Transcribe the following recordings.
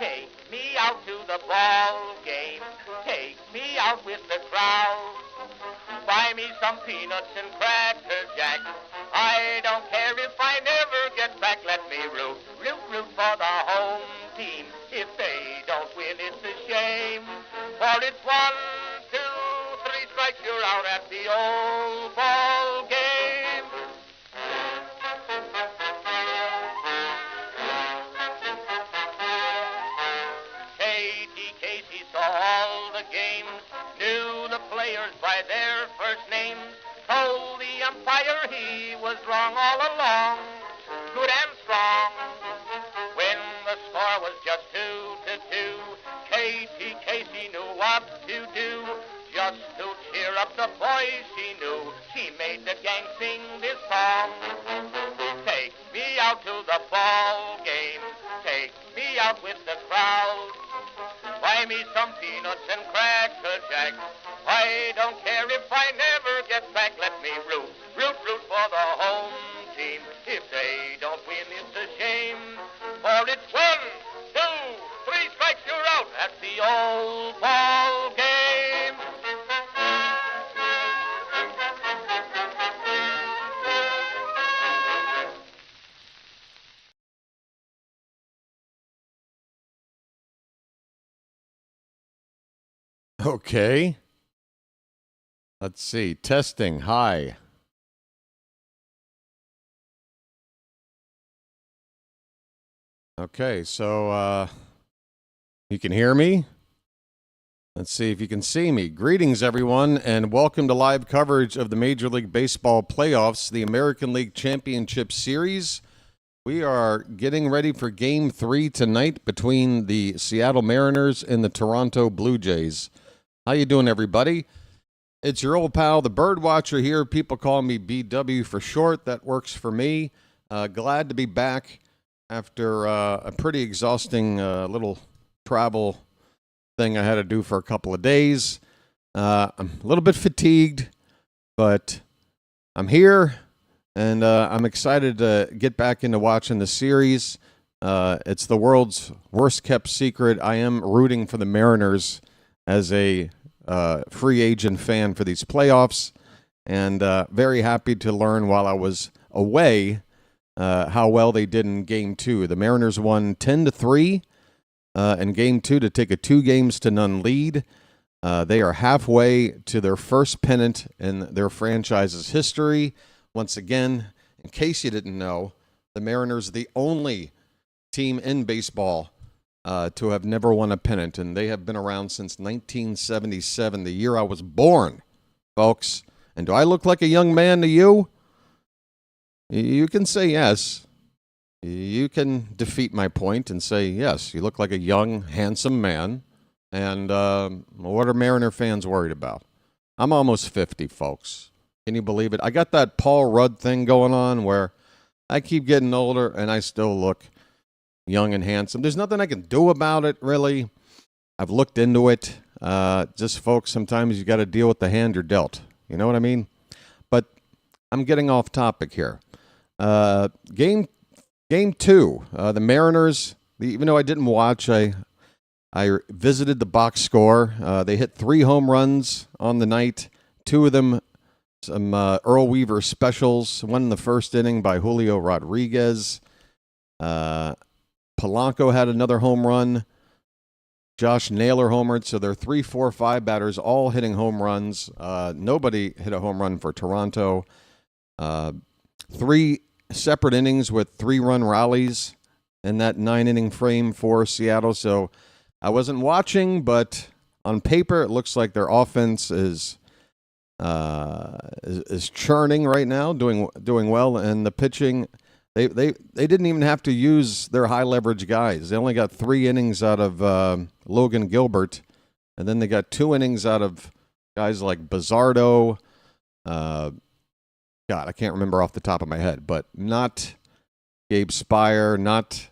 Take me out to the ball game. Take me out with the crowd. Buy me some peanuts and cracker jack. I don't care if I never get back. Let me root for the home team. If they don't win, it's a shame. For it's 1, 2, 3 strikes, you're out at the old ball game. Katie Casey saw all the games, knew the players by their first names, told the umpire he was wrong all along, good and strong. When the score was just 2-2, Katie Casey knew what to do. Just to cheer up the boys she knew, she made the gang sing this song. Take me out to the ball game, take me out with the crowd. Buy me some peanuts and cracker jack. I don't care if I never get back. Let me root for the home team. If they don't win, it's a shame. For it's 1, 2, 3 strikes, you're out at the old ball game. Okay. Let's see. Testing. Hi. Okay, so you can hear me? Let's see if you can see me. Greetings, everyone, and welcome to live coverage of the Major League Baseball playoffs, the American League Championship Series. We are getting ready for Game 3 tonight between the Seattle Mariners and the Toronto Blue Jays. How you doing, everybody? It's your old pal, the Birdwatcher here. People call me BW for short. That works for me. Glad to be back after a pretty exhausting little travel thing I had to do for a couple of days. I'm a little bit fatigued, but I'm here, and I'm excited to get back into watching the series. It's the world's worst-kept secret. I am rooting for the Mariners as a free agent fan for these playoffs, and very happy to learn while I was away how well they did in Game 2. The Mariners won 10-3 in Game 2 to take a 2-0 lead. They are halfway to their first pennant in their franchise's history. Once again, in case you didn't know, the Mariners are the only team in baseball to have never won a pennant, and they have been around since 1977, the year I was born, folks. And do I look like a young man to you? You can say yes. You can defeat my point and say, yes, you look like a young, handsome man. And what are Mariner fans worried about? I'm almost 50, folks. Can you believe it? I got that Paul Rudd thing going on where I keep getting older and I still look young and handsome. There's nothing I can do about it, really. I've looked into it. Just, folks, sometimes you got to deal with the hand you're dealt. You know what I mean? But I'm getting off topic here. Game 2, the Mariners, even though I didn't watch, I visited the box score. They hit 3 home runs on the night, 2 of them some Earl Weaver specials, one in the first inning by Julio Rodriguez. Polanco had another home run. Josh Naylor homered, so they're 3, 4, 5 batters all hitting home runs. Nobody hit a home run for Toronto. 3 separate innings with 3-run rallies in that 9-inning frame for Seattle. So I wasn't watching, but on paper it looks like their offense is churning right now, doing well, and the pitching. They didn't even have to use their high leverage guys. They only got 3 innings out of Logan Gilbert, and then they got 2 innings out of guys like Bizzardo. God, I can't remember off the top of my head, but not Gabe Spire, not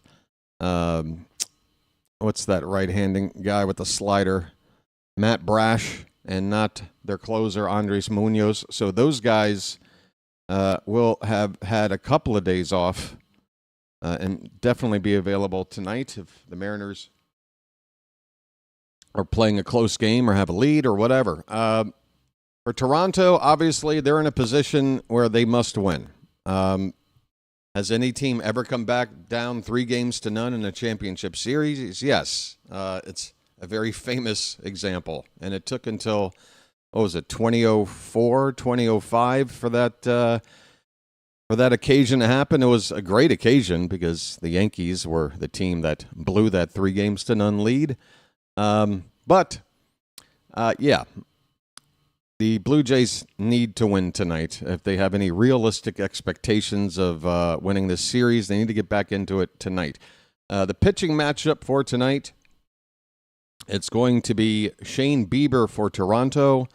what's that right-handing guy with the slider, Matt Brash, and not their closer Andres Munoz. So those guys will have had a couple of days off and definitely be available tonight if the Mariners or playing a close game or have a lead or whatever. For Toronto, obviously, they're in a position where they must win. Has any team ever come back down 3-0 in a championship series? Yes. It's a very famous example. And it took until, 2004, 2005 for that occasion to happen. It was a great occasion because the Yankees were the team that blew that 3-0 lead. But the Blue Jays need to win tonight. If they have any realistic expectations of winning this series, they need to get back into it tonight. The pitching matchup for tonight, it's going to be Shane Bieber for Toronto.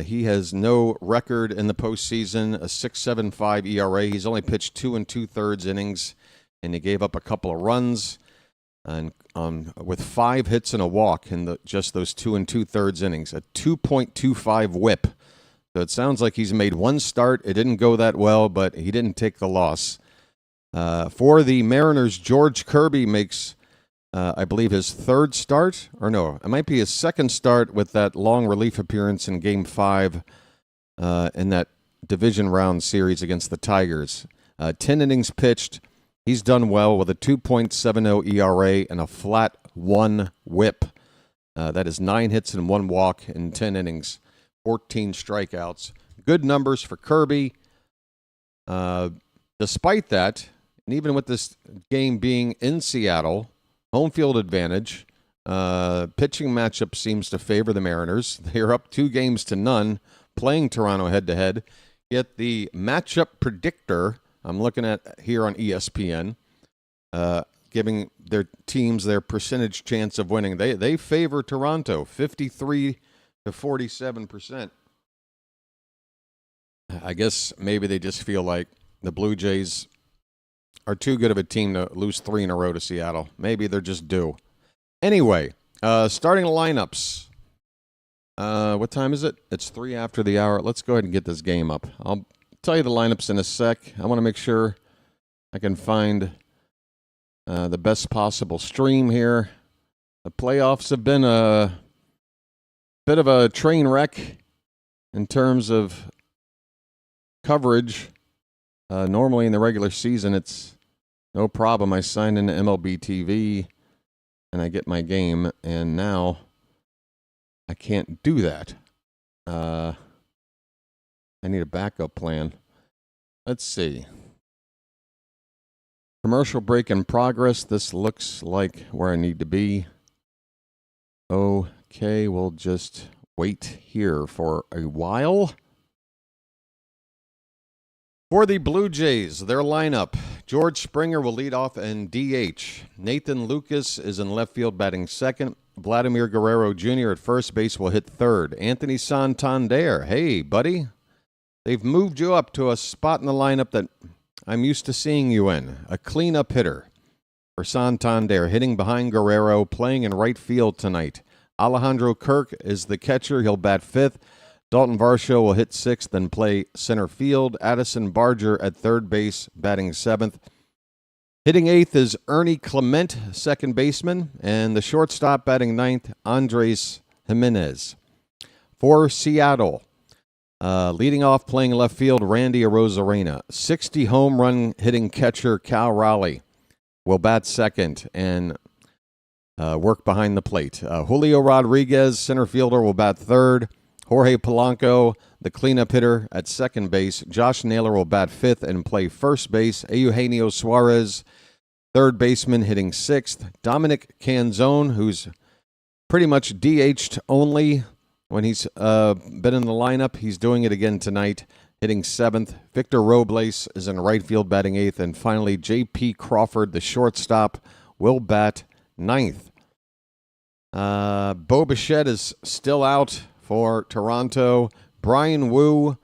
He has no record in the postseason, a 6.75 ERA. He's only pitched 2 2/3 innings, and he gave up a couple of runs. And with 5 hits and a walk in just those 2 2/3 innings, a 2.25 WHIP. So it sounds like he's made one start. It didn't go that well, but he didn't take the loss. For the Mariners, George Kirby makes, I believe, his third start. Or no, it might be his second start with that long relief appearance in Game 5 in that division round series against the Tigers. 10 innings pitched. He's done well with a 2.70 ERA and a flat 1 WHIP. That is 9 hits and 1 walk in 10 innings, 14 strikeouts. Good numbers for Kirby. Despite that, and even with this game being in Seattle, home field advantage, pitching matchup seems to favor the Mariners. They are up 2-0, playing Toronto head-to-head. Yet the matchup predictor, I'm looking at here on ESPN, giving their teams their percentage chance of winning. They favor Toronto, 53 to 47%. I guess maybe they just feel like the Blue Jays are too good of a team to lose 3 in a row to Seattle. Maybe they're just due. Anyway, starting lineups. What time is it? It's 3 after the hour. Let's go ahead and get this game up. I'll tell you the lineups in a sec. I want to make sure I can find the best possible stream here. The playoffs have been a bit of a train wreck in terms of coverage. Normally in the regular season, it's no problem. I sign into MLB TV and I get my game, and now I can't do that. I need a backup plan. Let's see. Commercial break in progress. This looks like where I need to be. Okay, we'll just wait here for a while. For the Blue Jays, their lineup. George Springer will lead off and DH. Nathan Lucas is in left field batting second. Vladimir Guerrero Jr. at first base will hit third. Anthony Santander, hey, buddy. They've moved you up to a spot in the lineup that I'm used to seeing you in. A cleanup hitter for Santander, hitting behind Guerrero, playing in right field tonight. Alejandro Kirk is the catcher. He'll bat fifth. Dalton Varsho will hit sixth and play center field. Addison Barger at third base, batting seventh. Hitting eighth is Ernie Clement, second baseman. And the shortstop batting ninth, Andres Jimenez. For Seattle, leading off playing left field, Randy Arozarena. 60 home run hitting catcher Cal Raleigh will bat second and work behind the plate. Julio Rodriguez, center fielder, will bat third. Jorge Polanco, the cleanup hitter, at second base. Josh Naylor will bat fifth and play first base. Eugenio Suarez, third baseman, hitting sixth. Dominic Canzone, who's pretty much DH'd only when he's been in the lineup. He's doing it again tonight, hitting seventh. Victor Robles is in right field, batting eighth. And finally, J.P. Crawford, the shortstop, will bat ninth. Bo Bichette is still out for Toronto. Brian Wu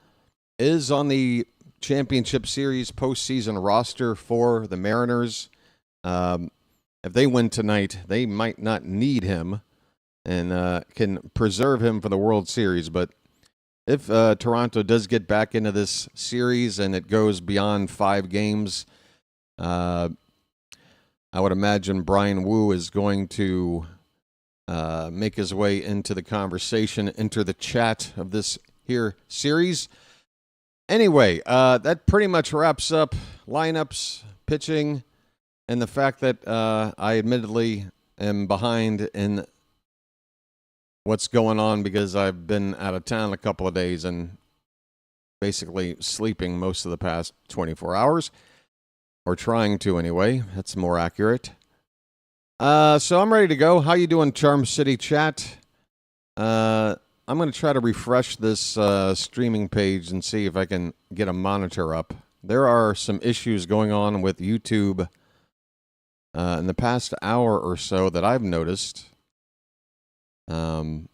is on the Championship Series postseason roster for the Mariners. If they win tonight, they might not need him and can preserve him for the World Series. But if Toronto does get back into this series and it goes beyond 5 games, I would imagine Brian Wu is going to make his way into the conversation, enter the chat of this here series. Anyway, that pretty much wraps up lineups, pitching, and the fact that I admittedly am behind in what's going on because I've been out of town a couple of days and basically sleeping most of the past 24 hours, or trying to anyway. That's more accurate. So I'm ready to go. How you doing, Charm City chat? I'm going to try to refresh this streaming page and see if I can get a monitor up. There are some issues going on with YouTube in the past hour or so that I've noticed. What's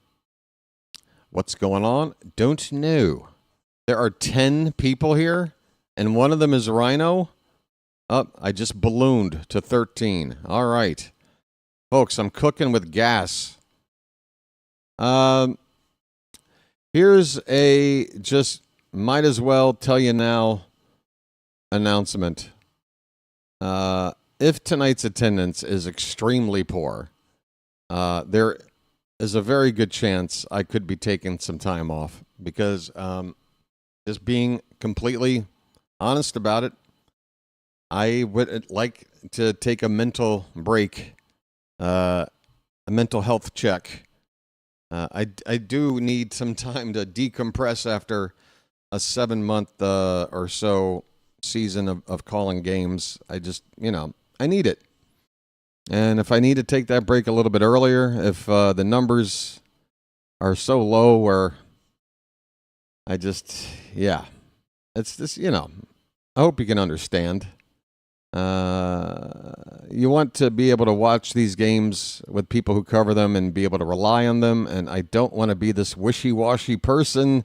going on? Don't know. There are 10 people here, and one of them is Rhino. Oh, I just ballooned to 13. All right. Folks, I'm cooking with gas. Here's a just might as well tell you now announcement. If tonight's attendance is extremely poor, there is a very good chance I could be taking some time off because just being completely honest about it, I would like to take a mental break, a mental health check. I do need some time to decompress after a 7-month or so season of calling games. I just, I need it. And if I need to take that break a little bit earlier, if the numbers are so low where I just, it's just, I hope you can understand. You want to be able to watch these games with people who cover them and be able to rely on them. And I don't want to be this wishy-washy person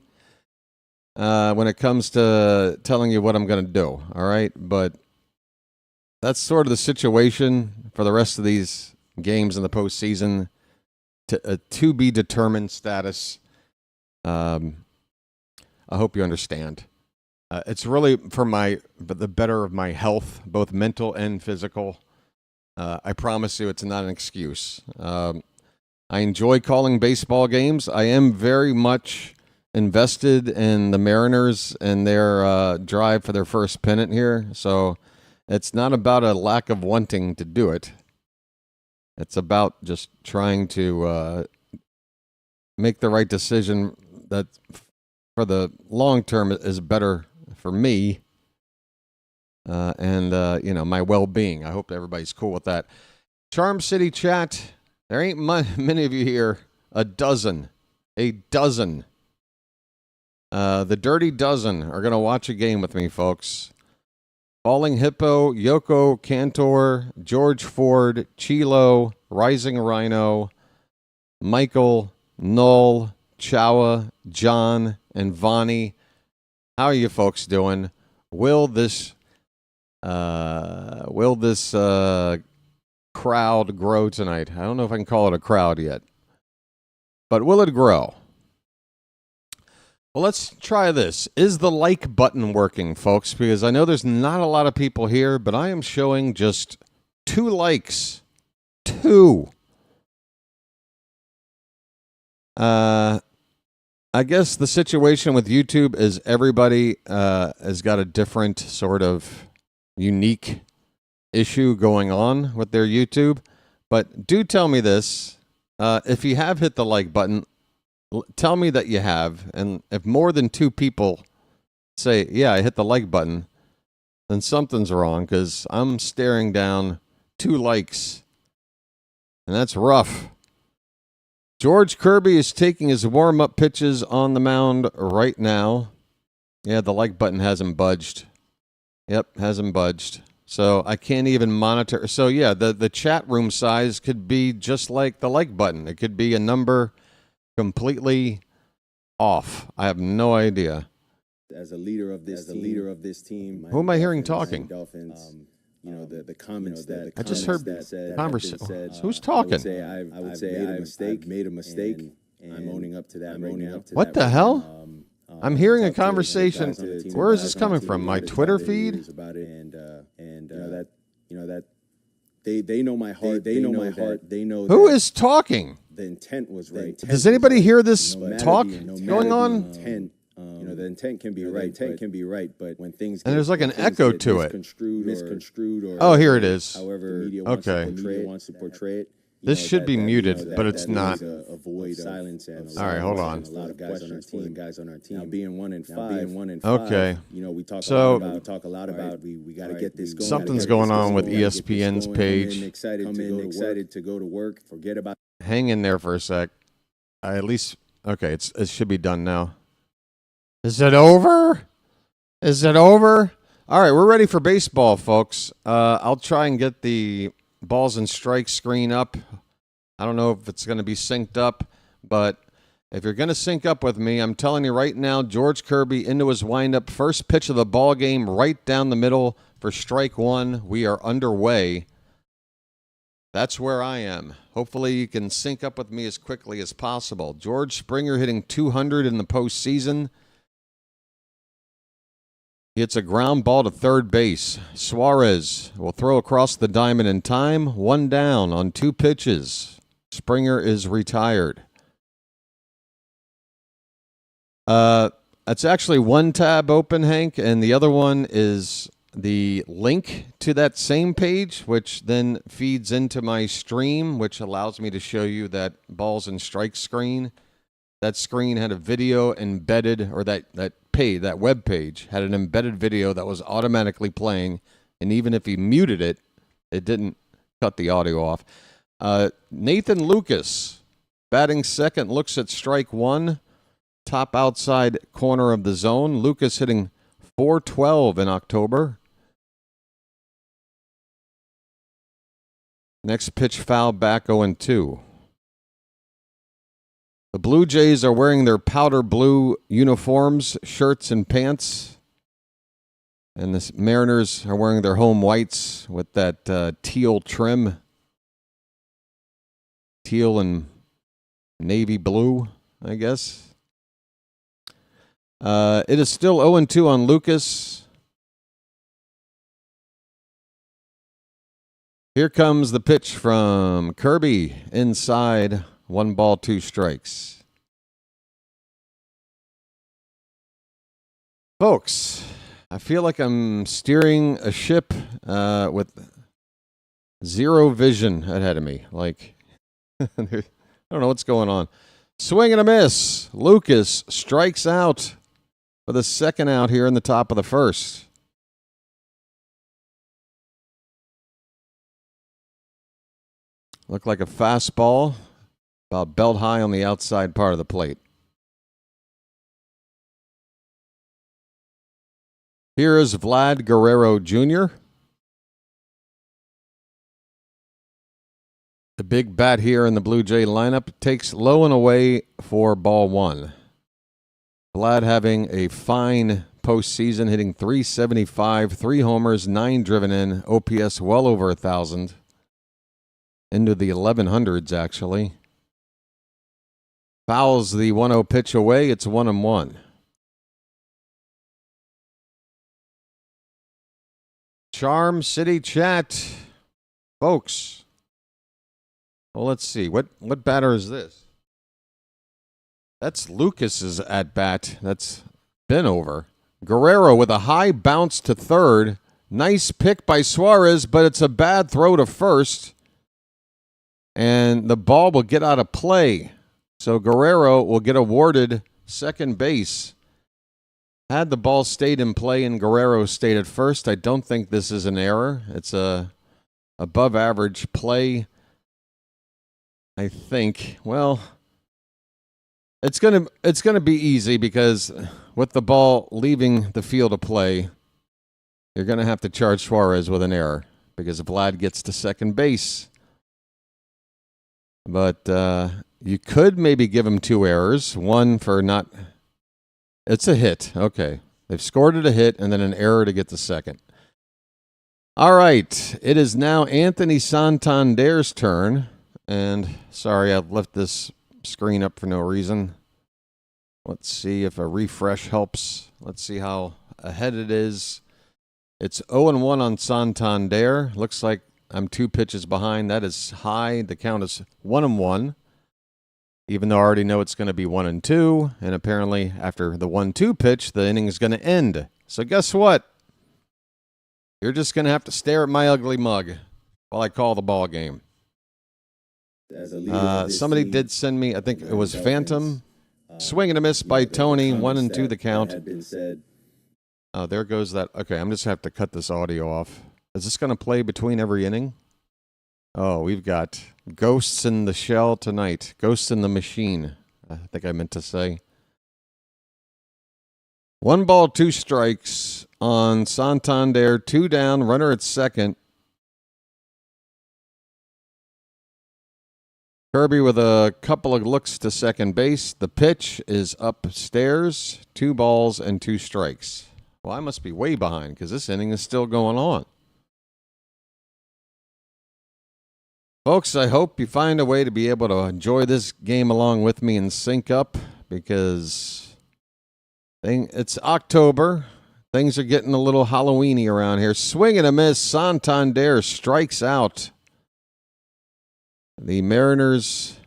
when it comes to telling you what I'm going to do. All right. But that's sort of the situation for the rest of these games in the postseason. To be determined status. I hope you understand. It's really for the better of my health, both mental and physical. I promise you it's not an excuse. I enjoy calling baseball games. I am very much invested in the Mariners and their drive for their first pennant here. So it's not about a lack of wanting to do it. It's about just trying to make the right decision that for the long term is better for me and my well-being. I hope everybody's cool with that. Charm City chat, there ain't many of you here. A dozen. The Dirty Dozen are going to watch a game with me, folks. Falling Hippo, Yoko Cantor, George Ford, Chilo, Rising Rhino, Michael, Null, Chawa, John, and Vonnie. How are you folks doing? Will this crowd grow tonight? I don't know if I can call it a crowd yet, but will it grow? Well, let's try this. Is the like button working, folks? Because I know there's not a lot of people here, but I am showing just 2 likes. 2. I guess the situation with YouTube is everybody has got a different sort of unique issue going on with their YouTube. But do tell me this. If you have hit the like button, tell me that you have. And if more than 2 people say, yeah, I hit the like button, then something's wrong because I'm staring down 2 likes. And that's rough. George Kirby is taking his warm-up pitches on the mound right now. Yeah, the like button hasn't budged. Yep, hasn't budged. So I can't even monitor. So yeah, the chat room size could be just like the like button. It could be a number completely off. I have no idea. As a leader of this team, who am I hearing talking? Dolphins, the comments that I just heard conversation. Who's talking? I would say I've made a mistake. And I'm owning up to that. What the hell? I'm hearing a conversation. Where is this coming from? My Twitter feed? They know my heart. They know my heart. They know who is talking. the intent was right. Does anybody hear this talk going on? Intent, the intent can be right, but when things And there's like an echo to it. Misconstrued or Oh, here it is. However, the media wants to portray it. This should be muted, but it's not. Avoid silence and all right, hold on. A lot of guys on our team. Now, being 1-5. Okay. We talk So, a lot about we got to get this going. Something's going on with ESPN's page. Come in excited to go to work. Forget about. Hang in there for a sec. Okay, it should be done now. Is it over? Is it over? All right, we're ready for baseball, folks. I'll try and get the balls and strikes screen up. I don't know if it's going to be synced up, but if you're going to sync up with me, I'm telling you right now, George Kirby into his windup. First pitch of the ball game, right down the middle for strike one. We are underway. That's where I am. Hopefully you can sync up with me as quickly as possible. George Springer hitting 200 in the postseason. He hits a ground ball to third base. Suarez will throw across the diamond in time. One down on 2 pitches. Springer is retired. It's actually one tab open, Hank, and the other one is the link to that same page, which then feeds into my stream, which allows me to show you that balls and strikes screen. That screen had a video embedded, or that web page had an embedded video that was automatically playing, and even if he muted it, it didn't cut the audio off. Nathan Lucas, batting second, looks at strike one, top outside corner of the zone. Lucas hitting .412 in October. Next pitch foul back 0-2. The Blue Jays are wearing their powder blue uniforms, shirts and pants. And the Mariners are wearing their home whites with that teal trim. Teal and navy blue, I guess. It is still 0-2 on Lucas. Here comes the pitch from Kirby inside. 1 ball, 2 strikes. Folks, I feel like I'm steering a ship with zero vision ahead of me. Like, I don't know what's going on. Swing and a miss. Lucas strikes out for the second out here in the top of the first. Looked like a fastball, about belt high on the outside part of the plate. Here is Vlad Guerrero Jr. The big bat here in the Blue Jay lineup takes low and away for ball one. Vlad having a fine postseason, hitting .375, 3 homers, 9 driven in, OPS well over 1,000. Into the 1100s, actually. Fouls the 1-0 pitch away. It's 1-1. Charm City chat. Folks. Well, let's see. What batter is this? That's Lucas's at bat. That's been over. Guerrero with a high bounce to third. Nice pick by Suarez, but it's a bad throw to first. And the ball will get out of play. So Guerrero will get awarded second base. Had the ball stayed in play and Guerrero stayed at first, I don't think this is an error. It's a above average play. I think. Well, it's gonna be easy because with the ball leaving the field of play, you're gonna have to charge Suarez with an error because Vlad gets to second base. But you could maybe give him 2 errors. One for not... It's a hit. Okay. They've scored it a hit and then an error to get to second. All right. It is now Anthony Santander's turn. And sorry, I've left this screen up for no reason. Let's see if a refresh helps. Let's see how ahead it is. It's 0-1 on Santander. Looks like I'm 2 pitches behind. That is high. The count is 1-1. even though I already know it's going to be 1-2, and apparently after the 1-2 pitch, the inning is going to end. So guess what? You're just going to have to stare at my ugly mug while I call the ball game. Somebody did send me, I think it was Phantom, swing and a miss by Tony, 1-2 the count. Oh, there goes that. Okay, I'm just going to have to cut this audio off. Is this going to play between every inning? Oh, we've got Ghosts in the Shell tonight. Ghosts in the Machine, I think I meant to say. 1 ball, 2 strikes on Santander. 2 down, runner at second. Kirby with a couple of looks to second base. The pitch is upstairs. 2 balls and 2 strikes. Well, I must be way behind because this inning is still going on. Folks, I hope you find a way to be able to enjoy this game along with me and sync up because it's October. Things are getting a little Halloween-y around here. Swing and a miss. Santander strikes out. The Mariners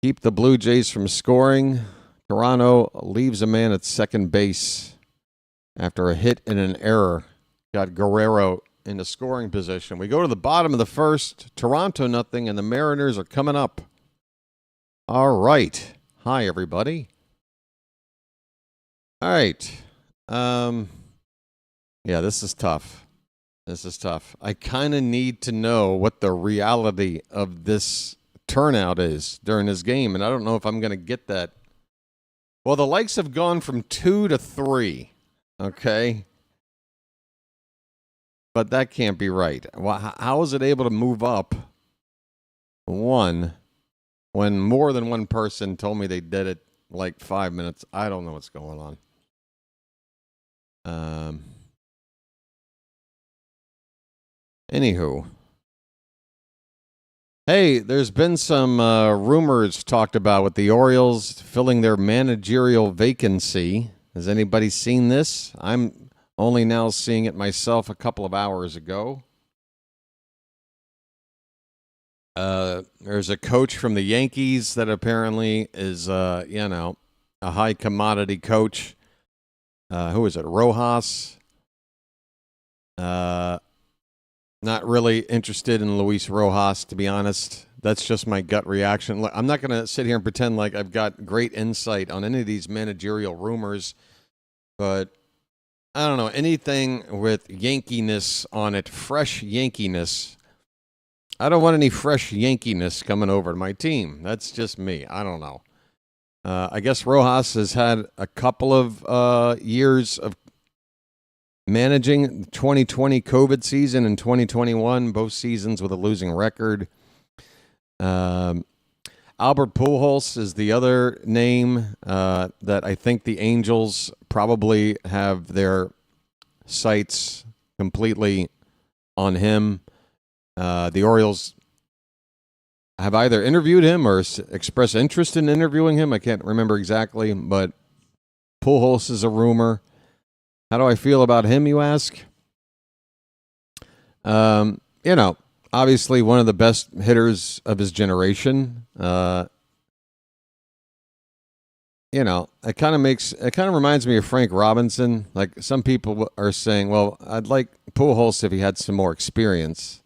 keep the Blue Jays from scoring. Toronto leaves a man at second base after a hit and an error. Got Guerrero into scoring position. We go to the bottom of the first. Toronto nothing, and the Mariners are coming up. All right. Hi, everybody. All right. Yeah, this is tough. This is tough. I kind of need to know what the reality of this turnout is during this game, and I don't know if I'm going to get that. Well, the likes have gone from 2 to 3, okay? But that can't be right. Well, how is it able to move up 1 when more than one person told me they did it like 5 minutes? I don't know what's going on. Anywho. Hey, there's been some rumors talked about with the Orioles filling their managerial vacancy. Has anybody seen this? I'm only now seeing it myself a couple of hours ago. There's a coach from the Yankees that apparently is, a high commodity coach. Who is it? Rojas. Not really interested in Luis Rojas, to be honest. That's just my gut reaction. Look, I'm not going to sit here and pretend like I've got great insight on any of these managerial rumors, but I don't know, anything with Yankeeness on it, fresh Yankeeness. I don't want any fresh Yankeeness coming over to my team. That's just me. I don't know. I guess Rojas has had a couple of years of managing the 2020 COVID season and 2021, both seasons with a losing record. Albert Pujols is the other name that I think the Angels probably have their sights completely on him. The Orioles have either interviewed him or expressed interest in interviewing him. I can't remember exactly, but Pujols is a rumor. How do I feel about him, you ask? Obviously one of the best hitters of his generation. It kind of reminds me of Frank Robinson. Like some people are saying, well, I'd like Pujols if he had some more experience.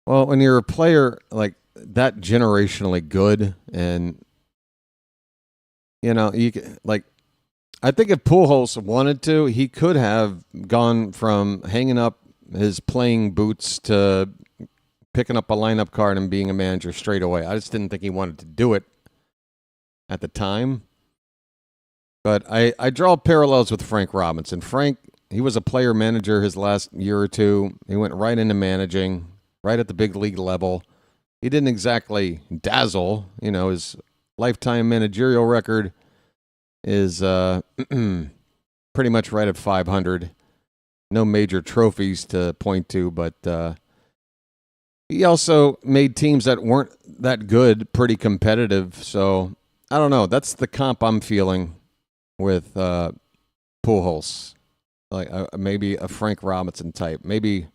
Well, when you're a player like that generationally good and, I think if Pujols wanted to, he could have gone from hanging up his playing boots to picking up a lineup card and being a manager straight away. I just didn't think he wanted to do it at the time. But I draw parallels with Frank Robinson. Frank, he was a player manager his last year or two. He went right into managing, right at the big league level. He didn't exactly dazzle. His lifetime managerial record is pretty much right at 500. No major trophies to point to, but he also made teams that weren't that good pretty competitive. So, I don't know. That's the comp I'm feeling with Pujols. Like maybe a Frank Robinson type. Maybe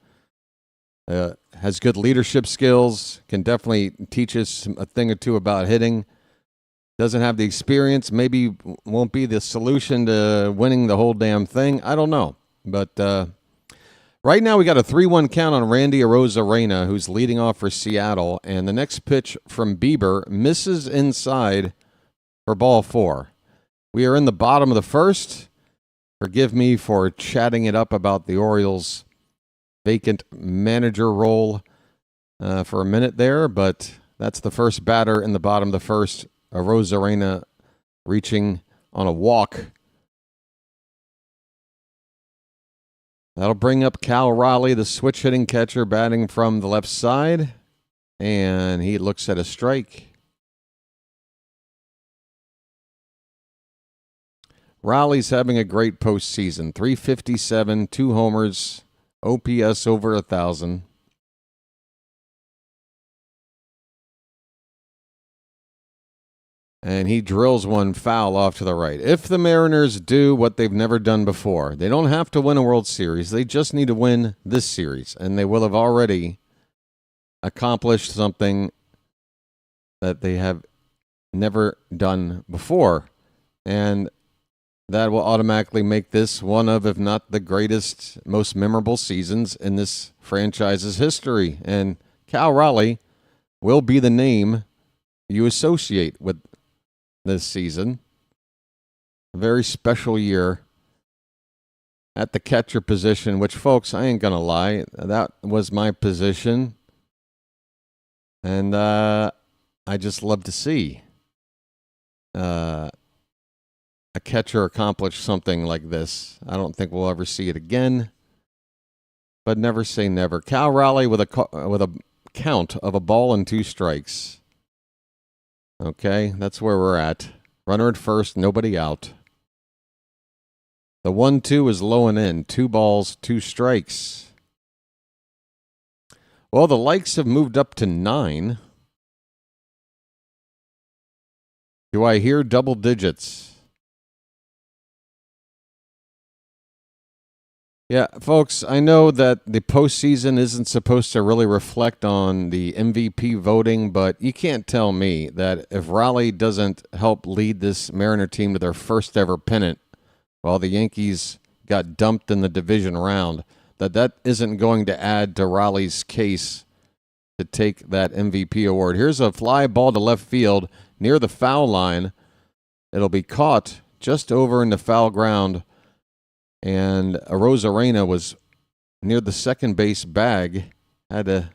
Has good leadership skills, can definitely teach us a thing or two about hitting. Doesn't have the experience, maybe won't be the solution to winning the whole damn thing. I don't know. But right now we got a 3-1 count on Randy Arozarena, who's leading off for Seattle. And the next pitch from Bieber misses inside for ball 4. We are in the bottom of the first. Forgive me for chatting it up about the Orioles' vacant manager role for a minute there, but that's the first batter in the bottom of the first. Arozarena reaching on a walk. That'll bring up Cal Raleigh, the switch-hitting catcher, batting from the left side, and he looks at a strike. Raleigh's having a great postseason. 357, 2 homers, OPS over 1,000. And he drills one foul off to the right. If the Mariners do what they've never done before, they don't have to win a World Series. They just need to win this series. And they will have already accomplished something that they have never done before. And that will automatically make this one of, if not the greatest, most memorable seasons in this franchise's history. And Cal Raleigh will be the name you associate with this season. A very special year at the catcher position, which, folks, I ain't going to lie, that was my position. And I just love to see a catcher accomplish something like this. I don't think we'll ever see it again, but never say never. Cal Raleigh with a count of 1-2 strikes. Okay, that's where we're at. Runner at first, nobody out. The 1-2 is low and in. 2 balls, 2 strikes. Well, the likes have moved up to 9. Do I hear double digits? Yeah, folks, I know that the postseason isn't supposed to really reflect on the MVP voting, but you can't tell me that if Raleigh doesn't help lead this Mariner team to their first ever pennant while the Yankees got dumped in the division round, that isn't going to add to Raleigh's case to take that MVP award. Here's a fly ball to left field near the foul line. It'll be caught just over in the foul ground. And Arozarena was near the second base bag, had to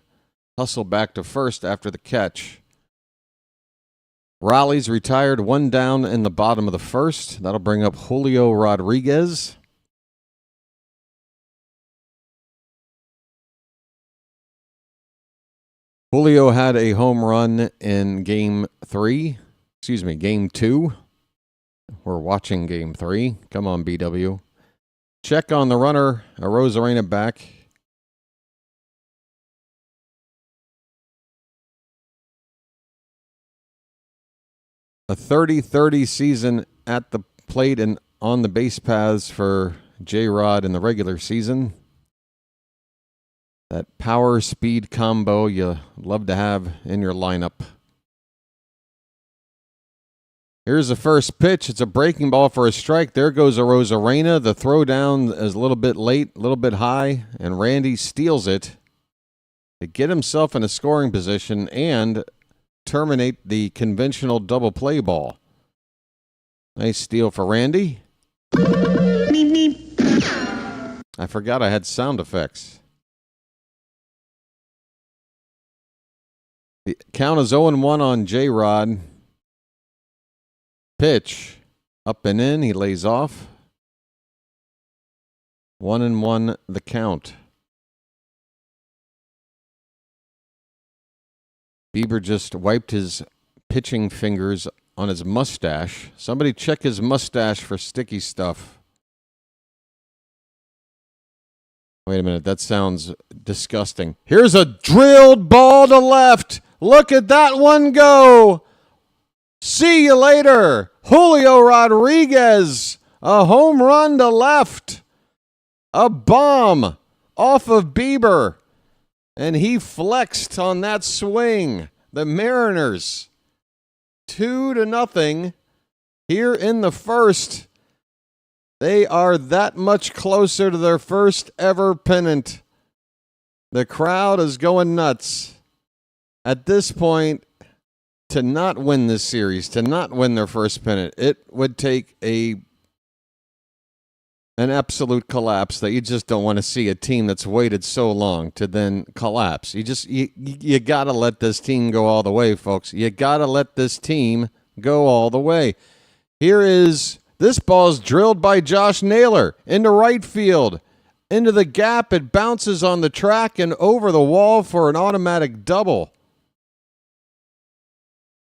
hustle back to first after the catch. Raleigh's retired, 1 down in the bottom of the first. That'll bring up Julio Rodriguez. Julio had a home run in game 2. We're watching game 3. Come on, BW. Check on the runner, Arozarena back. A 30-30 season at the plate and on the base paths for J-Rod in the regular season. That power-speed combo you love to have in your lineup. Here's the first pitch. It's a breaking ball for a strike. There goes Arozarena. The throw down is a little bit late, a little bit high, and Randy steals it to get himself in a scoring position and terminate the conventional double play ball. Nice steal for Randy. I forgot I had sound effects. The count is 0-1 on J-Rod. Pitch up and in. He lays off. 1-1 the count. Bieber just wiped his pitching fingers on his mustache. Somebody check his mustache for sticky stuff. Wait a minute, that sounds disgusting. Here's a drilled ball to left. Look at that one go. See you later. Julio Rodriguez. A home run to left. A bomb off of Bieber. And he flexed on that swing. The Mariners, 2-0 here in the first. They are that much closer to their first ever pennant. The crowd is going nuts. At this point, to not win this series, to not win their first pennant, it would take an absolute collapse that you just don't want to see a team that's waited so long to then collapse. You got to let this team go all the way, folks. You got to let this team go all the way. This ball's drilled by Josh Naylor into right field. Into the gap, it bounces on the track and over the wall for an automatic double.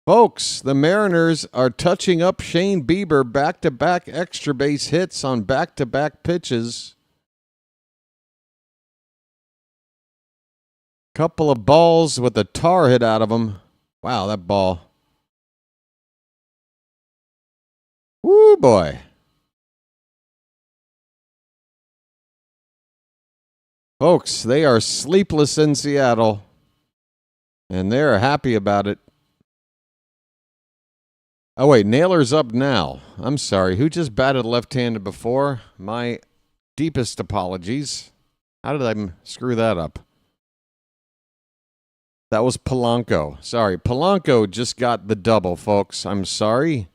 Folks, the Mariners are touching up Shane Bieber, back-to-back extra base hits on back-to-back pitches. Couple of balls with a tar hit out of them. Wow, that ball. Woo, boy. Folks, they are sleepless in Seattle, and they're happy about it. Oh, wait, Naylor's up now. I'm sorry. Who just batted left-handed before? My deepest apologies. How did I screw that up? That was Polanco. Sorry, Polanco just got the double, folks. I'm sorry.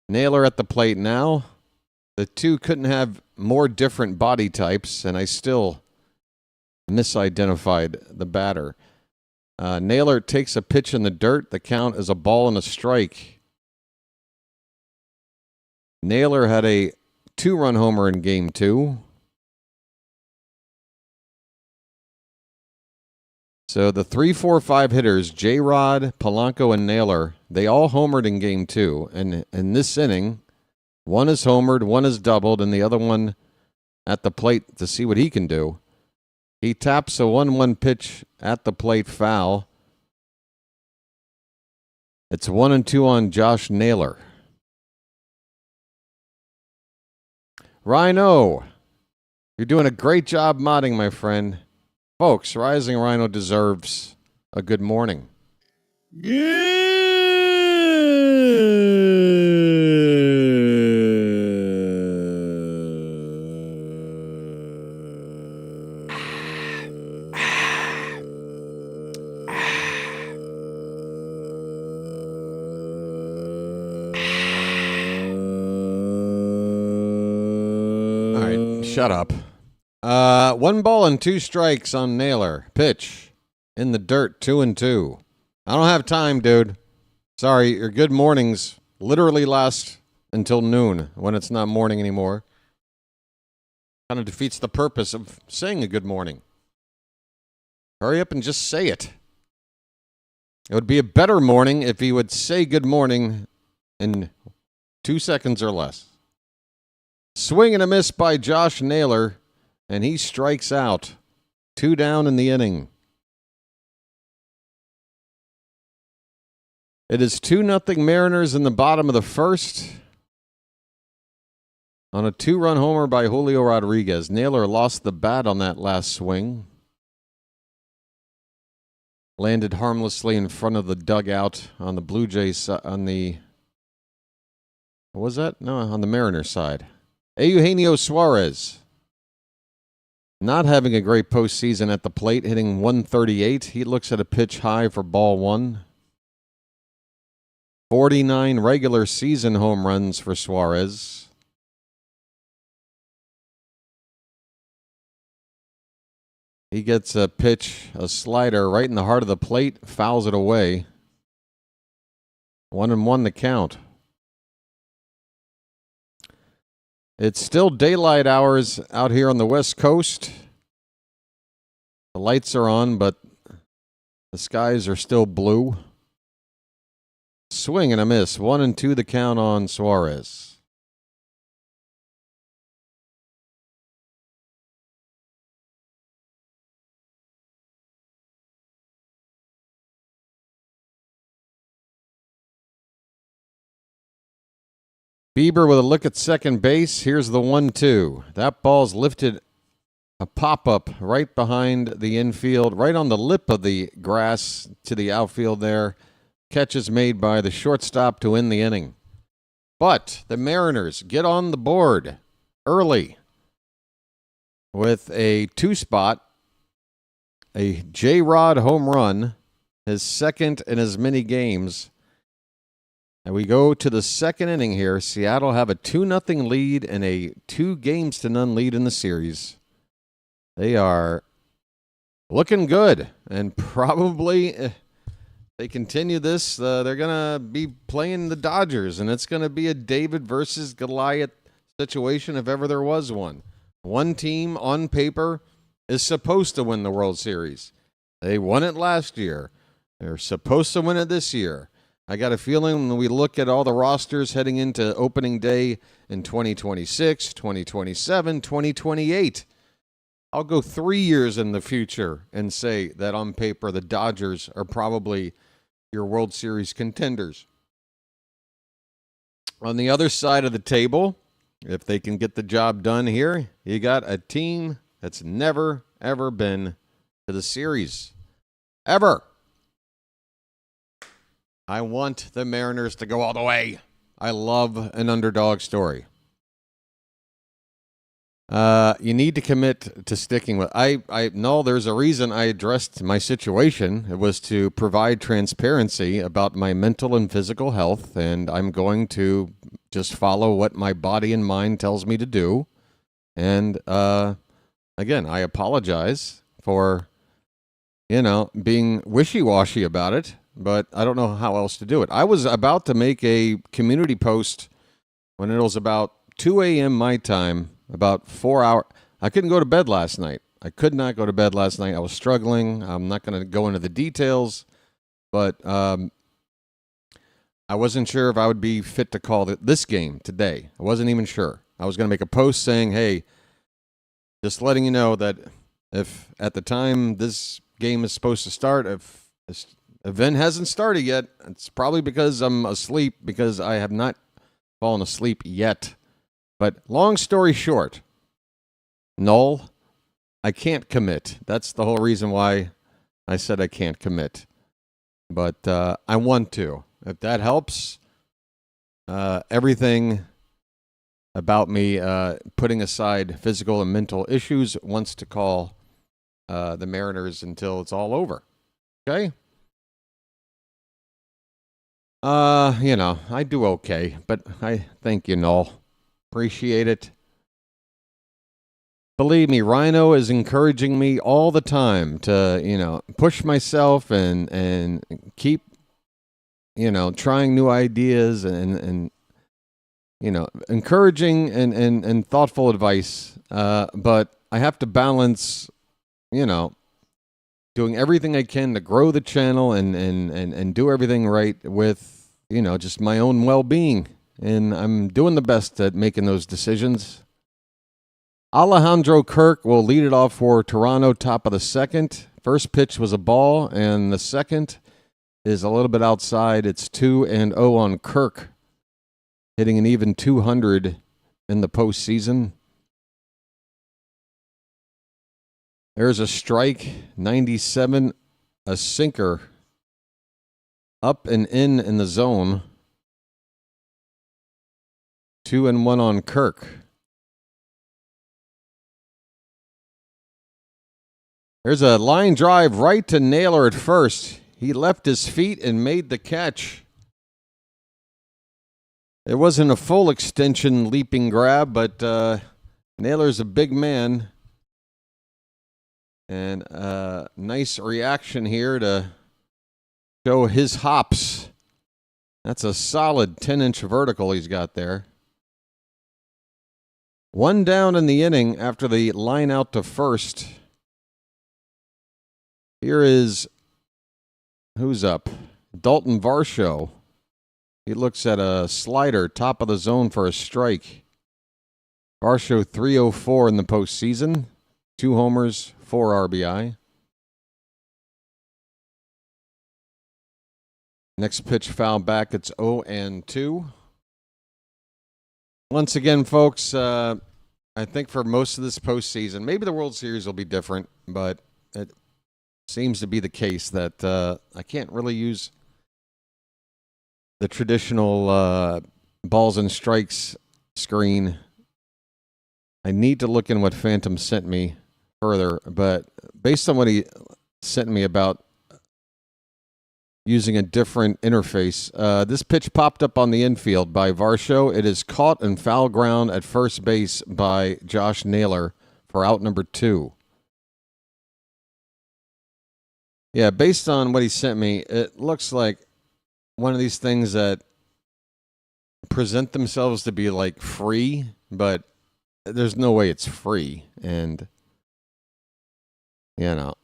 Naylor at the plate now. The two couldn't have more different body types, and I still misidentified the batter. Naylor takes a pitch in the dirt. The count is a ball and a strike. Naylor had a 2-run homer in Game 2. So the 3, 4, 5 hitters, J-Rod, Polanco, and Naylor, they all homered in Game 2. And in this inning, one is homered, one is doubled, and the other one at the plate to see what he can do. He taps a 1-1 pitch at the plate foul. It's 1-2 on Josh Naylor. Rhino, you're doing a great job modding, my friend. Folks, Rising Rhino deserves a good morning. Shut up. 1 ball and 2 strikes on Naylor. Pitch in the dirt, 2-2. I don't have time, dude. Sorry, your good mornings literally last until noon when it's not morning anymore. Kind of defeats the purpose of saying a good morning. Hurry up and just say it. It would be a better morning if he would say good morning in 2 seconds or less. Swing and a miss by Josh Naylor, and he strikes out. 2 down in the inning. It is 2-0 Mariners in the bottom of the first. On a 2-run homer by Julio Rodriguez. Naylor lost the bat on that last swing. Landed harmlessly in front of the dugout on the Blue Jays, on the... What was that? No, on the Mariners side. Eugenio Suarez, not having a great postseason at the plate, hitting 138. He looks at a pitch high for ball 1. 49 regular season home runs for Suarez. He gets a pitch, a slider, right in the heart of the plate, fouls it away. 1-1 the count. It's still daylight hours out here on the West Coast. The lights are on, but the skies are still blue. Swing and a miss. 1-2 the count on Suarez. Bieber with a look at second base. Here's the 1-2. That ball's lifted A pop-up right behind the infield, right on the lip of the grass to the outfield there. Catch is made by the shortstop to end the inning. But the Mariners get on the board early with a 2-spot, a J-Rod home run, his second in as many games. And we go to the second inning here. Seattle have a 2-0 lead and a 2-0 lead in the series. They are looking good, and probably if they continue this, they're going to be playing the Dodgers, and it's going to be a David versus Goliath situation if ever there was one. One team on paper is supposed to win the World Series. They won it last year. They're supposed to win it this year. I got a feeling when we look at all the rosters heading into opening day in 2026, 2027, 2028, I'll go 3 years in the future and say that on paper the Dodgers are probably your World Series contenders. On the other side of the table, if they can get the job done here, you got a team that's never, ever been to the series. Ever. I want the Mariners to go all the way. I love an underdog story. You need to commit to sticking with. I know there's a reason I addressed my situation. It was to provide transparency about my mental and physical health, and I'm going to just follow what my body and mind tells me to do. And again, I apologize for being wishy-washy about it, but I don't know how else to do it. I was about to make a community post when it was about 2 a.m. my time. About 4 hours. I couldn't go to bed last night. I could not go to bed last night. I was struggling. I'm not going to go into the details, but I wasn't sure if I would be fit to call this game today. I wasn't even sure. I was going to make a post saying, hey, just letting you know that if at the time this game is supposed to start, if this event hasn't started yet, it's probably because I'm asleep, because I have not fallen asleep yet. But long story short, Null, I can't commit. That's the whole reason why I said I can't commit. But I want to. If that helps, everything about me putting aside physical and mental issues wants to call the Mariners until it's all over. Okay? I do okay, but I thank you, Null. Appreciate it. Believe me, Rhino is encouraging me all the time to, push myself and keep, trying new ideas and encouraging and thoughtful advice. But I have to balance, doing everything I can to grow the channel and do everything right with, just my own well-being. And I'm doing the best at making those decisions. Alejandro Kirk will lead it off for Toronto, top of the second. First pitch was a ball, and the second is a little bit outside. It's 2-0 on Kirk, hitting an even 200 in the postseason. There's a strike, 97, a sinker, up and in the zone. 2-1 on Kirk. There's a line drive right to Naylor at first. He left his feet and made the catch. It wasn't a full extension leaping grab, but Naylor's a big man. And nice reaction here to show his hops. That's a solid 10-inch vertical he's got there. One down in the inning after the line out to first. Here is, who's up? Dalton Varsho. He looks at a slider, top of the zone for a strike. Varsho 304 in the postseason. 2 homers, 4 RBI. Next pitch foul back, it's 0-2. Once again, folks, I think for most of this postseason, maybe the World Series will be different, but it seems to be the case that I can't really use the traditional balls and strikes screen. I need to look in what Phantom sent me further, but based on what he sent me about using a different interface, this pitch popped up on the infield by Varsho. It is caught in foul ground at first base by Josh Naylor for out number 2. Yeah, based on what he sent me, it looks like one of these things that present themselves to be like free, but there's no way it's free. And, you know,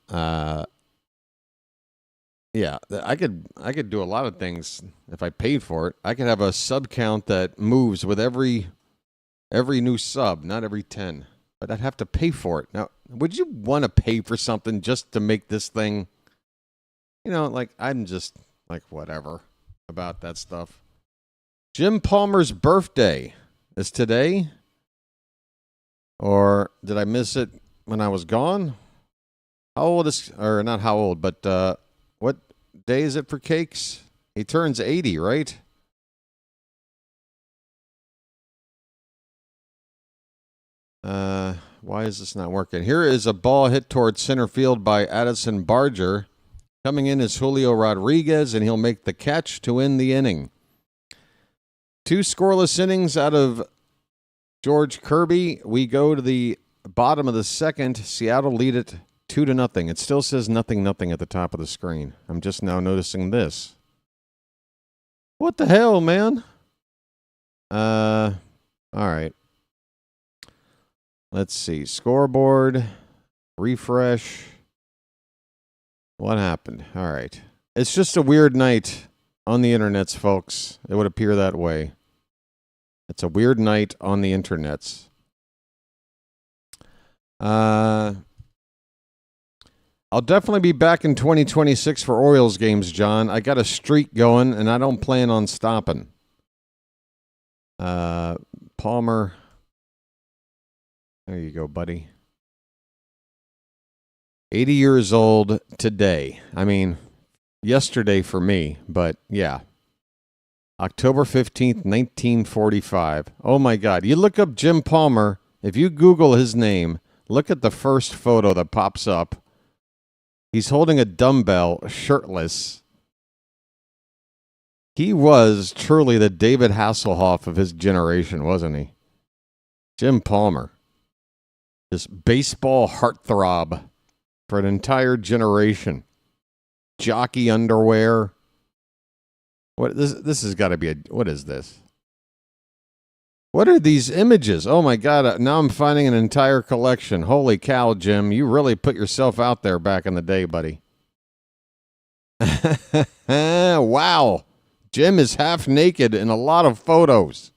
yeah, I could do a lot of things if I paid for it. I could have a sub count that moves with every new sub, not every 10. But I'd have to pay for it. Now, would you want to pay for something just to make this thing, you know, like, I'm just like whatever about that stuff. Jim Palmer's birthday is today. Or did I miss it when I was gone? How old is, or not how old, but what day is it for cakes? He turns 80, right? Why is this not working? Here is a ball hit towards center field by Addison Barger. Coming in is Julio Rodriguez, and he'll make the catch to end the inning. 2 scoreless innings out of George Kirby. We go to the bottom of the second. Seattle lead it 2-0. It still says 0-0 at the top of the screen. I'm just now noticing this. What the hell, man? All right. Let's see. Scoreboard. Refresh. What happened? All right. It's just a weird night on the internets, folks. It would appear that way. It's a weird night on the internets. I'll definitely be back in 2026 for Orioles games, John. I got a streak going, and I don't plan on stopping. Palmer. There you go, buddy. 80 years old today. I mean, yesterday for me, but yeah. October 15th, 1945. Oh, my God. You look up Jim Palmer. If you Google his name, look at the first photo that pops up. He's holding a dumbbell, shirtless. He was truly the David Hasselhoff of his generation, wasn't he? Jim Palmer. This baseball heartthrob for an entire generation. Jockey underwear. What this has got to be what is this? What are these images? Oh my God, now I'm finding an entire collection. Holy cow, Jim, you really put yourself out there back in the day, buddy. Wow. Jim is half naked in a lot of photos.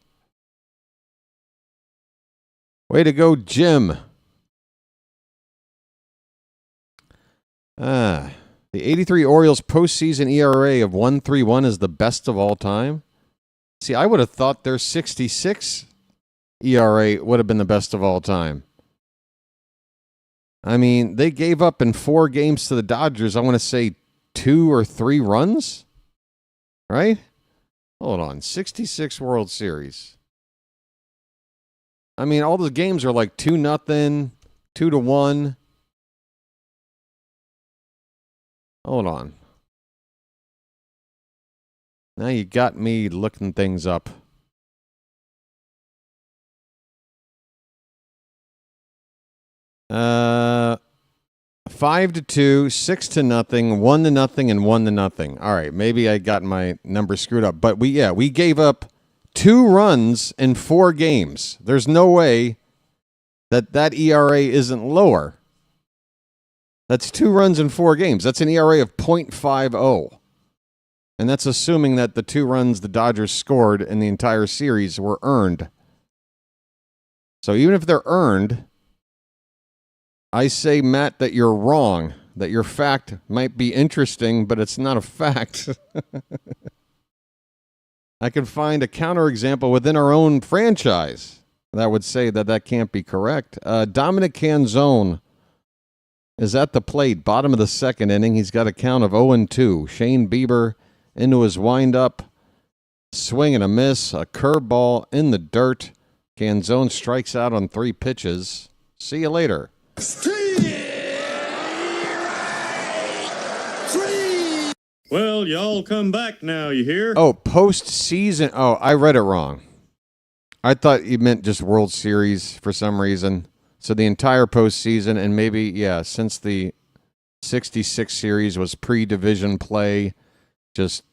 Way to go, Jim. The 83 Orioles postseason ERA of 1.31 is the best of all time. See, I would have thought their 66 ERA would have been the best of all time. I mean, they gave up in 4 games to the Dodgers, I want to say 2 or 3 runs, right? Hold on, 66 World Series. I mean, all the games are like 2-0, 2-1. Hold on. Now you got me looking things up. Uh, 5-2, 6-0, 1-0, and 1-0. All right, maybe I got my number screwed up, but we gave up 2 runs in 4 games. There's no way that ERA isn't lower. That's 2 runs in 4 games. That's an ERA of .50. And that's assuming that the 2 runs the Dodgers scored in the entire series were earned. So even if they're earned, I say, Matt, that you're wrong. That your fact might be interesting, but it's not a fact. I can find a counterexample within our own franchise. that would say that that can't be correct. Dominic Canzone is at the plate, bottom of the second inning. He's got a count of 0-2. Shane Bieber into his windup. Swing and a miss. A curveball in the dirt. Canzone strikes out on 3 pitches. See you later. Well, y'all come back now, you hear? Oh, postseason. Oh, I read it wrong. I thought you meant just World Series for some reason. So the entire postseason, and maybe, yeah, since the 66 series was pre-division play, just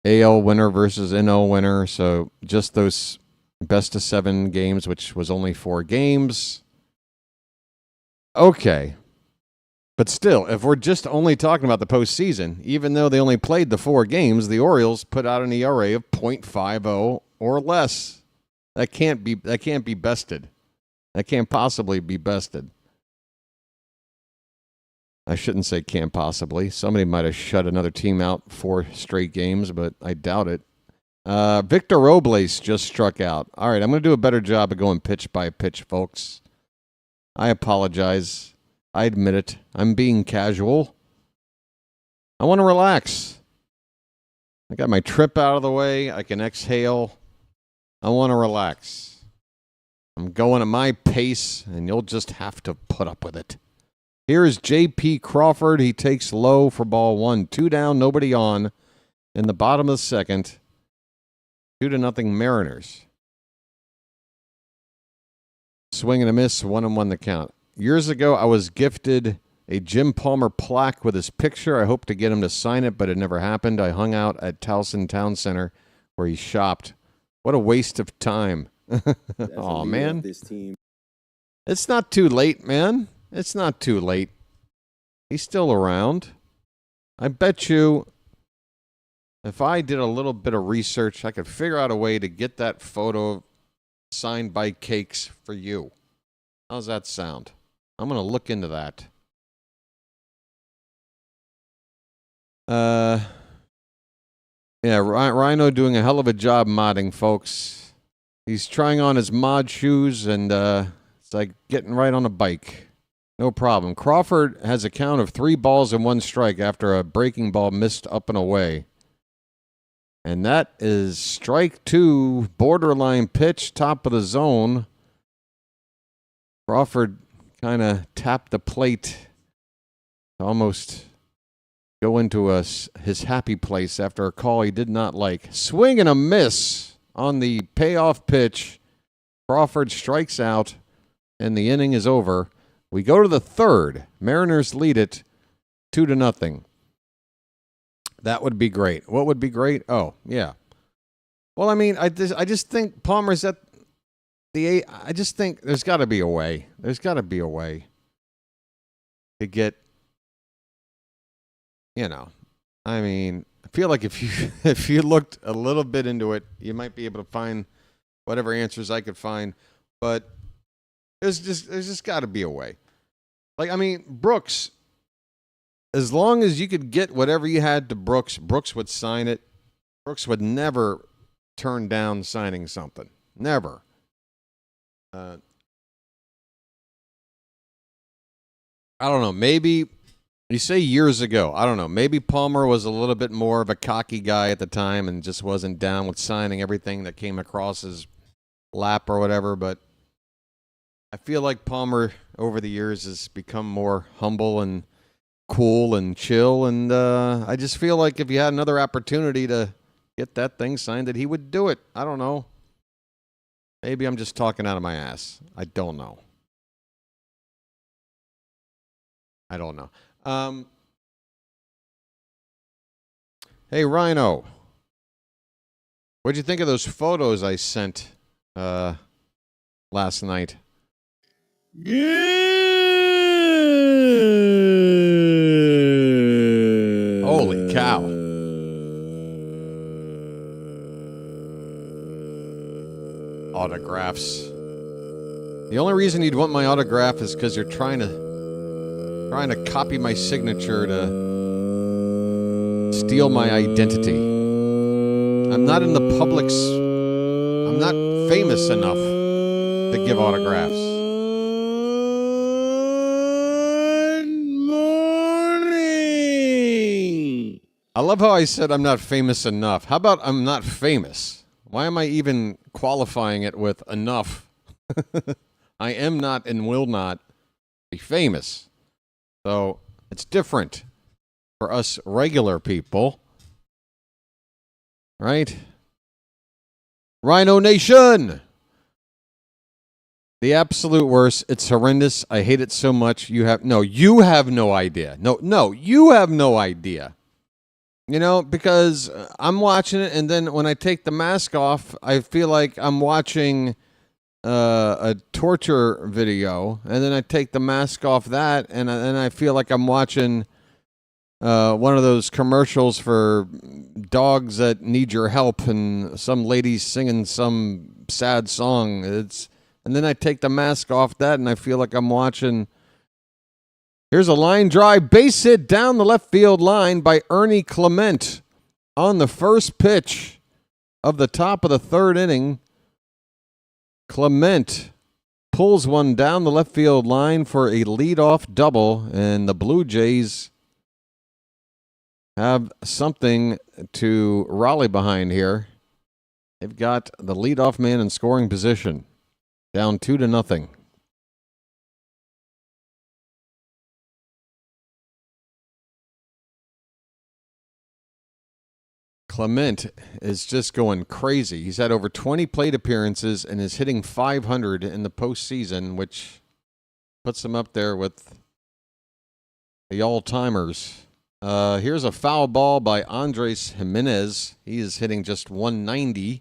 AL winner versus NL winner. So just those best of 7 games, which was only 4 games. Okay. But still, if we're just only talking about the postseason, even though they only played the 4 games, the Orioles put out an ERA of .50 or less. That can't be bested. That can't possibly be bested. I shouldn't say can't possibly. Somebody might have shut another team out 4 straight games, but I doubt it. Victor Robles just struck out. All right, I'm going to do a better job of going pitch by pitch, folks. I apologize. I admit it. I'm being casual. I want to relax. I got my trip out of the way. I can exhale. I want to relax. I'm going at my pace, and you'll just have to put up with it. Here is J.P. Crawford. He takes low for ball 1. 2 down, nobody on. In the bottom of the second. 2-0 Mariners. Swing and a miss, 1-1 the count. Years ago, I was gifted a Jim Palmer plaque with his picture. I hoped to get him to sign it, but it never happened. I hung out at Towson Town Center where he shopped. What a waste of time. Oh, man. This team. It's not too late, man. It's not too late. He's still around. I bet you if I did a little bit of research, I could figure out a way to get that photo signed by Cakes for you. How's that sound? I'm going to look into that. Yeah, Rhino doing a hell of a job modding, folks. He's trying on his mod shoes, and it's like getting right on a bike. No problem. Crawford has a count of 3 balls and 1 strike after a breaking ball missed up and away. And that is strike 2, borderline pitch, top of the zone. Crawford kind of tapped the plate to almost go into his happy place after a call he did not like. Swing and a miss on the payoff pitch. Crawford strikes out, and the inning is over. We go to the 3rd. Mariners lead it 2-0. That would be great. What would be great? Oh, yeah. Well, I mean, I just think Palmer's at the 8. I just think there's got to be a way. There's got to be a way to get, you know, I mean, I feel like if you looked a little bit into it, you might be able to find whatever answers I could find. But there's just got to be a way. Like, I mean, Brooks, as long as you could get whatever you had to Brooks, Brooks would sign it. Brooks would never turn down signing something. Never. I don't know. Maybe, you say years ago. I don't know. Maybe Palmer was a little bit more of a cocky guy at the time and just wasn't down with signing everything that came across his lap or whatever. But I feel like Palmer over the years has become more humble and cool and chill. And I just feel like if he had another opportunity to get that thing signed, that he would do it. I don't know. Maybe I'm just talking out of my ass. I don't know. I don't know. Hey, Rhino. What'd you think of those photos I sent last night? Holy cow. Autographs. The only reason you'd want my autograph is because you're trying to copy my signature to steal my identity. I'm not famous enough to give autographs. Good morning. I love how I said I'm not famous enough. How about I'm not famous? Why am I even qualifying it with enough? I am not and will not be famous. So it's different for us regular people. Right? Rhino Nation! The absolute worst. It's horrendous. I hate it so much. You have no idea. No, you have no idea. You know, because I'm watching it, and then when I take the mask off, I feel like I'm watching a torture video, and then I take the mask off that, and then I feel like I'm watching one of those commercials for dogs that need your help, and some lady singing some sad song. And then I take the mask off that, and I feel like I'm watching. Here's a line drive base hit down the left field line by Ernie Clement on the first pitch of the top of the third inning. Clement pulls one down the left field line for a leadoff double, and the Blue Jays have something to rally behind here. They've got the leadoff man in scoring position, down 2-0. Clement is just going crazy. He's had over 20 plate appearances and is hitting .500 in the postseason, which puts him up there with the all-timers. Here's a foul ball by Andres Jimenez. He is hitting just .190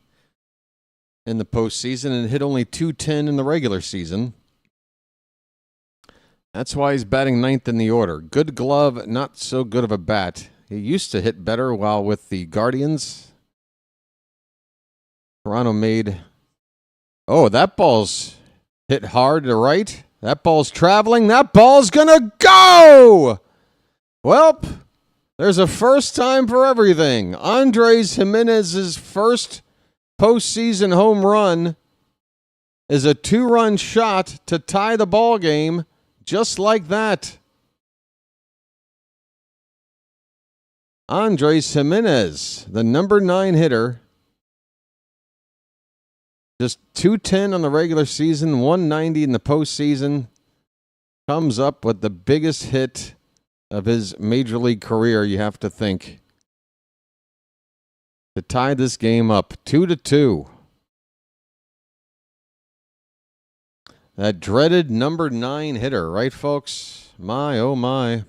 in the postseason and hit only .210 in the regular season. That's why he's batting ninth in the order. Good glove, not so good of a bat. He used to hit better while with the Guardians. Toronto made... Oh, that ball's hit hard to right. That ball's traveling. That ball's going to go! Welp, there's a first time for everything. Andres Jimenez's first postseason home run is a 2-run shot to tie the ball game, just like that. Andres Jimenez, the number 9 hitter, just .210 on the regular season, .190 in the postseason, comes up with the biggest hit of his major league career, you have to think, to tie this game up 2-2. That dreaded number 9 hitter, right, folks? My, oh my.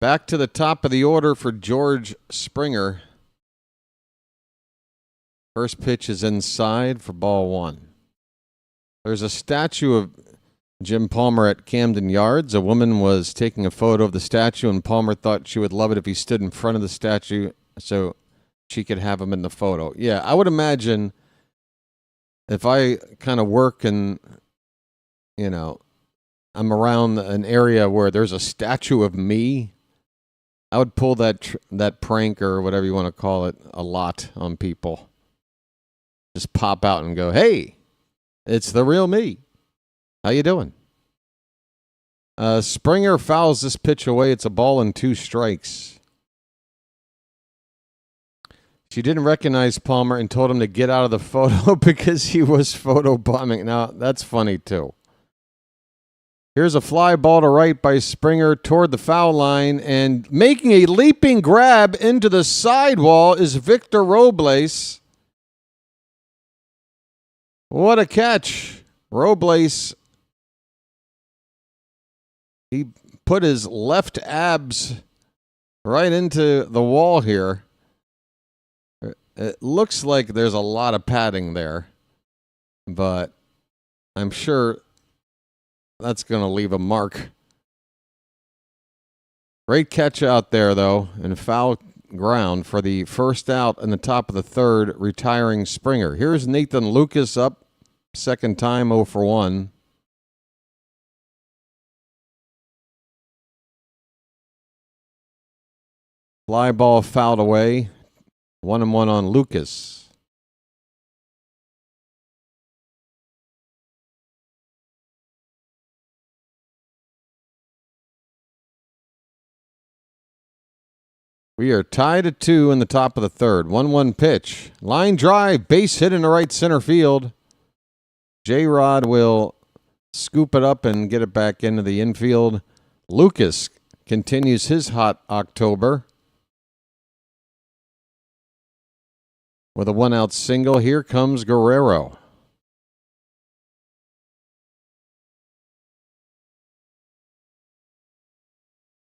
Back to the top of the order for George Springer. First pitch is inside for ball 1. There's a statue of Jim Palmer at Camden Yards. A woman was taking a photo of the statue, and Palmer thought she would love it if he stood in front of the statue so she could have him in the photo. Yeah, I would imagine if I kind of work and, you know, I'm around an area where there's a statue of me, I would pull that prank or whatever you want to call it a lot on people. Just pop out and go, hey, it's the real me. How you doing? Springer fouls this pitch away. It's a ball and 2 strikes. She didn't recognize Palmer and told him to get out of the photo because he was photobombing. Now, that's funny, too. Here's a fly ball to right by Springer toward the foul line, and making a leaping grab into the sidewall is Victor Robles. What a catch. Robles, he put his left abs right into the wall here. It looks like there's a lot of padding there, but I'm sure that's going to leave a mark. Great catch out there, though, and foul ground for the first out in the top of the third, retiring Springer. Here's Nathan Lucas up, second time 0 for 1. Fly ball fouled away. 1-1 on Lucas. We are tied at 2 in the top of the third. 1-1 pitch. Line drive, base hit in the right center field. J-Rod will scoop it up and get it back into the infield. Lucas continues his hot October with a 1-out single. Here comes Guerrero.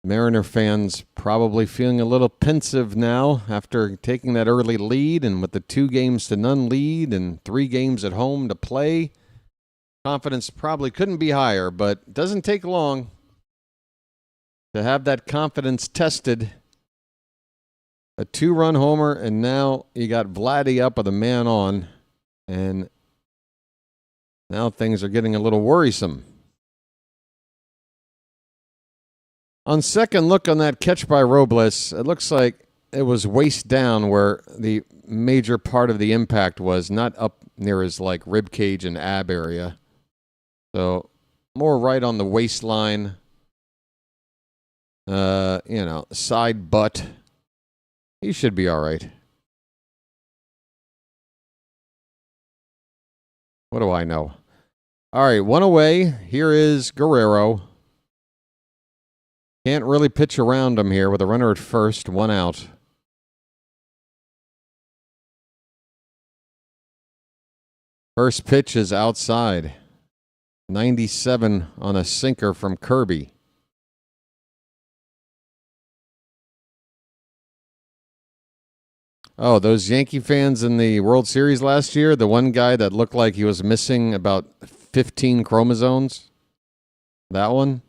Mariner fans probably feeling a little pensive now after taking that early lead, and with the 2-0 lead and 3 games at home to play, confidence probably couldn't be higher, but it doesn't take long to have that confidence tested. A 2-run homer, and now you got Vladdy up with a man on, and now things are getting a little worrisome. On second look on that catch by Robles, it looks like it was waist down where the major part of the impact was, not up near his like rib cage and ab area. So more right on the waistline, side butt. He should be all right. What do I know? All right, 1 away. Here is Guerrero. Can't really pitch around him here with a runner at first, 1 out. First pitch is outside. 97 on a sinker from Kirby. Oh, those Yankee fans in the World Series last year, the one guy that looked like he was missing about 15 chromosomes? That one?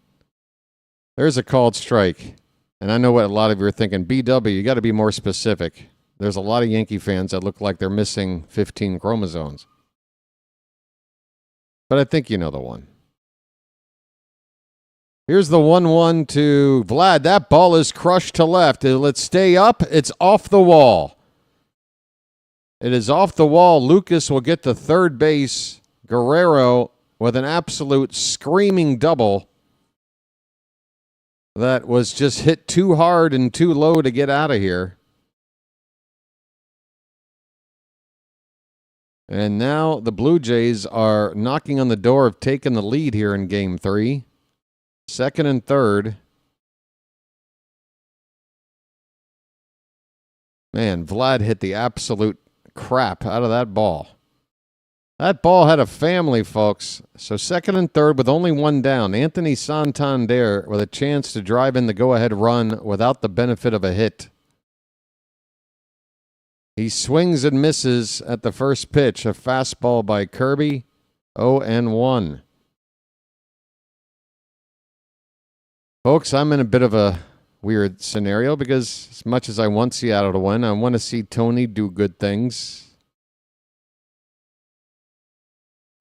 There's a called strike. And I know what a lot of you are thinking. BW, you got to be more specific. There's a lot of Yankee fans that look like they're missing 15 chromosomes. But I think you know the one. Here's the 1-1 to Vlad. That ball is crushed to left. Will it stay up? It's off the wall. It is off the wall. Lucas will get to third base. Guerrero with an absolute screaming double. That was just hit too hard and too low to get out of here. And now the Blue Jays are knocking on the door of taking the lead here in Game 3. Second and third. Man, Vlad hit the absolute crap out of that ball. That ball had a family, folks. So second and third with only 1 down. Anthony Santander with a chance to drive in the go-ahead run without the benefit of a hit. He swings and misses at the first pitch. A fastball by Kirby. 0-1. Folks, I'm in a bit of a weird scenario because as much as I want Seattle to win, I want to see Tony do good things.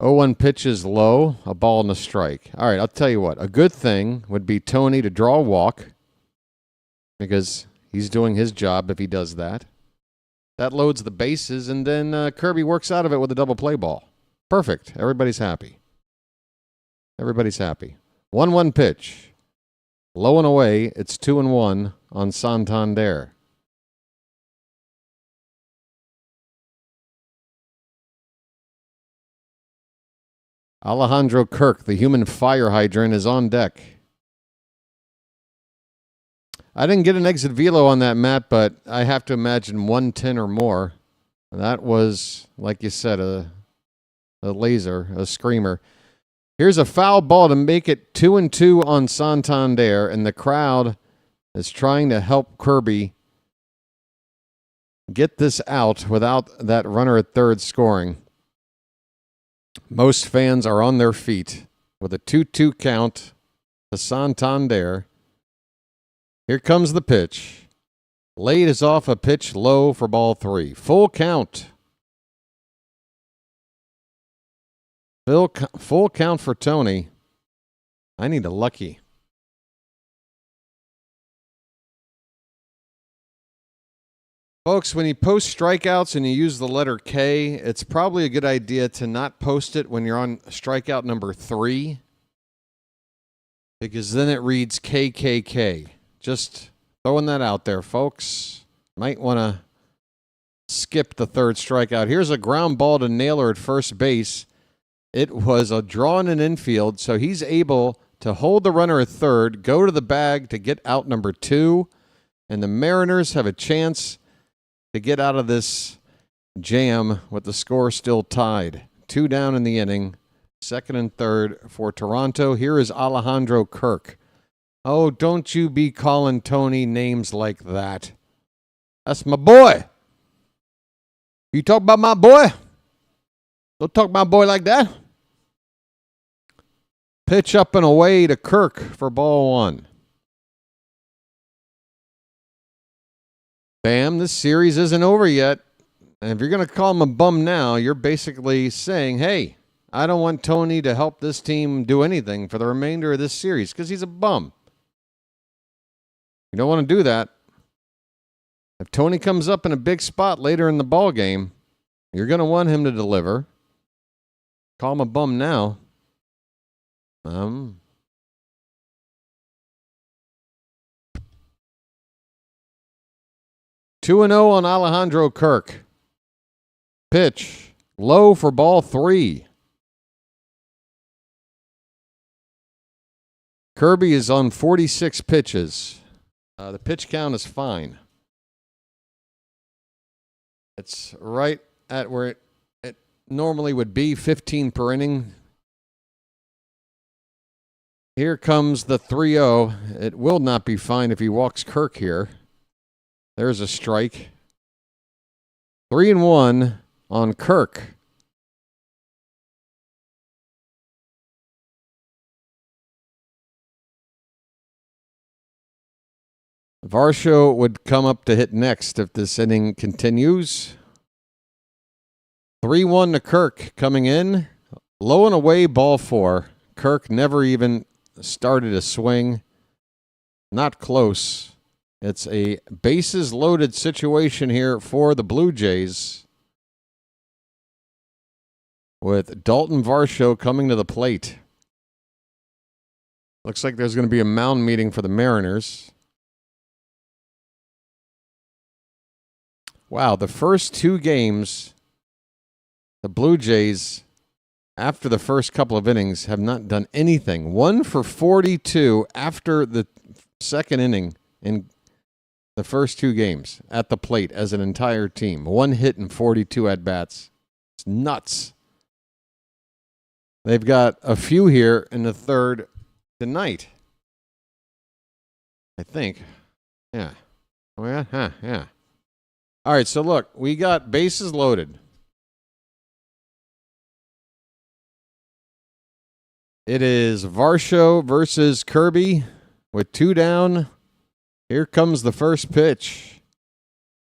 0-1 pitch is low, a ball and a strike. All right, I'll tell you what. A good thing would be Tony to draw a walk because he's doing his job if he does that. That loads the bases, and then Kirby works out of it with a double play ball. Perfect. Everybody's happy. Everybody's happy. 1-1 pitch. Low and away. It's 2-1 on Santander. Alejandro Kirk, the human fire hydrant, is on deck. I didn't get an exit velo on that, Matt, but I have to imagine 110 or more. That was, like you said, a laser, a screamer. Here's a foul ball to make it 2-2 on Santander, and the crowd is trying to help Kirby get this out without that runner at third scoring. Most fans are on their feet with a 2-2 count to Santander. Here comes the pitch. Late is off a pitch low for ball 3. Full count. Full count for Tony. I need a lucky. Folks, when you post strikeouts and you use the letter K, it's probably a good idea to not post it when you're on strikeout number 3, because then it reads KKK. Just Throwing that out there, folks. Might want to skip the third strikeout. Here's a ground ball to Naylor at first base. It was a draw in an infield, so he's able to hold the runner at third, go to the bag to get out number 2, and the Mariners have a chance to get out of this jam with the score still tied. 2 down in the inning, second and third for Toronto. Here is Alejandro Kirk. Oh, don't you be calling Tony names like that. That's my boy. You talk about my boy? Don't talk about my boy like that. Pitch up and away to Kirk for ball 1. Bam, this series isn't over yet. And if you're going to call him a bum now, you're basically saying, hey, I don't want Tony to help this team do anything for the remainder of this series because he's a bum. You don't want to do that. If Tony comes up in a big spot later in the ball game, you're going to want him to deliver. Call him a bum now. 2-0 on Alejandro Kirk. Pitch low for ball 3. Kirby is on 46 pitches. The pitch count is fine. It's right at where it normally would be, 15 per inning. Here comes the 3-0. It will not be fine if he walks Kirk here. There's a strike. 3-1 on Kirk. Varsho would come up to hit next if this inning continues. 3-1 to Kirk coming in. Low and away, ball 4. Kirk never even started a swing. Not close. It's a bases loaded situation here for the Blue Jays, with Dalton Varsho coming to the plate. Looks like there's going to be a mound meeting for the Mariners. Wow, the first 2 games, the Blue Jays, after the first couple of innings, have not done anything. 1 for 42 after the second inning in the first 2 games at the plate as an entire team. 1 hit and 42 at-bats. It's nuts. They've got a few here in the third tonight, I think. Yeah. Oh, yeah? Huh, yeah. All right, so look, we got bases loaded. It is Varsho versus Kirby with 2 down. Here comes the first pitch.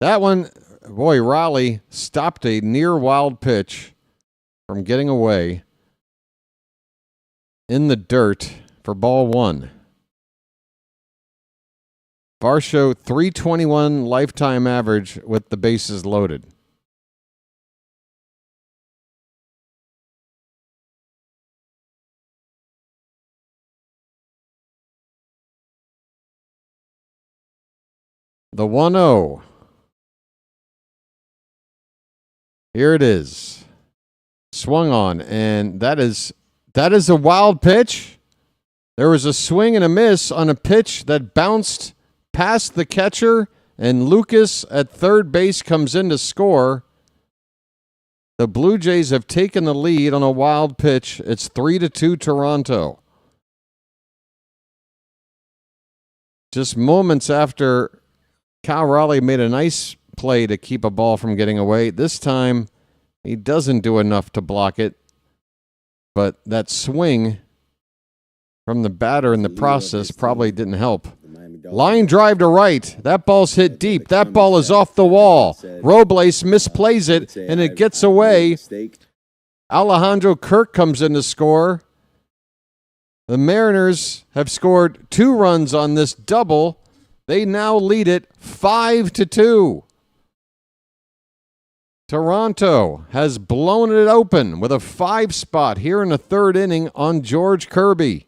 That one, boy, Raleigh stopped a near wild pitch from getting away in the dirt for ball 1. Varsho, 321 lifetime average with the bases loaded. The 1-0. Here it is. Swung on, and that is a wild pitch. There was a swing and a miss on a pitch that bounced past the catcher, and Lucas at third base comes in to score. The Blue Jays have taken the lead on a wild pitch. It's 3-2 Toronto. Just moments after Cal Raleigh made a nice play to keep a ball from getting away. This time, he doesn't do enough to block it. But that swing from the batter in the process probably didn't help. Line drive to right. That ball's hit deep. That ball is off the wall. Robles misplays it, and it gets away. Alejandro Kirk comes in to score. The Mariners have scored 2 runs on this double. They now lead it 5-2. Toronto has blown it open with a 5 spot here in the third inning on George Kirby.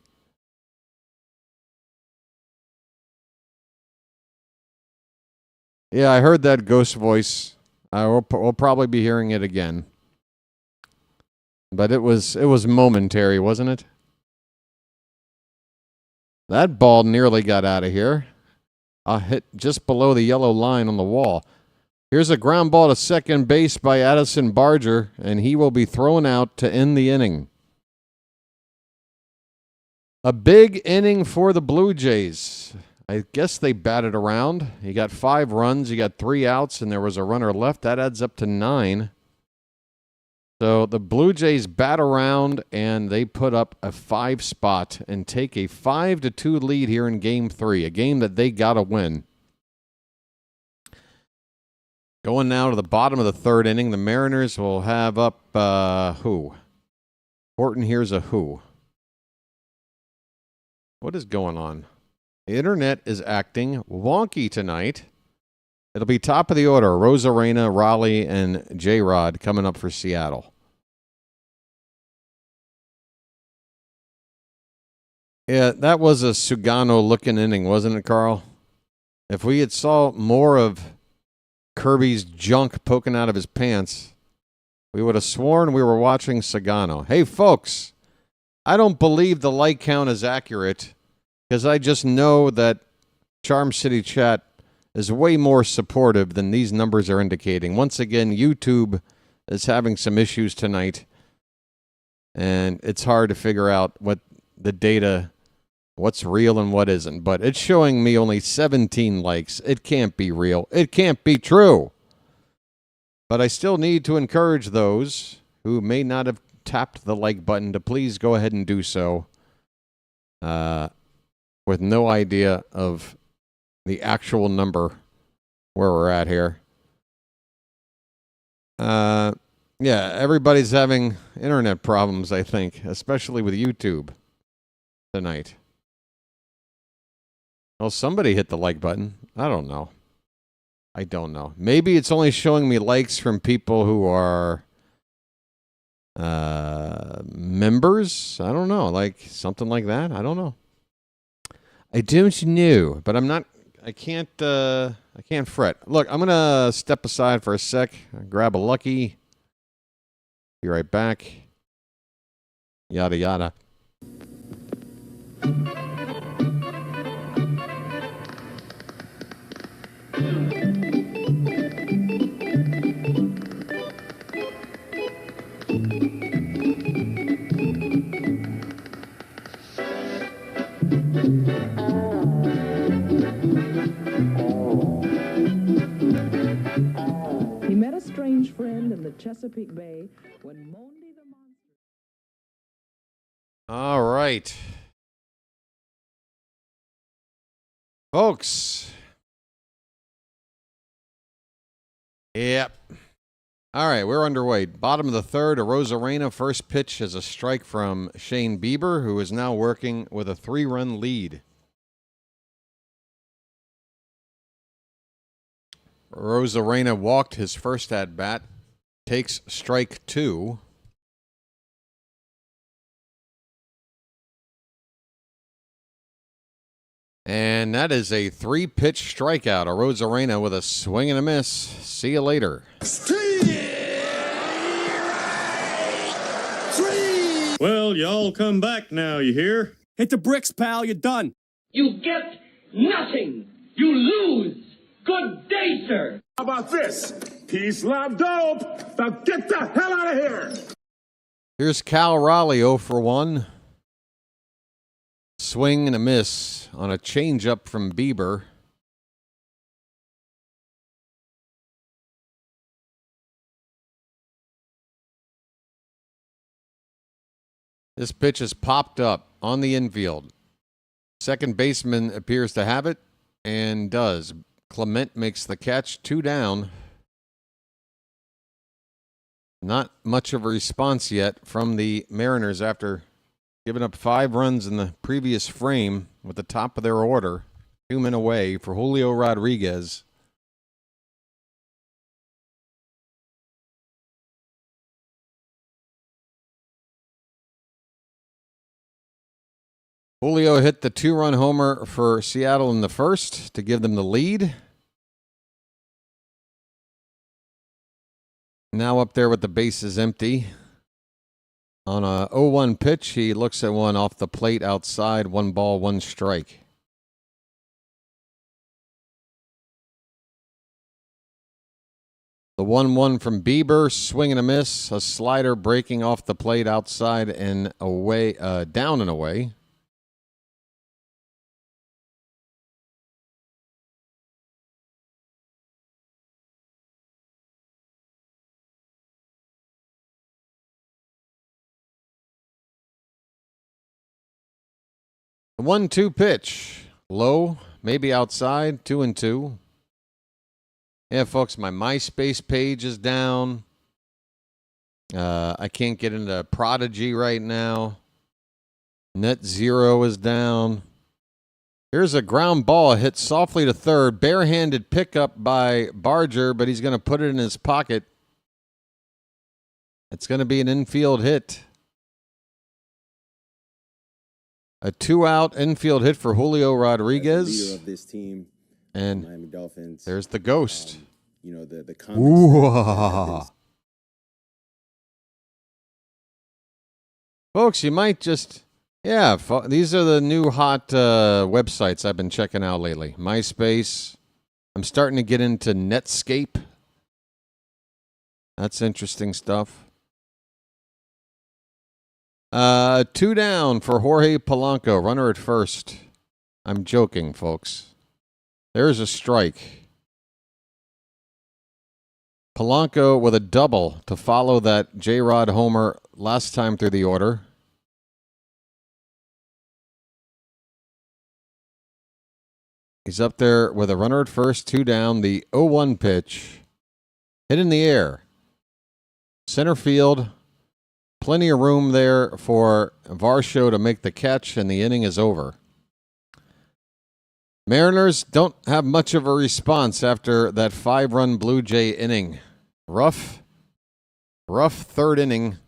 Yeah, I heard that ghost voice. We'll probably be hearing it again. But it was momentary, wasn't it? That ball nearly got out of here. Hit just below the yellow line on the wall. Here's a ground ball to second base by Addison Barger, and he will be thrown out to end the inning. A big inning for the Blue Jays. I guess they batted around. You got 5 runs, you got 3 outs, and there was a runner left. That adds up to 9. So the Blue Jays bat around, and they put up a 5 spot and take a 5-2 lead here in Game 3, a game that they got to win. Going now to the bottom of the 3rd inning, the Mariners will have up who? Horton here's a who. What is going on? The internet is acting wonky tonight. It'll be top of the order. Rosarena, Raleigh, and J-Rod coming up for Seattle. Yeah, that was a Sugano-looking inning, wasn't it, Carl? If we had saw more of Kirby's junk poking out of his pants, we would have sworn we were watching Sugano. Hey, folks, I don't believe the like count is accurate because I just know that Charm City Chat is way more supportive than these numbers are indicating. Once again, YouTube is having some issues tonight, and it's hard to figure out what the data, what's real and what isn't. But it's showing me only 17 likes. It can't be real. It can't be true. But I still need to encourage those who may not have tapped the like button to please go ahead and do so, with no idea of the actual number where we're at here. Yeah, everybody's having internet problems, I think, especially with YouTube tonight. Well, somebody hit the like button. I don't know. Maybe it's only showing me likes from people who are members. I don't know, like something like that. I don't know. I don't know, but I can't fret. Look, I'm gonna step aside for a sec, grab a lucky. Be right back. Yada yada. He met a strange friend in the Chesapeake Bay when Mondi the monster. All right. Folks. Yep. All right, we're underway. Bottom of the 3rd, a Rosarena. First pitch is a strike from Shane Bieber, who is now working with a 3-run lead. Rosarena walked his first at-bat, takes strike 2. And that is a 3-pitch strikeout. A Rosarena with a swing and a miss. See you later. Well, y'all come back now, you hear? Hit the bricks, pal. You're done. You get nothing. You lose. Good day, sir. How about this? Peace, love, dope. Now get the hell out of here. Here's Cal Raleigh 0 for 1. Swing and a miss on a changeup from Bieber. This pitch is popped up on the infield. Second baseman appears to have it and does. Clement makes the catch, 2 down. Not much of a response yet from the Mariners after giving up 5 runs in the previous frame with the top of their order. 2 men away for Julio Rodriguez. Julio hit the 2-run homer for Seattle in the first to give them the lead. Now up there with the bases empty. On a 0-1 pitch, he looks at one off the plate outside. 1 ball, 1 strike. The 1-1 from Bieber, swing and a miss. A slider breaking off the plate outside and away, down and away. The 1-2 pitch. Low, maybe outside, 2-2. Yeah, folks, my MySpace page is down. I can't get into Prodigy right now. Net Zero is down. Here's a ground ball hit softly to third. Barehanded pickup by Barger, but he's going to put it in his pocket. It's going to be an infield hit. A 2-out infield hit for Julio Rodriguez. As the leader of this team, and Miami Dolphins. There's the ghost. You know, the comments. Folks, you might just... Yeah, these are the new hot websites I've been checking out lately. MySpace. I'm starting to get into Netscape. That's interesting stuff. 2 down for Jorge Polanco, runner at first. I'm joking, folks. There's a strike. Polanco with a double to follow that J-Rod homer last time through the order. He's up there with a runner at first, 2 down. The 0-1 pitch. Hit in the air. Center field. Plenty of room there for Varsho to make the catch, and the inning is over. Mariners don't have much of a response after that 5-run Blue Jay inning. Rough third inning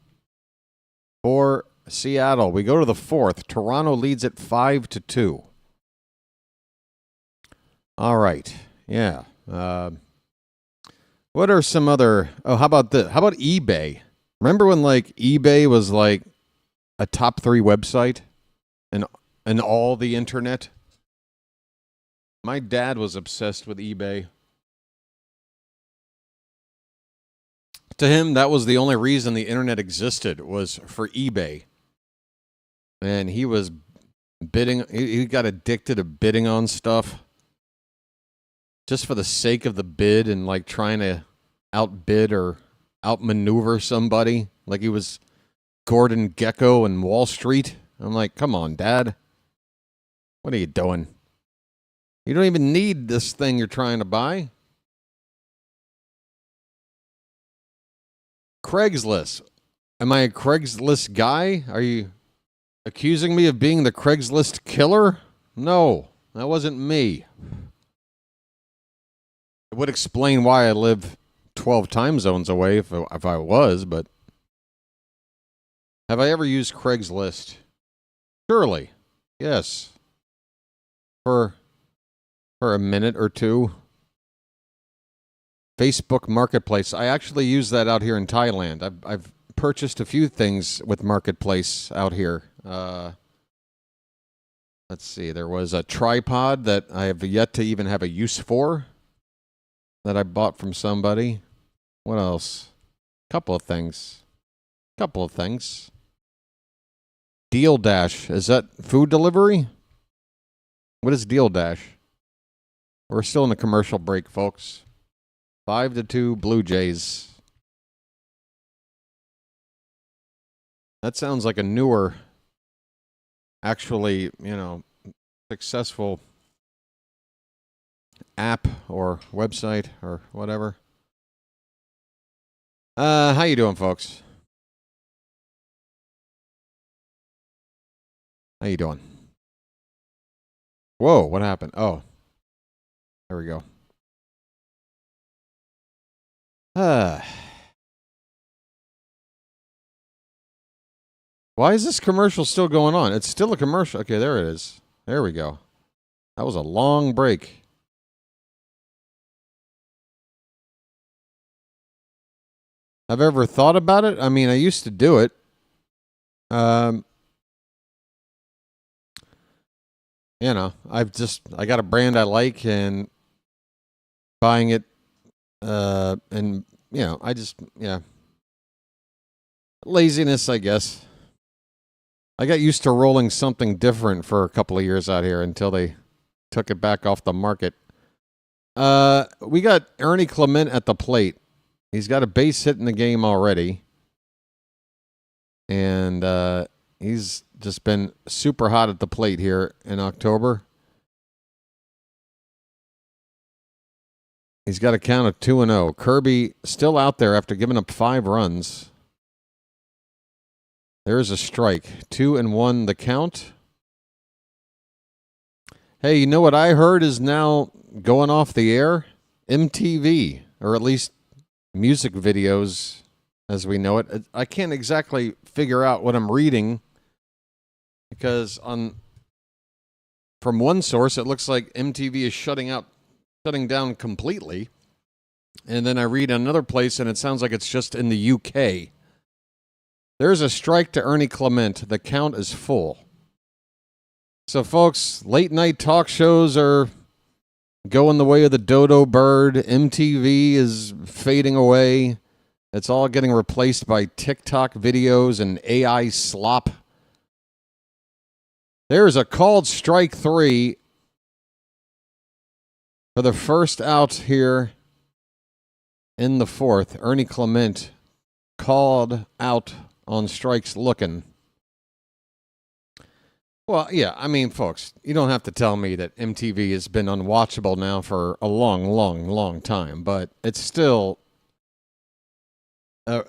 for Seattle. We go to the 4th. Toronto leads it 5-2. All right. Yeah. What are some other... Oh, how about this? How about eBay? Remember when, like, eBay was, like, a top 3 website in all the internet? My dad was obsessed with eBay. To him, that was the only reason the internet existed, was for eBay. And he was bidding. He got addicted to bidding on stuff just for the sake of the bid and, like, trying to outbid or outmaneuver somebody, like he was Gordon Gekko in Wall Street. I'm like, come on, Dad. What are you doing? You don't even need this thing you're trying to buy. Craigslist. Am I a Craigslist guy? Are you accusing me of being the Craigslist killer? No, that wasn't me. It would explain why I live 12 time zones away if I was, but have I ever used Craigslist? Surely. Yes. For a minute or two. Facebook Marketplace. I actually use that out here in Thailand. I've purchased a few things with Marketplace out here. Let's see. There was a tripod that I have yet to even have a use for, that I bought from somebody. What else? Couple of things. Deal Dash. Is that food delivery? What is Deal Dash? We're still in a commercial break, folks. 5-2 Blue Jays. That sounds like a newer, actually, successful app or website or whatever. How you doing, folks? How you doing? Whoa, what happened? Oh, there we go. Why is this commercial still going on? It's still a commercial. Okay, there it is. There we go. That was a long break. I've ever thought about it. I mean, I used to do it. You know, I got a brand I like and buying it, and you know, laziness, I guess. I got used to rolling something different for a couple of years out here until they took it back off the market. We got Ernie Clement at the plate. He's got a base hit in the game already. And he's just been super hot at the plate here in October. He's got a count of 2-0. Kirby still out there after giving up 5 runs. There's a strike. 2-1 the count. Hey, you know what I heard is now going off the air? MTV, or at least music videos as we know it. I can't exactly figure out what I'm reading because from one source it looks like MTV is shutting down completely. And then I read another place and it sounds like it's just in the UK. There's a strike to Ernie Clement. The count is full. So, folks, late night talk shows are going the way of the dodo bird. MTV is fading away. It's all getting replaced by TikTok videos and AI slop. There's a called strike 3 for the first out here in the 4th. Ernie Clement called out on strikes looking. Well, yeah, I mean, folks, you don't have to tell me that MTV has been unwatchable now for a long, long, long time, but it's still,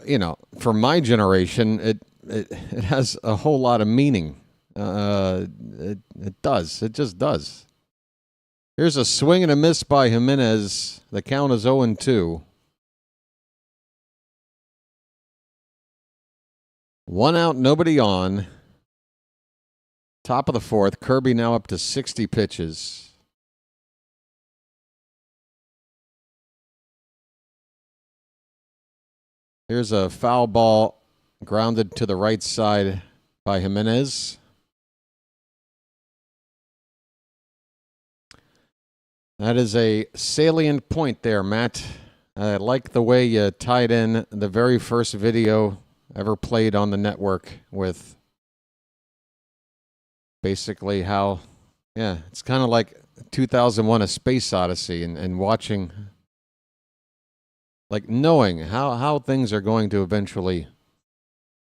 you know, for my generation, it has a whole lot of meaning. It does. It just does. Here's a swing and a miss by Jimenez. The count is 0-2. 1 out, nobody on. Top of the 4th. Kirby now up to 60 pitches. Here's a foul ball grounded to the right side by Jimenez. That is a salient point there, Matt. I like the way you tied in the very first video ever played on the network with basically how, yeah, it's kind of like 2001 A Space Odyssey and watching, like knowing how things are going to eventually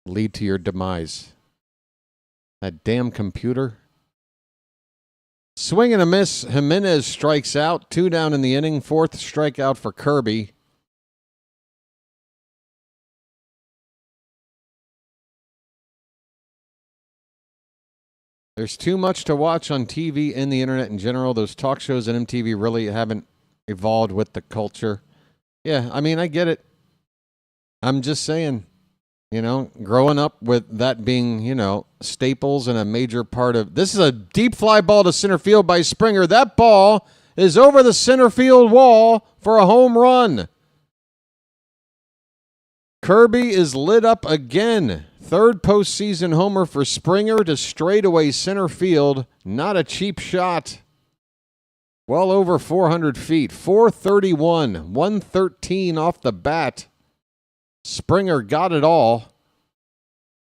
lead to your demise. That damn computer. Swing and a miss. Jimenez strikes out. 2 down in the inning. 4th strikeout for Kirby. There's too much to watch on TV and the internet in general. Those talk shows and MTV really haven't evolved with the culture. Yeah, I mean, I get it. I'm just saying, you know, growing up with that being, you know, staples and a major part of... This is a deep fly ball to center field by Springer. That ball is over the center field wall for a home run. Kirby is lit up again. 3rd postseason homer for Springer to straightaway center field. Not a cheap shot. Well over 400 feet. 431. 113 off the bat. Springer got it all.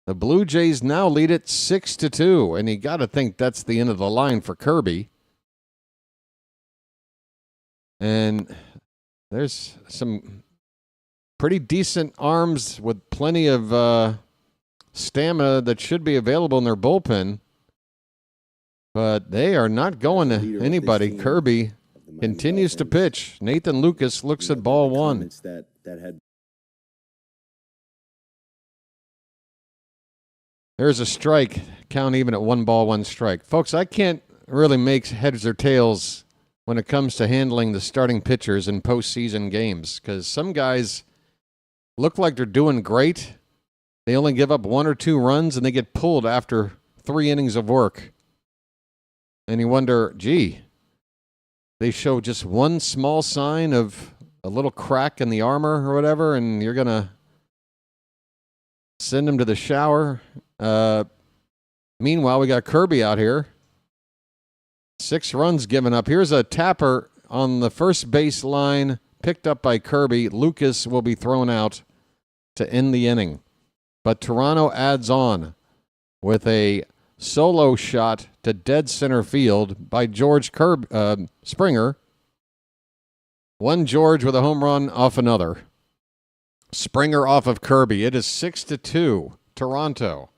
The Blue Jays now lead it 6-2. And you got to think that's the end of the line for Kirby. And there's some pretty decent arms with plenty of stamina that should be available in their bullpen. But they are not going to anybody. Kirby continues to pitch. Nathan Lucas looks at ball 1. There's a strike. Count even at 1 ball, 1 strike. Folks, I can't really make heads or tails when it comes to handling the starting pitchers in postseason games because some guys look like they're doing great. They only give up 1 or 2 runs, and they get pulled after 3 innings of work. And you wonder, gee, they show just one small sign of a little crack in the armor or whatever, and you're going to Send him to the shower. Meanwhile, we got Kirby out here. 6 runs given up. Here's a tapper on the first base line, picked up by Kirby. Lucas will be thrown out to end the inning. But Toronto adds on with a solo shot to dead center field by George Springer. One George with a home run off another. Springer off of Kirby. It is 6-2, Toronto,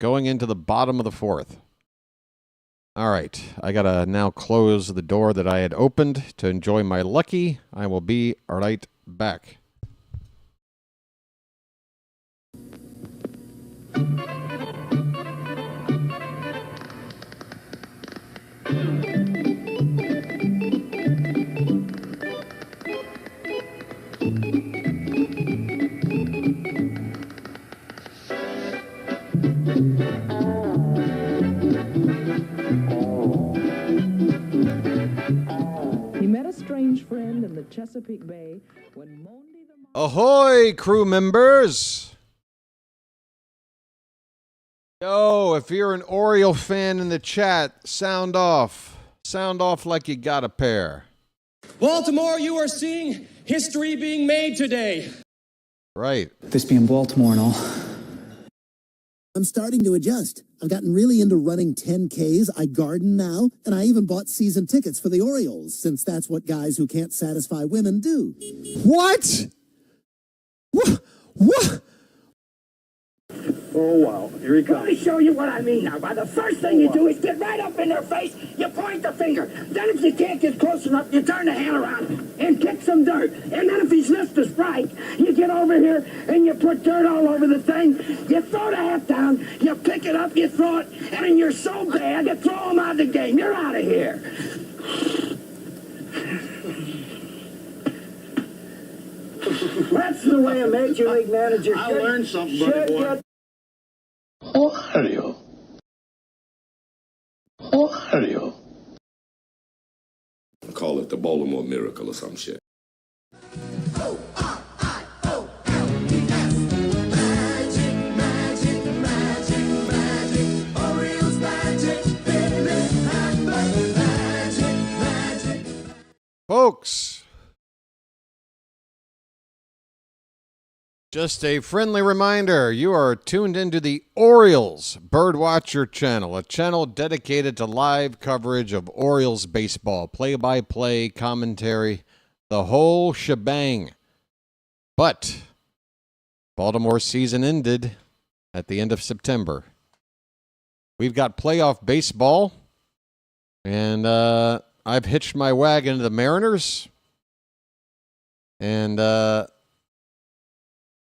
going into the bottom of the 4th. All right, I got to now close the door that I had opened to enjoy my lucky. I will be right back. He met a strange friend in the Chesapeake Bay when Monday the Ahoy, crew members! Yo, if you're an Oriole fan in the chat, sound off. Sound off like you got a pair. Baltimore, you are seeing history being made today. Right. This being Baltimore and all. I'm starting to adjust. I've gotten really into running 10Ks. I garden now, and I even bought season tickets for the Orioles, since that's what guys who can't satisfy women do. What? What? Oh, wow. Here he comes. Let me show you what I mean now. By the first thing you do is get right up in their face, you point the finger. Then if you can't get close enough, you turn the hand around and kick some dirt. And then if he's missed a strike, you get over here and you put dirt all over the thing. You throw the hat down, you pick it up, you throw it, and then you're so bad, you throw him out of the game. You're out of here. That's the way a major league manager should. I learned something, buddy boy. Oreo. Call it the Baltimore Miracle or some shit. Folks, just a friendly reminder, you are tuned into the Orioles Birdwatcher channel, a channel dedicated to live coverage of Orioles baseball, play-by-play, commentary, the whole shebang. But Baltimore season ended at the end of September. We've got playoff baseball, and I've hitched my wagon to the Mariners, and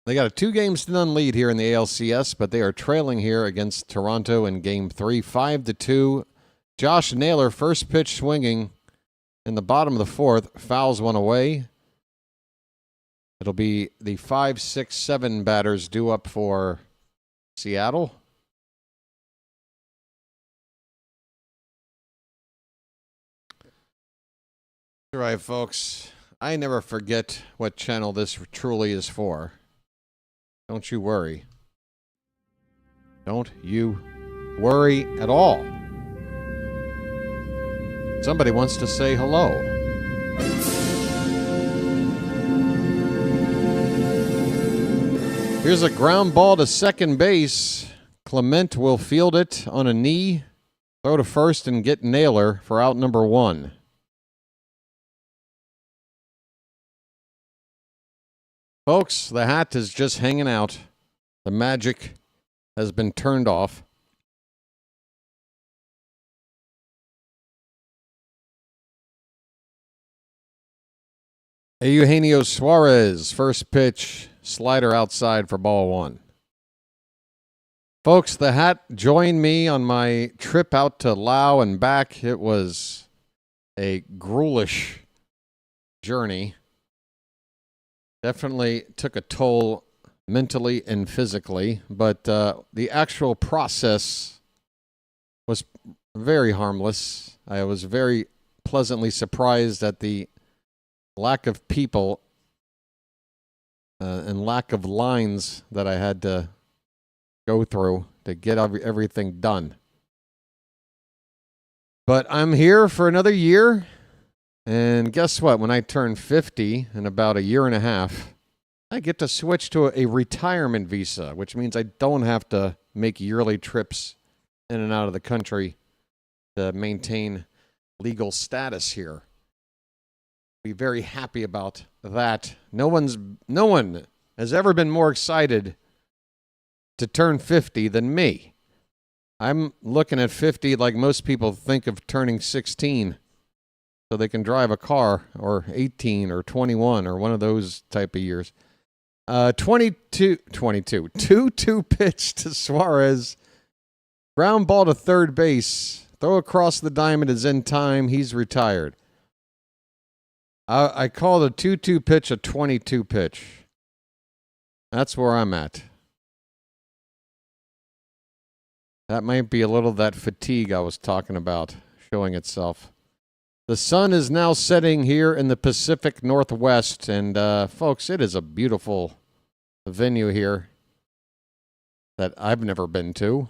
they got a 2-0 lead here in the ALCS, but they are trailing here against Toronto in Game 3, 5-2. Josh Naylor, first pitch swinging in the bottom of the 4th, fouls one away. It'll be the 5, 6, 7 batters due up for Seattle. All right, folks. I never forget what channel this truly is for. Don't you worry. Don't you worry at all. Somebody wants to say hello. Here's a ground ball to second base. Clement will field it on a knee, throw to first, and get Naylor for out number 1. Folks, the hat is just hanging out. The magic has been turned off. Eugenio Suarez, first pitch, slider outside for ball 1. Folks, the hat joined me on my trip out to Laos and back. It was a ghoulish journey. Definitely took a toll mentally and physically, but the actual process was very harmless. I was very pleasantly surprised at the lack of people and lack of lines that I had to go through to get everything done. But I'm here for another year, and guess what? When I turn 50 in about a year and a half, I get to switch to a retirement visa, which means I don't have to make yearly trips in and out of the country to maintain legal status here. Be very happy about that. No one has ever been more excited to turn 50 than me. I'm looking at 50 like most people think of turning 16 so they can drive a car, or 18 or 21 or one of those type of years. 2-2 pitch to Suarez. Ground ball to third base. Throw across the diamond is in time. He's retired. I called a 2-2 pitch a 22 pitch. That's where I'm at. That might be a little of that fatigue I was talking about showing itself. The sun is now setting here in the Pacific Northwest, and folks, it is a beautiful venue here that I've never been to,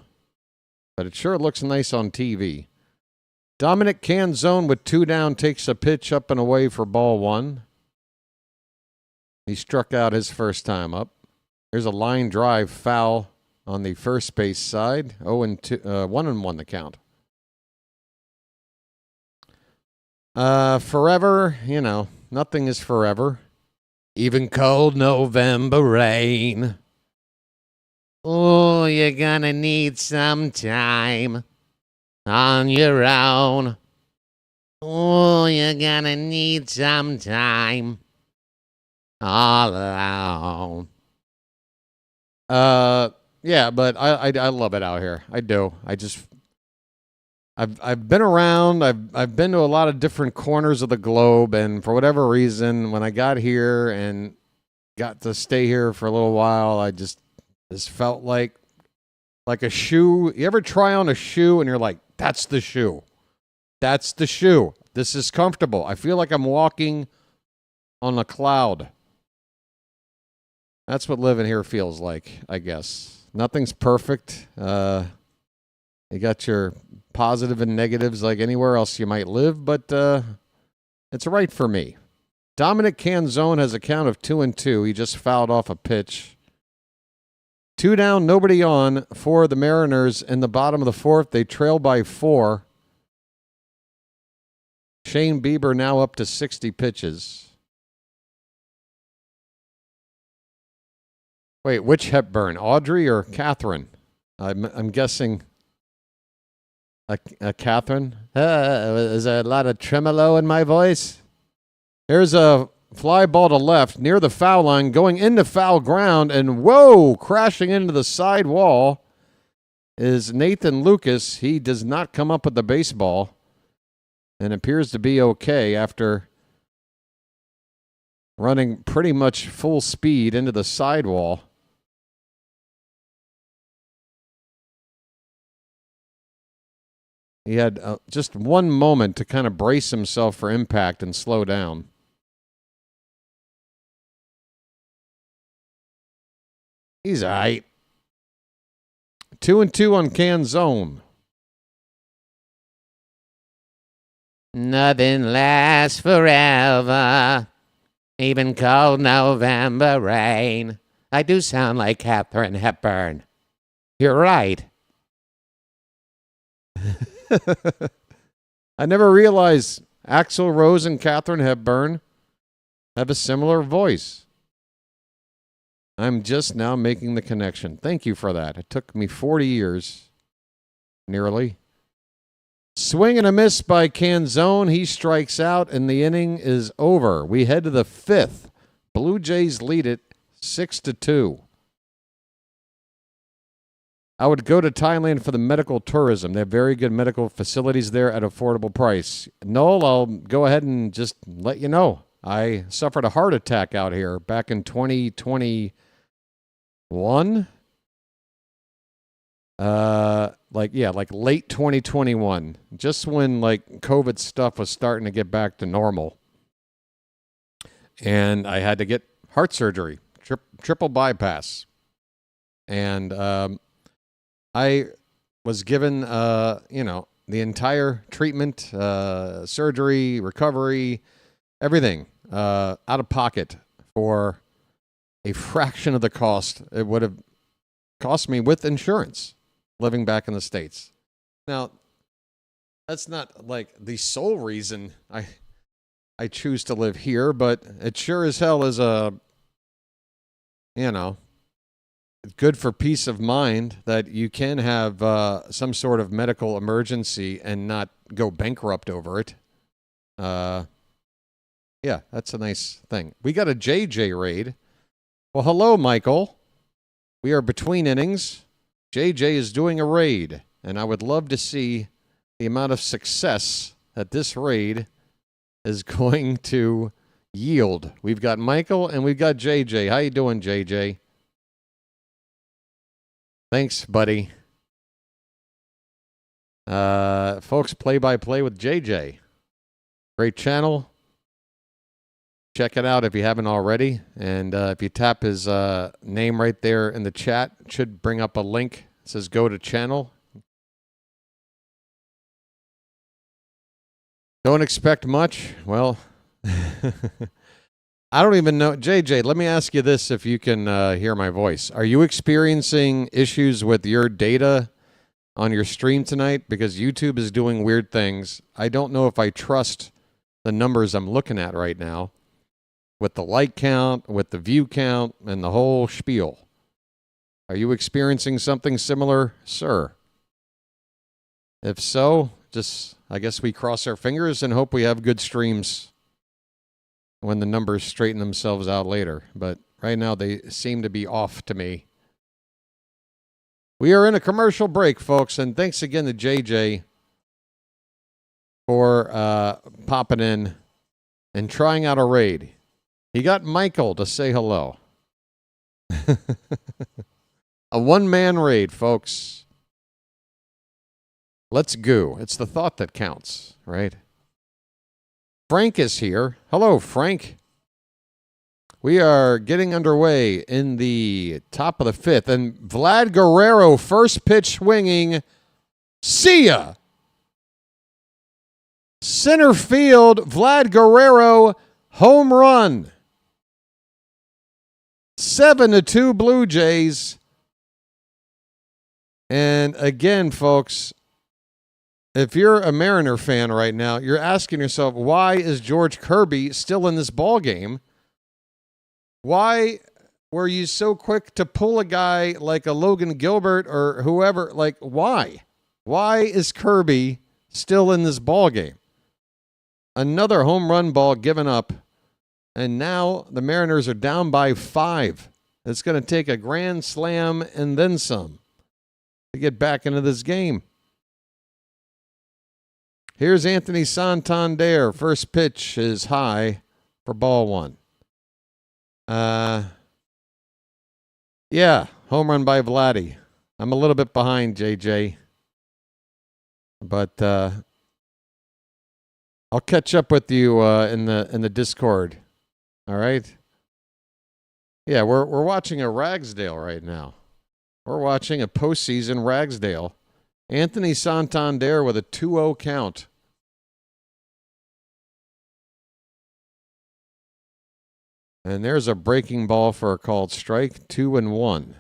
but it sure looks nice on TV. Dominic Canzone with 2 down takes a pitch up and away for ball 1. He struck out his first time up. There's a line drive foul on the first base side. 1-1 the count. Forever, nothing is forever. Even cold November rain. Oh, you're gonna need some time on your own. Oh, you're gonna need some time all alone. Yeah, but I love it out here. I do. I've been around. I've been to a lot of different corners of the globe, and for whatever reason, when I got here and got to stay here for a little while, I just felt like a shoe. You ever try on a shoe and you're like, that's the shoe. That's the shoe. This is comfortable. I feel like I'm walking on a cloud. That's what living here feels like, I guess. Nothing's perfect. You got your positive and negatives like anywhere else you might live, but it's right for me. Dominic Canzone has a count of 2-2. He just fouled off a pitch. 2 down, nobody on for the Mariners in the bottom of the 4th. They trail by 4. Shane Bieber now up to 60 pitches. Wait, which Hepburn? Audrey or Catherine? I'm guessing a Catherine. Is there a lot of tremolo in my voice? Here's a fly ball to left near the foul line, going into foul ground, and whoa, crashing into the side wall is Nathan Lucas. He does not come up with the baseball and appears to be okay after running pretty much full speed into the sidewall. He had just one moment to kind of brace himself for impact and slow down. He's all right. 2-2 on Canzone. Nothing lasts forever, even cold November rain. I do sound like Katharine Hepburn. You're right. I never realized Axl Rose and Katharine Hepburn have a similar voice. I'm just now making the connection. Thank you for that. It took me 40 years, nearly. Swing and a miss by Canzone. He strikes out, and the inning is over. We head to the 5th. Blue Jays lead it 6-2. I would go to Thailand for the medical tourism. They have very good medical facilities there at affordable price. Noel, I'll go ahead and just let you know. I suffered a heart attack out here back in 2021. Like late 2021. Just when COVID stuff was starting to get back to normal. And I had to get heart surgery. triple bypass. And I was given, the entire treatment, surgery, recovery, everything out of pocket for a fraction of the cost it would have cost me with insurance living back in the States. Now, that's not like the sole reason I choose to live here, but it sure as hell is good for peace of mind that you can have some sort of medical emergency and not go bankrupt over it. Yeah, that's a nice thing. We got a JJ raid. Well, hello, Michael. We are between innings. JJ is doing a raid, and I would love to see the amount of success that this raid is going to yield. We've got Michael and we've got JJ. How you doing, JJ? Thanks, buddy. Folks, play-by-play with JJ. Great channel. Check it out if you haven't already. And if you tap his name right there in the chat, it should bring up a link. It says go to channel. Don't expect much. Well, I don't even know. JJ, let me ask you this if you can hear my voice. Are you experiencing issues with your data on your stream tonight? Because YouTube is doing weird things. I don't know if I trust the numbers I'm looking at right now with the like count, with the view count, and the whole spiel. Are you experiencing something similar, sir? If so, I guess we cross our fingers and hope we have good streams when the numbers straighten themselves out later. But right now they seem to be off to me. We are in a commercial break, folks, and thanks again to JJ for popping in and trying out a raid. He got Michael to say hello. A one-man raid, folks. Let's go. It's the thought that counts, right? Frank is here. Hello, Frank. We are getting underway in the top of the fifth. And Vlad Guerrero, first pitch swinging. See ya. Center field, Vlad Guerrero, home run. 7-2 Blue Jays. And again, folks, if you're a Mariner fan right now, you're asking yourself, why is George Kirby still in this ball game? Why were you so quick to pull a guy like a Logan Gilbert or whoever? Like, why? Why is Kirby still in this ball game? Another home run ball given up, and now the Mariners are down by 5. It's going to take a grand slam and then some to get back into this game. Here's Anthony Santander. First pitch is high for ball 1. Yeah, home run by Vladdy. I'm a little bit behind, JJ. But I'll catch up with you in the Discord. All right? Yeah, we're watching a Ragsdale right now. We're watching a postseason Ragsdale. Anthony Santander with a 2-0 count. And there's a breaking ball for a called strike. 2-1.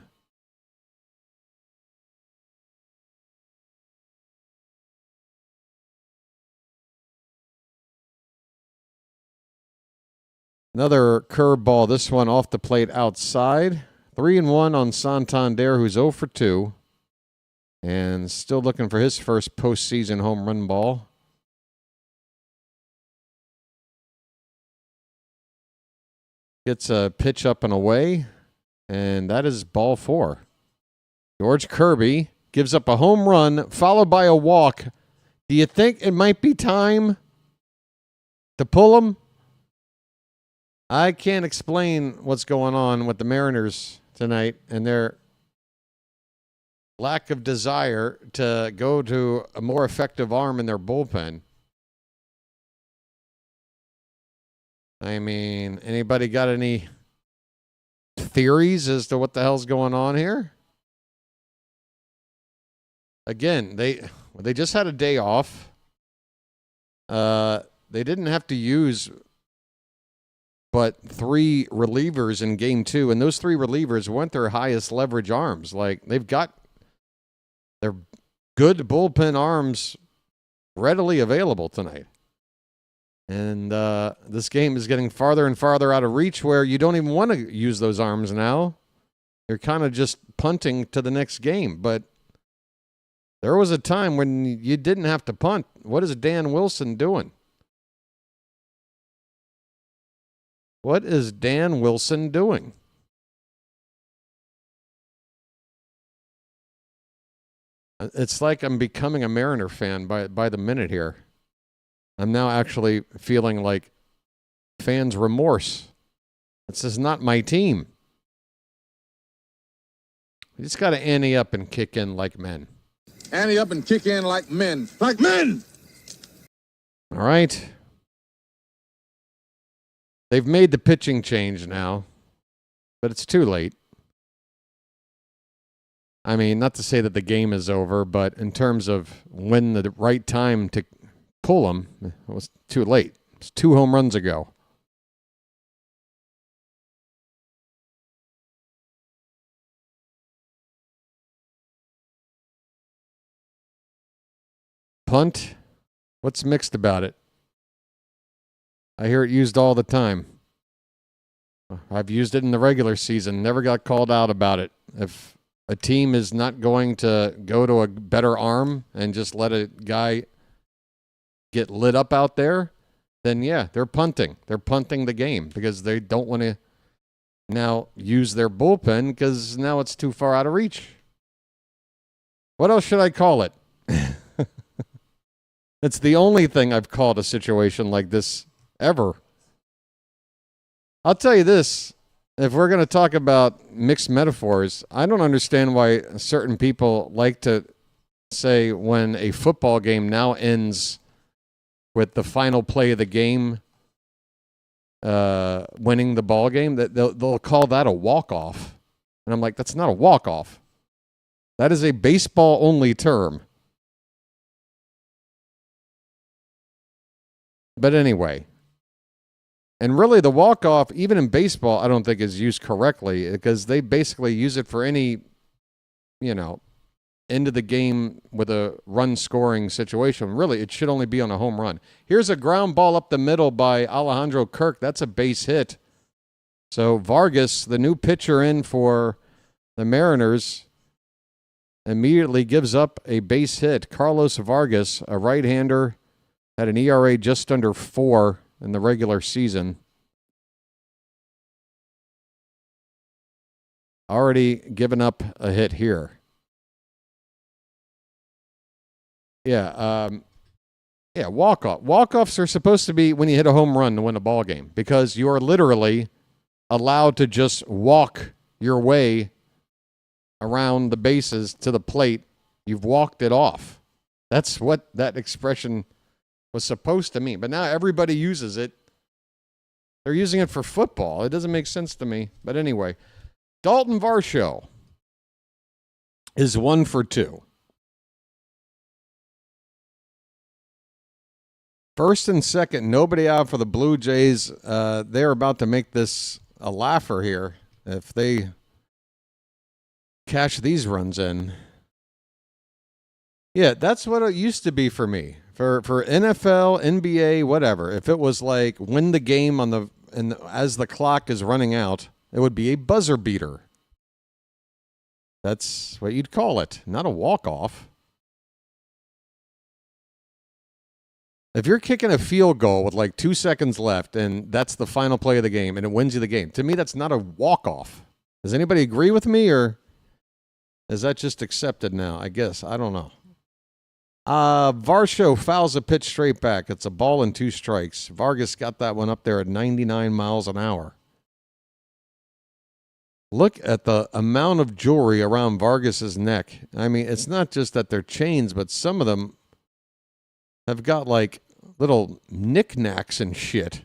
Another curveball. This one off the plate outside. 3-1 on Santander, who's 0 for 2. And still looking for his first postseason home run ball. Gets a pitch up and away. And that is ball 4. George Kirby gives up a home run, followed by a walk. Do you think it might be time to pull him? I can't explain what's going on with the Mariners tonight and their lack of desire to go to a more effective arm in their bullpen. I mean, anybody got any theories as to what the hell's going on here. Again, they just had a day off. They didn't have to use but 3 relievers in game 2, and those 3 relievers weren't their highest leverage arms. Like, they've got their good bullpen arms readily available tonight. And this game is getting farther and farther out of reach where you don't even want to use those arms now. You're kind of just punting to the next game. But there was a time when you didn't have to punt. What is Dan Wilson doing? What is Dan Wilson doing? It's like I'm becoming a Mariner fan by the minute here. I'm now actually feeling like fans' remorse. This is not my team. You just got to ante up and kick in like men. Ante up and kick in like men. Like men! All right. They've made the pitching change now, but it's too late. I mean, not to say that the game is over, but in terms of when the right time to pull them, it was too late. It's 2 home runs ago. Punt? What's mixed about it? I hear it used all the time. I've used it in the regular season. Never got called out about it. If a team is not going to go to a better arm and just let a guy get lit up out there, then yeah, they're punting. They're punting the game because they don't want to now use their bullpen because now it's too far out of reach. What else should I call it? It's the only thing I've called a situation like this ever. I'll tell you this. If we're going to talk about mixed metaphors, I don't understand why certain people like to say when a football game now ends with the final play of the game winning the ball game, that they'll call that a walk-off. And I'm like, that's not a walk-off. That is a baseball-only term. But anyway, and really the walk-off, even in baseball, I don't think is used correctly because they basically use it for any, end of the game with a run-scoring situation. Really, it should only be on a home run. Here's a ground ball up the middle by Alejandro Kirk. That's a base hit. So Vargas, the new pitcher in for the Mariners, immediately gives up a base hit. Carlos Vargas, a right-hander, had an ERA just under 4 in the regular season. Already given up a hit here. Yeah, walk-off. Walk-offs are supposed to be when you hit a home run to win a ball game because you are literally allowed to just walk your way around the bases to the plate. You've walked it off. That's what that expression was supposed to mean. But now everybody uses it. They're using it for football. It doesn't make sense to me. But anyway, Dalton Varsho is 1 for 2. First and second, nobody out for the Blue Jays. They're about to make this a laugher here if they cash these runs in. Yeah, that's what it used to be for me. For NFL, NBA, whatever. If it was like win the game as the clock is running out, it would be a buzzer beater. That's what you'd call it, not a walk-off. If you're kicking a field goal with like 2 seconds left and that's the final play of the game and it wins you the game, to me that's not a walk-off. Does anybody agree with me or is that just accepted now? I guess. I don't know. Varsho fouls a pitch straight back. It's a ball and 2 strikes. Vargas got that one up there at 99 miles an hour. Look at the amount of jewelry around Vargas's neck. I mean, it's not just that they're chains, but some of them have got like little knickknacks and shit.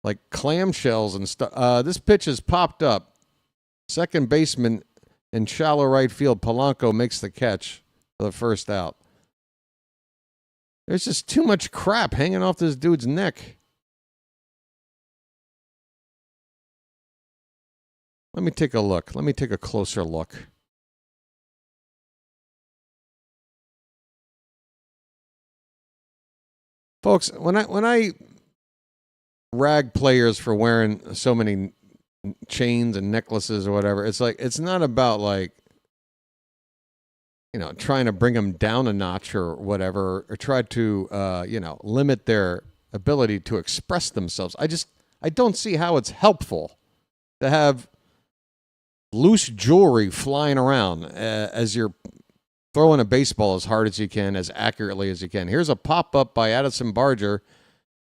Like clamshells and stuff. This pitch is popped up. Second baseman in shallow right field, Polanco makes the catch for the first out. There's just too much crap hanging off this dude's neck. Let me take a look. Let me take a closer look. Folks, when I rag players for wearing so many chains and necklaces or whatever, it's like, it's not about like, you know, trying to bring them down a notch or whatever, or try to, you know, limit their ability to express themselves. I don't see how it's helpful to have loose jewelry flying around as you're throwing a baseball as hard as you can, as accurately as you can. Here's a pop-up by Addison Barger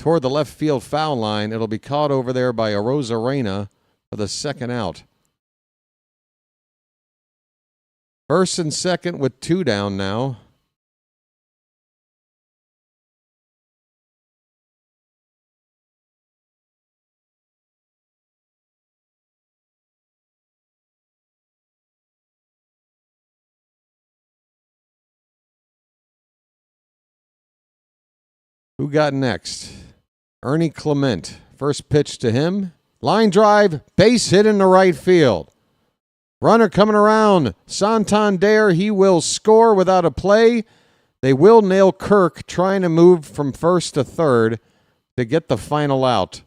toward the left field foul line. It'll be caught over there by Arozarena for the second out. First and second with 2 down now. Who got next? Ernie Clement. First pitch to him. Line drive, base hit into right field. Runner coming around. Santander, he will score without a play. They will nail Kirk trying to move from first to third to get the final out.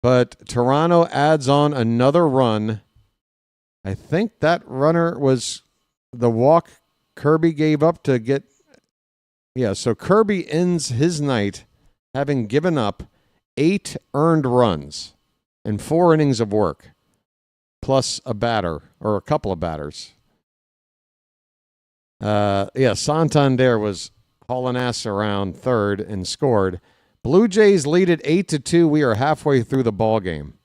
But Toronto adds on another run. I think that runner was the walk Kirby gave up to get. Yeah, so Kirby ends his night having given up 8 earned runs in 4 innings of work, plus a batter or a couple of batters. Santander was hauling ass around third and scored. Blue Jays lead it 8-2. We are halfway through the ball game.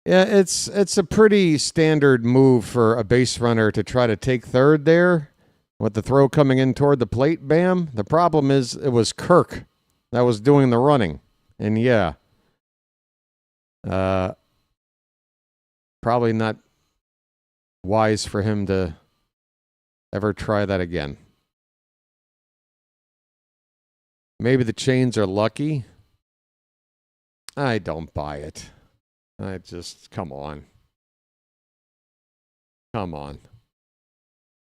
Yeah, it's a pretty standard move for a base runner to try to take third there with the throw coming in toward the plate, bam. The problem is it was Kirk that was doing the running. And yeah, probably not wise for him to ever try that again. Maybe the chains are lucky. I don't buy it. Come on. Come on.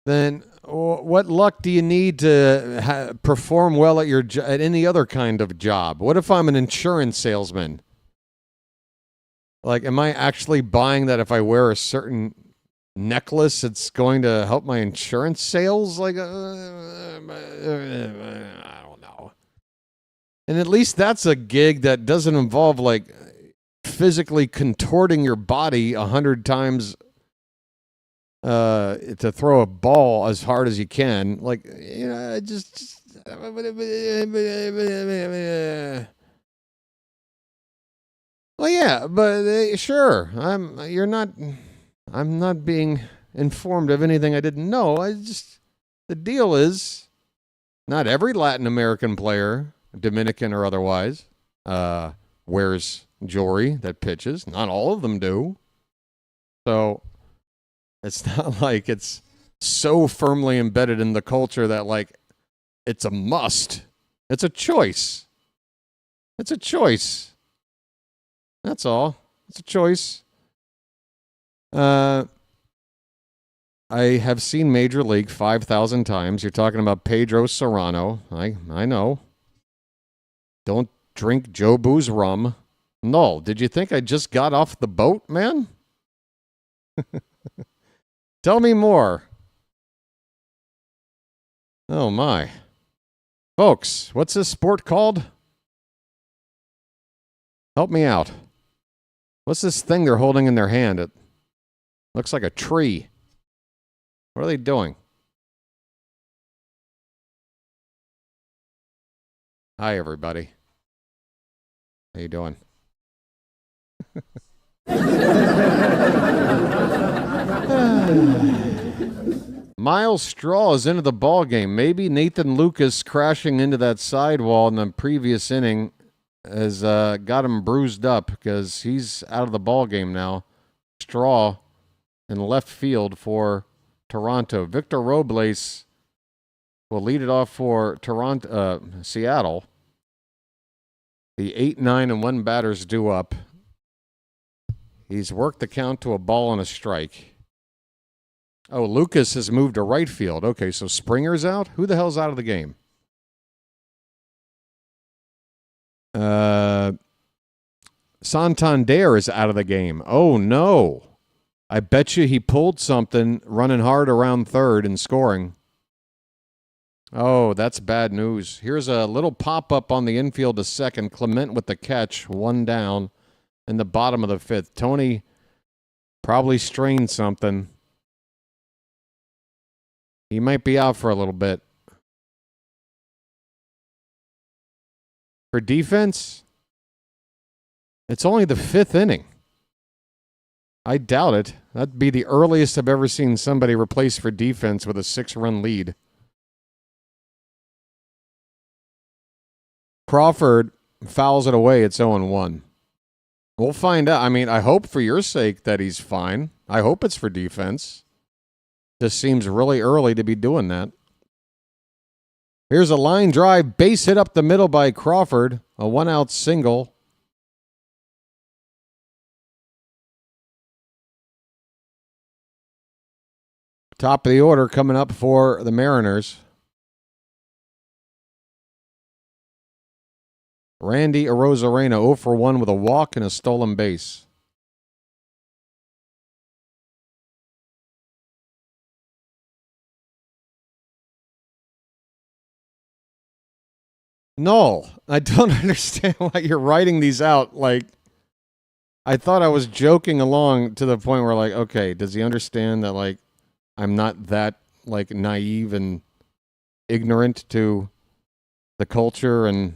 Then what luck do you need to perform well at at any other kind of job? What if I'm an insurance salesman? Like, am I actually buying that if I wear a certain necklace, it's going to help my insurance sales? Like, I don't know. And at least that's a gig that doesn't involve, like, physically contorting your body 100 times to throw a ball as hard as you can. Like, you know, well, yeah, but sure. I'm not being informed of anything I didn't know. The deal is, not every Latin American player, Dominican or otherwise, wears jewelry that pitches. Not all of them do. So it's not like it's so firmly embedded in the culture that, like, it's a must. It's a choice. It's a choice. That's all. It's a choice. I have seen Major League 5,000 times. You're talking about Pedro Serrano. I know. Don't drink Joe Boo's rum. No, did you think I just got off the boat, man? Tell me more. Oh, my. Folks, what's this sport called? Help me out. What's this thing they're holding in their hand? It looks like a tree. What are they doing? Hi, everybody. How you doing? Miles Straw is into the ball game. Maybe Nathan Lucas crashing into that sidewall in the previous inning has got him bruised up because he's out of the ball game now. Straw in left field for Toronto. Victor Robles will lead it off for Seattle. The 8-9-1 batters due up. He's worked the count to a ball and a strike. Oh, Lucas has moved to right field. Okay, so Springer's out? Who the hell's out of the game? Santander is out of the game. Oh, no. I bet you he pulled something running hard around third and scoring. Oh, that's bad news. Here's a little pop-up on the infield to second. Clement with the catch, 1 down in the bottom of the 5th. Tony probably strained something. He might be out for a little bit. For defense, it's only the 5th inning. I doubt it. That'd be the earliest I've ever seen somebody replace for defense with a 6-run lead. Crawford fouls it away. It's 0-1. We'll find out. I mean, I hope for your sake that he's fine. I hope it's for defense. This seems really early to be doing that. Here's a line drive, base hit up the middle by Crawford. A 1-out single. Top of the order coming up for the Mariners. Randy Arozarena 0 for 1 with a walk and a stolen base. No, I don't understand why you're writing these out. Like, I thought I was joking along to the point where, like, okay, does he understand that, like, I'm not that, like, naive and ignorant to the culture and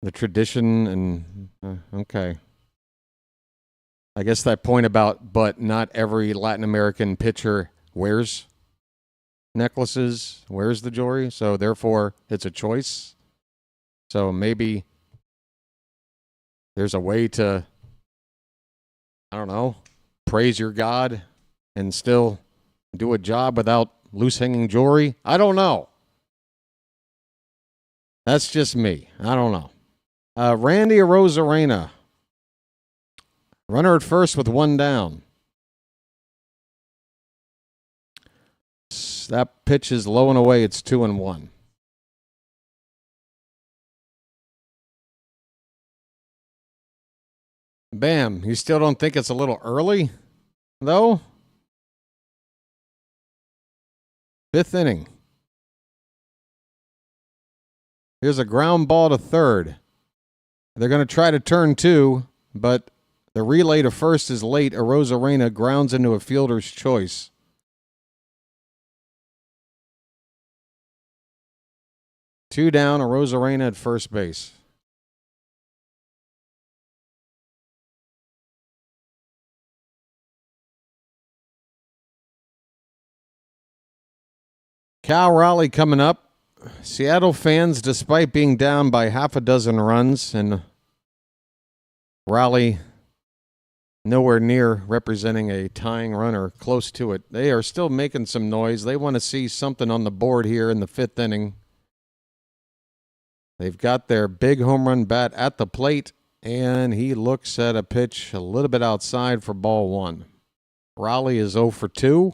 the tradition and, okay. I guess that point about, but not every Latin American pitcher wears necklaces, wears the jewelry, so therefore it's a choice. So maybe there's a way to, I don't know, praise your God and still do a job without loose hanging jewelry. I don't know. That's just me. I don't know. Randy Arozarena. Runner at first with 1 down. That pitch is low and away. It's 2-1. Bam. You still don't think it's a little early, though? 5th inning. Here's a ground ball to third. They're going to try to turn 2, but the relay to first is late. Arozarena grounds into a fielder's choice. Two down, Arozarena at first base. Cal Raleigh coming up. Seattle fans, despite being down by half a dozen runs, and Raleigh nowhere near representing a tying run or close to it, they are still making some noise. They want to see something on the board here in the 5th inning. They've got their big home run bat at the plate, and he looks at a pitch a little bit outside for ball 1. Raleigh is 0 for 2.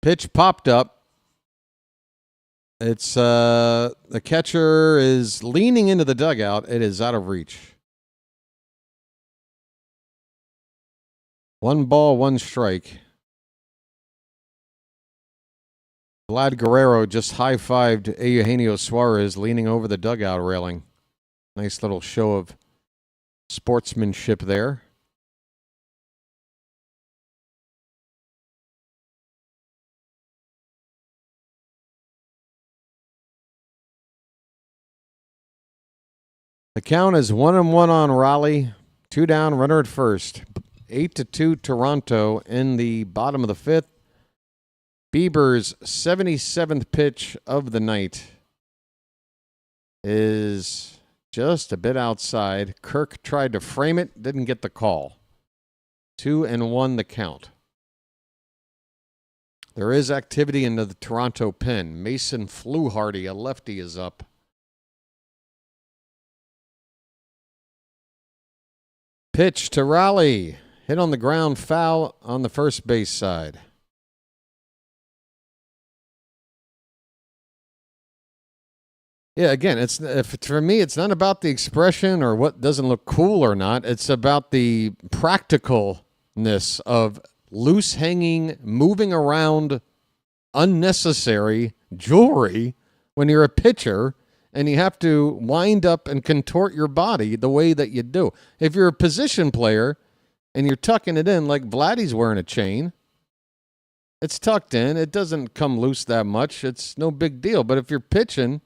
Pitch popped up. It's the catcher is leaning into the dugout. It is out of reach. 1 ball, 1 strike. Vlad Guerrero just high-fived Eugenio Suarez leaning over the dugout railing. Nice little show of sportsmanship there. The count is 1-1 on Raleigh. 2 down, runner at first. 8-2 Toronto in the bottom of the fifth. Bieber's 77th pitch of the night is just a bit outside. Kirk tried to frame it, didn't get the call. 2-1 the count. There is activity into the Toronto pen. Mason Fluharty, a lefty, is up. Pitch to Raleigh. Hit on the ground, foul on the first base side. Yeah, again, for me, it's not about the expression or what doesn't look cool or not. It's about the practicalness of loose hanging, moving around, unnecessary jewelry when you're a pitcher and you have to wind up and contort your body the way that you do. If you're a position player and you're tucking it in like Vladdy's wearing a chain, it's tucked in. It doesn't come loose that much. It's no big deal. But if you're pitching,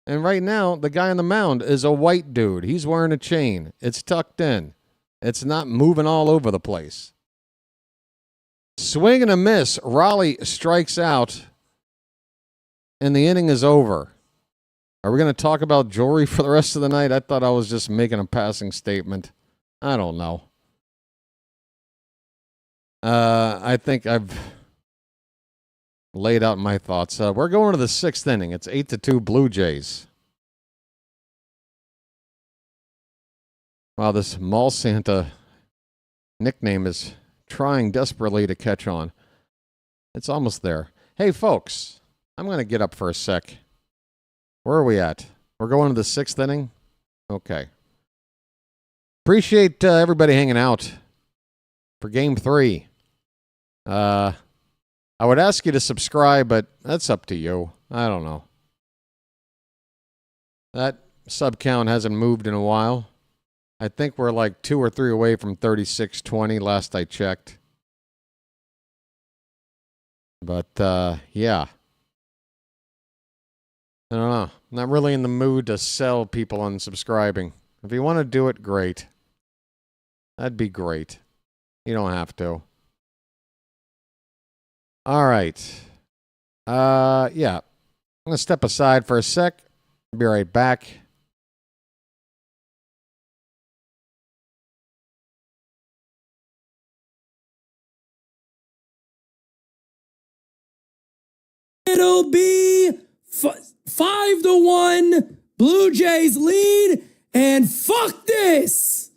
and right now the guy on the mound is a white dude. He's wearing a chain. It's tucked in. It's not moving all over the place. Swing and a miss. Raleigh strikes out, and the inning is over. Are we going to talk about jewelry for the rest of the night? I thought I was just making a passing statement. I don't know. I think I've laid out my thoughts. We're going to the sixth inning. It's 8-2 Blue Jays. Wow, this Mall Santa nickname is trying desperately to catch on. It's almost there. Hey, folks, I'm going to get up for a sec. Where are we at? We're going to the sixth inning? Okay. Appreciate everybody hanging out for Game 3. I would ask you to subscribe, but that's up to you. I don't know. That sub count hasn't moved in a while. I think we're like 2 or 3 away from 3620 last I checked. But, yeah. I don't know. I'm not really in the mood to sell people unsubscribing. If you want to do it, great. That'd be great. You don't have to. All right. Yeah. I'm going to step aside for a sec. Be right back. It'll be 5-1. Blue Jays lead. And fuck this.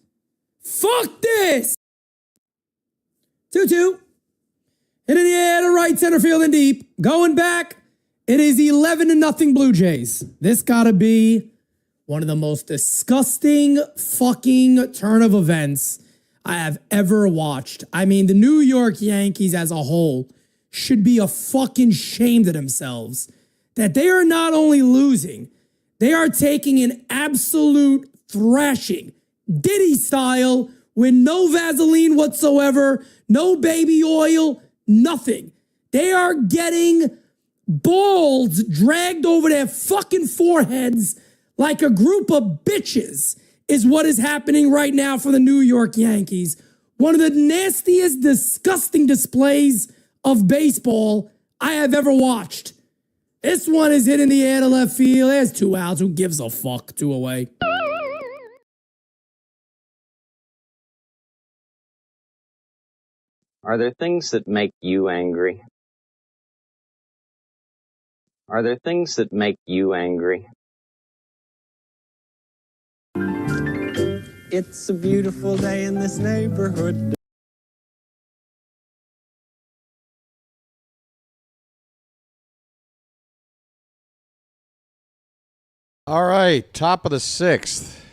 Fuck this. 2-2. Hit in the air to right center field and deep. Going back. It is 11-0 Blue Jays. This gotta be one of the most disgusting fucking turn of events I have ever watched. I mean, the New York Yankees as a whole should be a fucking shame to themselves that they are not only losing, they are taking an absolute thrashing, Diddy style, with no Vaseline whatsoever, no baby oil, nothing. They are getting balls dragged over their fucking foreheads like a group of bitches is what is happening right now for the New York Yankees. One of the nastiest, disgusting displays of baseball I have ever watched. This one is hit in the air to left field. There's 2 outs. Who gives a fuck? 2 away. Are there things that make you angry? Are there things that make you angry? It's a beautiful day in this neighborhood. All right, top of the sixth.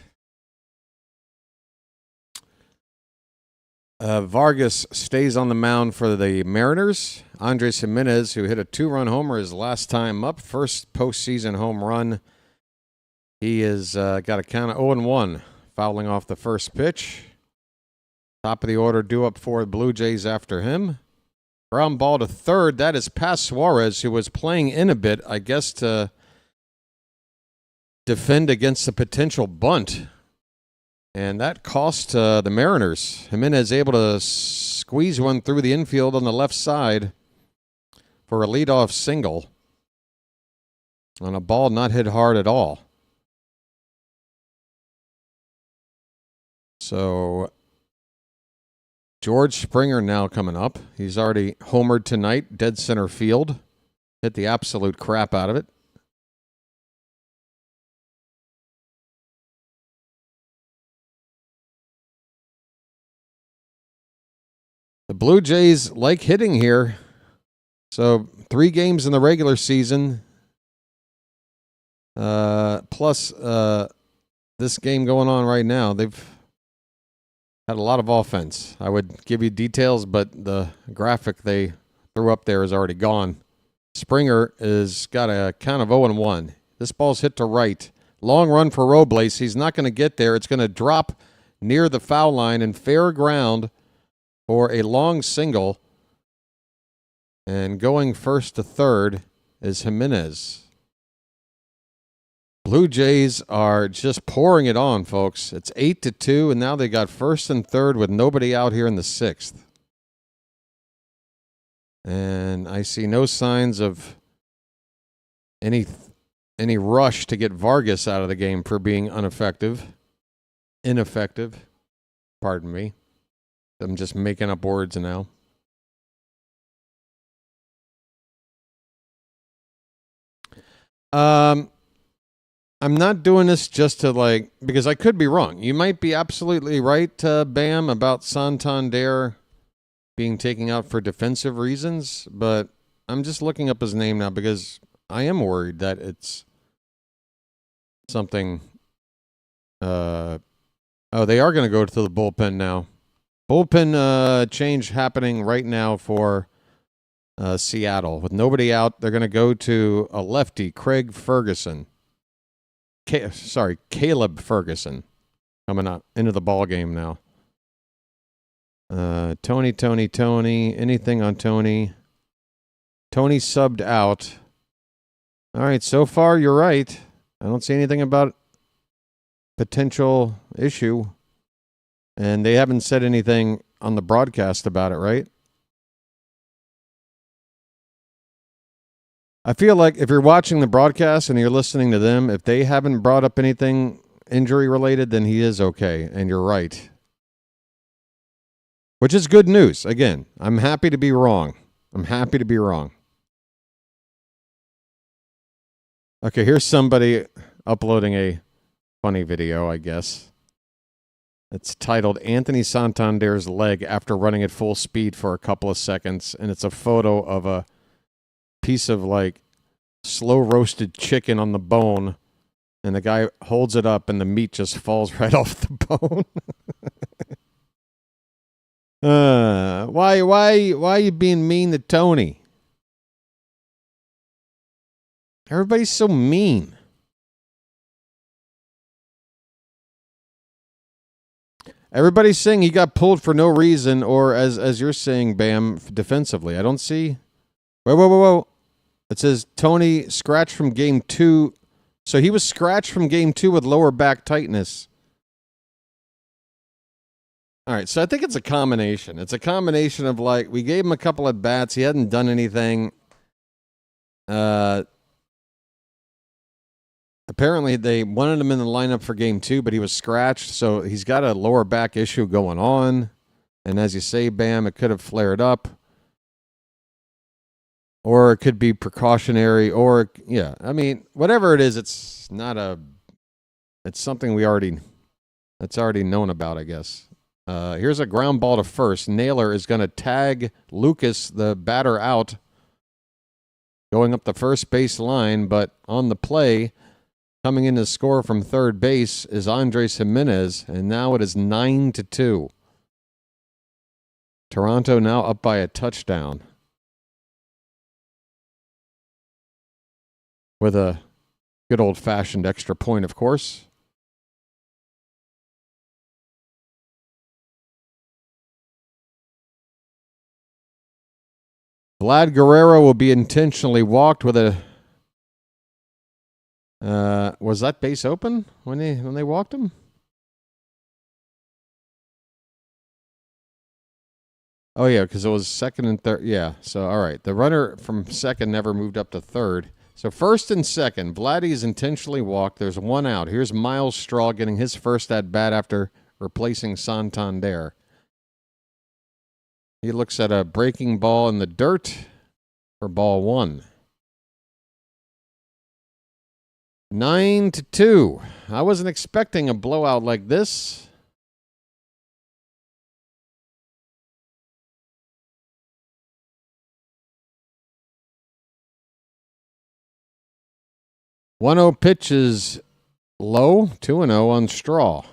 Vargas stays on the mound for the Mariners. Andres Jimenez, who hit a 2-run homer his last time up, first postseason home run. He has got a count of 0-1, fouling off the first pitch. Top of the order due up for the Blue Jays after him. Ground ball to third. That is past Suarez, who was playing in a bit, I guess, to defend against a potential bunt. And that cost the Mariners. Jimenez able to squeeze one through the infield on the left side for a leadoff single on a ball not hit hard at all. So George Springer now coming up. He's already homered tonight, dead center field. Hit the absolute crap out of it. The Blue Jays like hitting here. So 3 games in the regular season, plus this game going on right now. They've had a lot of offense. I would give you details, but the graphic they threw up there is already gone. Springer is got a count of 0-1. This ball's hit to right. Long run for Robles. He's not going to get there. It's going to drop near the foul line and fair ground for a long single. And going first to third is Jimenez. Blue Jays are just pouring it on, folks. It's 8-2, and now they got first and third with nobody out here in the 6th. And I see no signs of any rush to get Vargas out of the game for being ineffective. Pardon me. I'm just making up words now. I'm not doing this just to because I could be wrong. You might be absolutely right, Bam, about Santander being taken out for defensive reasons, but I'm just looking up his name now because I am worried that it's something. They are going to go to the bullpen now. Bullpen change happening right now for Seattle. With nobody out, they're going to go to a lefty, Caleb Ferguson coming up into the ball game now. Tony. Anything on Tony? Tony subbed out. All right, so far you're right. I don't see anything about potential issue. And they haven't said anything on the broadcast about it, right? I feel like if you're watching the broadcast and you're listening to them, if they haven't brought up anything injury related, then he is okay. And you're right. Which is good news. Again, I'm happy to be wrong. Okay, here's somebody uploading a funny video, I guess. It's titled Anthony Santander's leg after running at full speed for a couple of seconds. And it's a photo of a piece of slow roasted chicken on the bone. And the guy holds it up and the meat just falls right off the bone. Why are you being mean to Tony? Everybody's so mean. Everybody's saying he got pulled for no reason, or as you're saying, Bam, defensively. I don't see. Whoa. It says Tony scratched from game 2. So he was scratched from game 2 with lower back tightness. All right, so I think it's a combination. It's a combination of we gave him a couple at bats. He hadn't done anything. Apparently, they wanted him in the lineup for game 2, but he was scratched, so he's got a lower back issue going on. And as you say, Bam, it could have flared up. Or it could be precautionary, or, yeah. I mean, whatever it is, it's something that's already known about, I guess. Here's a ground ball to first. Naylor is going to tag Lucas, the batter, out, going up the first base line, but on the play, coming in to score from third base is Andres Jimenez, and now it is 9-2. Toronto now up by a touchdown. With a good old-fashioned extra point, of course. Vlad Guerrero will be intentionally walked with a Was that base open when they walked him? Oh, yeah, because it was second and third. Yeah, so, all right. The runner from second never moved up to third. So first and second, Vladdy is intentionally walked. There's one out. Here's Miles Straw getting his first at-bat after replacing Santander. He looks at a breaking ball in the dirt for ball one. 9-2. I wasn't expecting a blowout like this. One-0 pitch is low. 2-0 on Straw.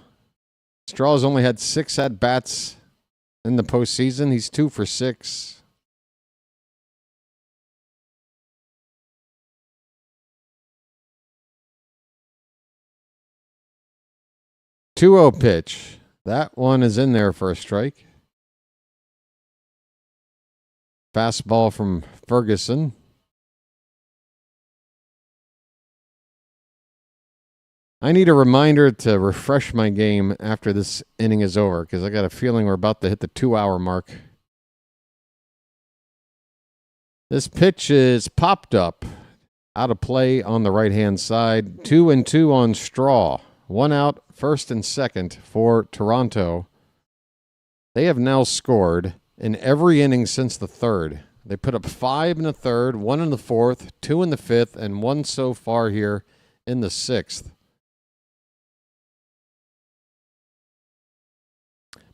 Straw's only had 6 at-bats in the postseason. He's 2 for 6. Two-0 pitch. That one is in there for a strike. Fastball from Ferguson. I need a reminder to refresh my game after this inning is over because I got a feeling we're about to hit the 2-hour mark. This pitch is popped up. Out of play on the right-hand side. 2-2 on Straw. One out, first and second for Toronto. They have now scored in every inning since the third. They put up 5 in the third, 1 in the fourth, 2 in the fifth, and 1 so far here in the sixth.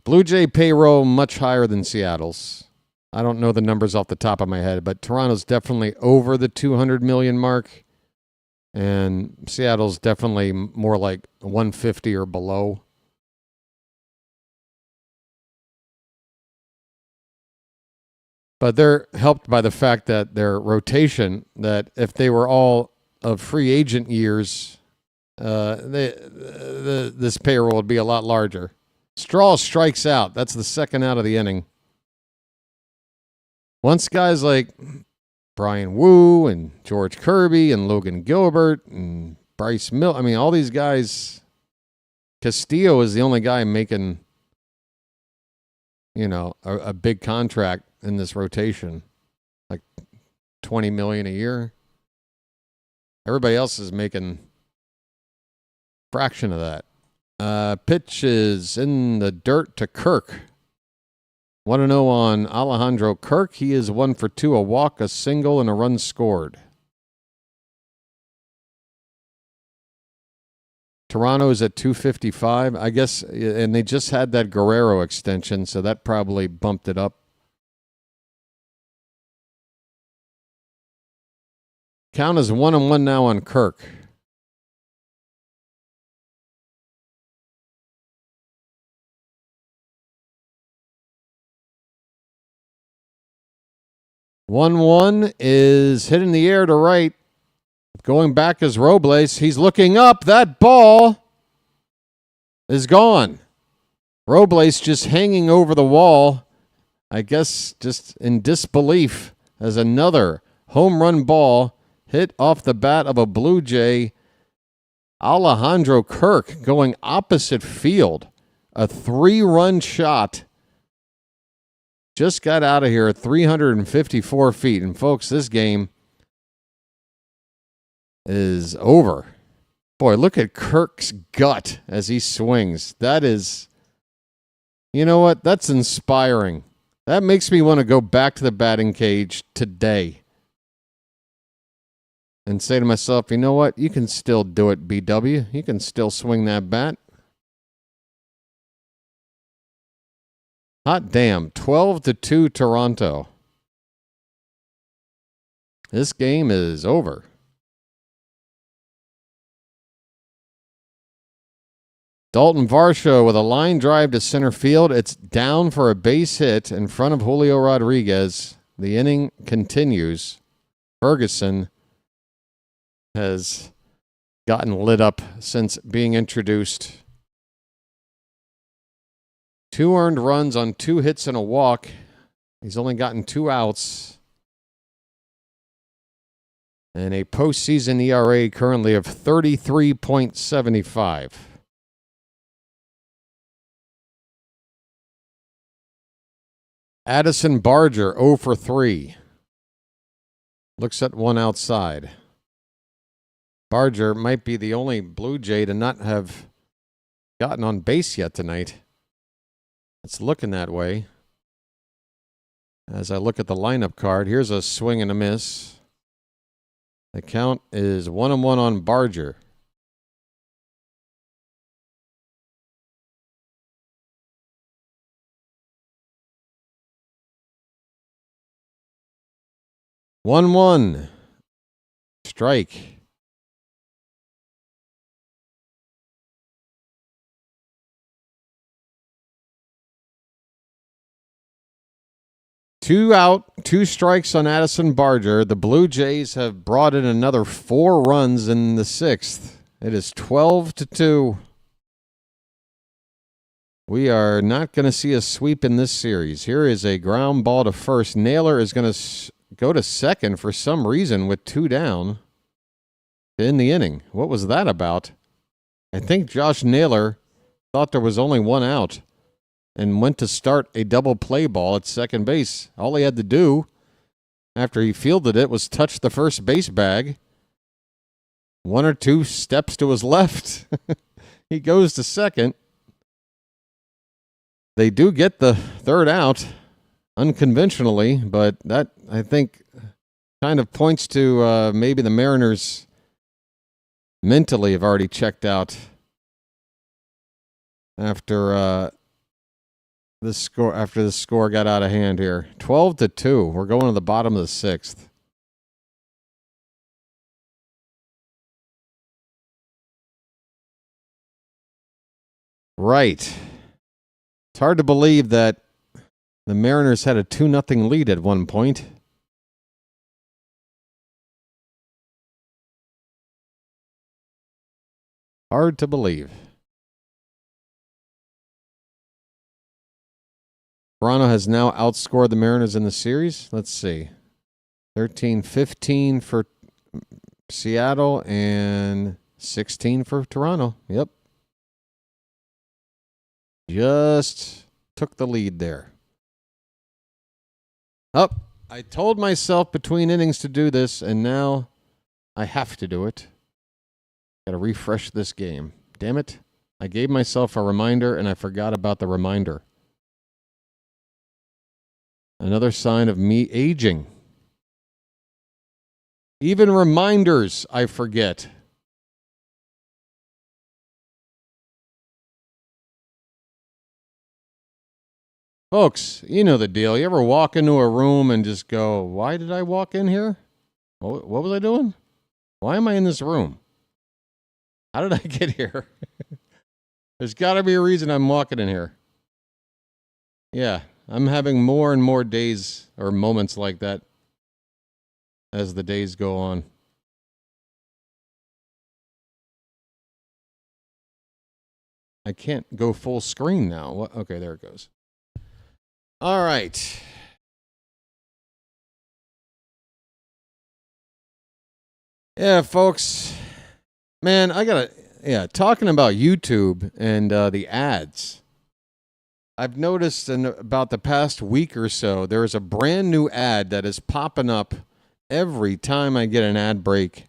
Blue Jay payroll much higher than Seattle's. I don't know the numbers off the top of my head, but Toronto's definitely over the 200 million mark. And Seattle's definitely more like 150 or below. But they're helped by the fact that their rotation, that if they were all of free agent years, this payroll would be a lot larger. Straw strikes out. That's the second out of the inning. Once guys like Brian Wu and George Kirby and Logan Gilbert and Bryce Mill, I mean, all these guys, Castillo is the only guy making, a big contract in this rotation, like $20 million a year. Everybody else is making a fraction of that. Pitch is in the dirt to Kirk. 1-0 on Alejandro Kirk. He is 1 for 2, a walk, a single, and a run scored. Toronto is at 255, I guess, and they just had that Guerrero extension, so that probably bumped it up. Count is 1-1 now on Kirk. One is hit in the air to right. Going back is Robles. He's looking up. That ball is gone. Robles just hanging over the wall, I guess just in disbelief, as another home run ball hit off the bat of a Blue Jay. Alejandro Kirk going opposite field. A 3-run shot. Just got out of here at 354 feet. And, folks, this game is over. Boy, look at Kirk's gut as he swings. That is, you know what? That's inspiring. That makes me want to go back to the batting cage today and say to myself, you know what? You can still do it, BW. You can still swing that bat. Hot damn, 12-2 Toronto. This game is over. Dalton Varsho with a line drive to center field. It's down for a base hit in front of Julio Rodriguez. The inning continues. Ferguson has gotten lit up since being introduced. 2 earned runs on 2 hits and a walk. He's only gotten 2 outs. and a postseason ERA currently of 33.75. Addison Barger, 0 for 3. Looks at one outside. Barger might be the only Blue Jay to not have gotten on base yet tonight. It's looking that way. As I look at the lineup card, here's a swing and a miss. The count is 1-1 on Barger. One. Strike. Two out, 2 strikes on Addison Barger. The Blue Jays have brought in another 4 runs in the 6th. It is 12-2. We are not going to see a sweep in this series. Here is a ground ball to first. Naylor is going to go to second for some reason with 2 down in the inning. What was that about? I think Josh Naylor thought there was only 1 out and went to start a double play ball at second base. All he had to do after he fielded it was touch the first base bag. 1 or 2 steps to his left. He goes to second. They do get the 3rd out unconventionally, but that, I think, kind of points to maybe the Mariners mentally have already checked out after the score got out of hand here. 12-2. We're going to the bottom of the 6th. Right. It's hard to believe that the Mariners had a 2-0 lead at one point. Hard to believe. Toronto has now outscored the Mariners in the series. Let's see. 13-15 for Seattle and 16 for Toronto. Yep. Just took the lead there. I told myself between innings to do this, and now I have to do it. Got to refresh this game. Damn it. I gave myself a reminder, and I forgot about the reminder. Another sign of me aging. Even reminders I forget. Folks, you know the deal. You ever walk into a room and just go, why did I walk in here? What was I doing? Why am I in this room? How did I get here? There's got to be a reason I'm walking in here. Yeah, I'm having more and more days or moments like that as the days go on. I can't go full screen now. What? Okay, there it goes. All right. Yeah, folks. Man, talking about YouTube and the ads. I've noticed in about the past week or so, there is a brand new ad that is popping up every time I get an ad break.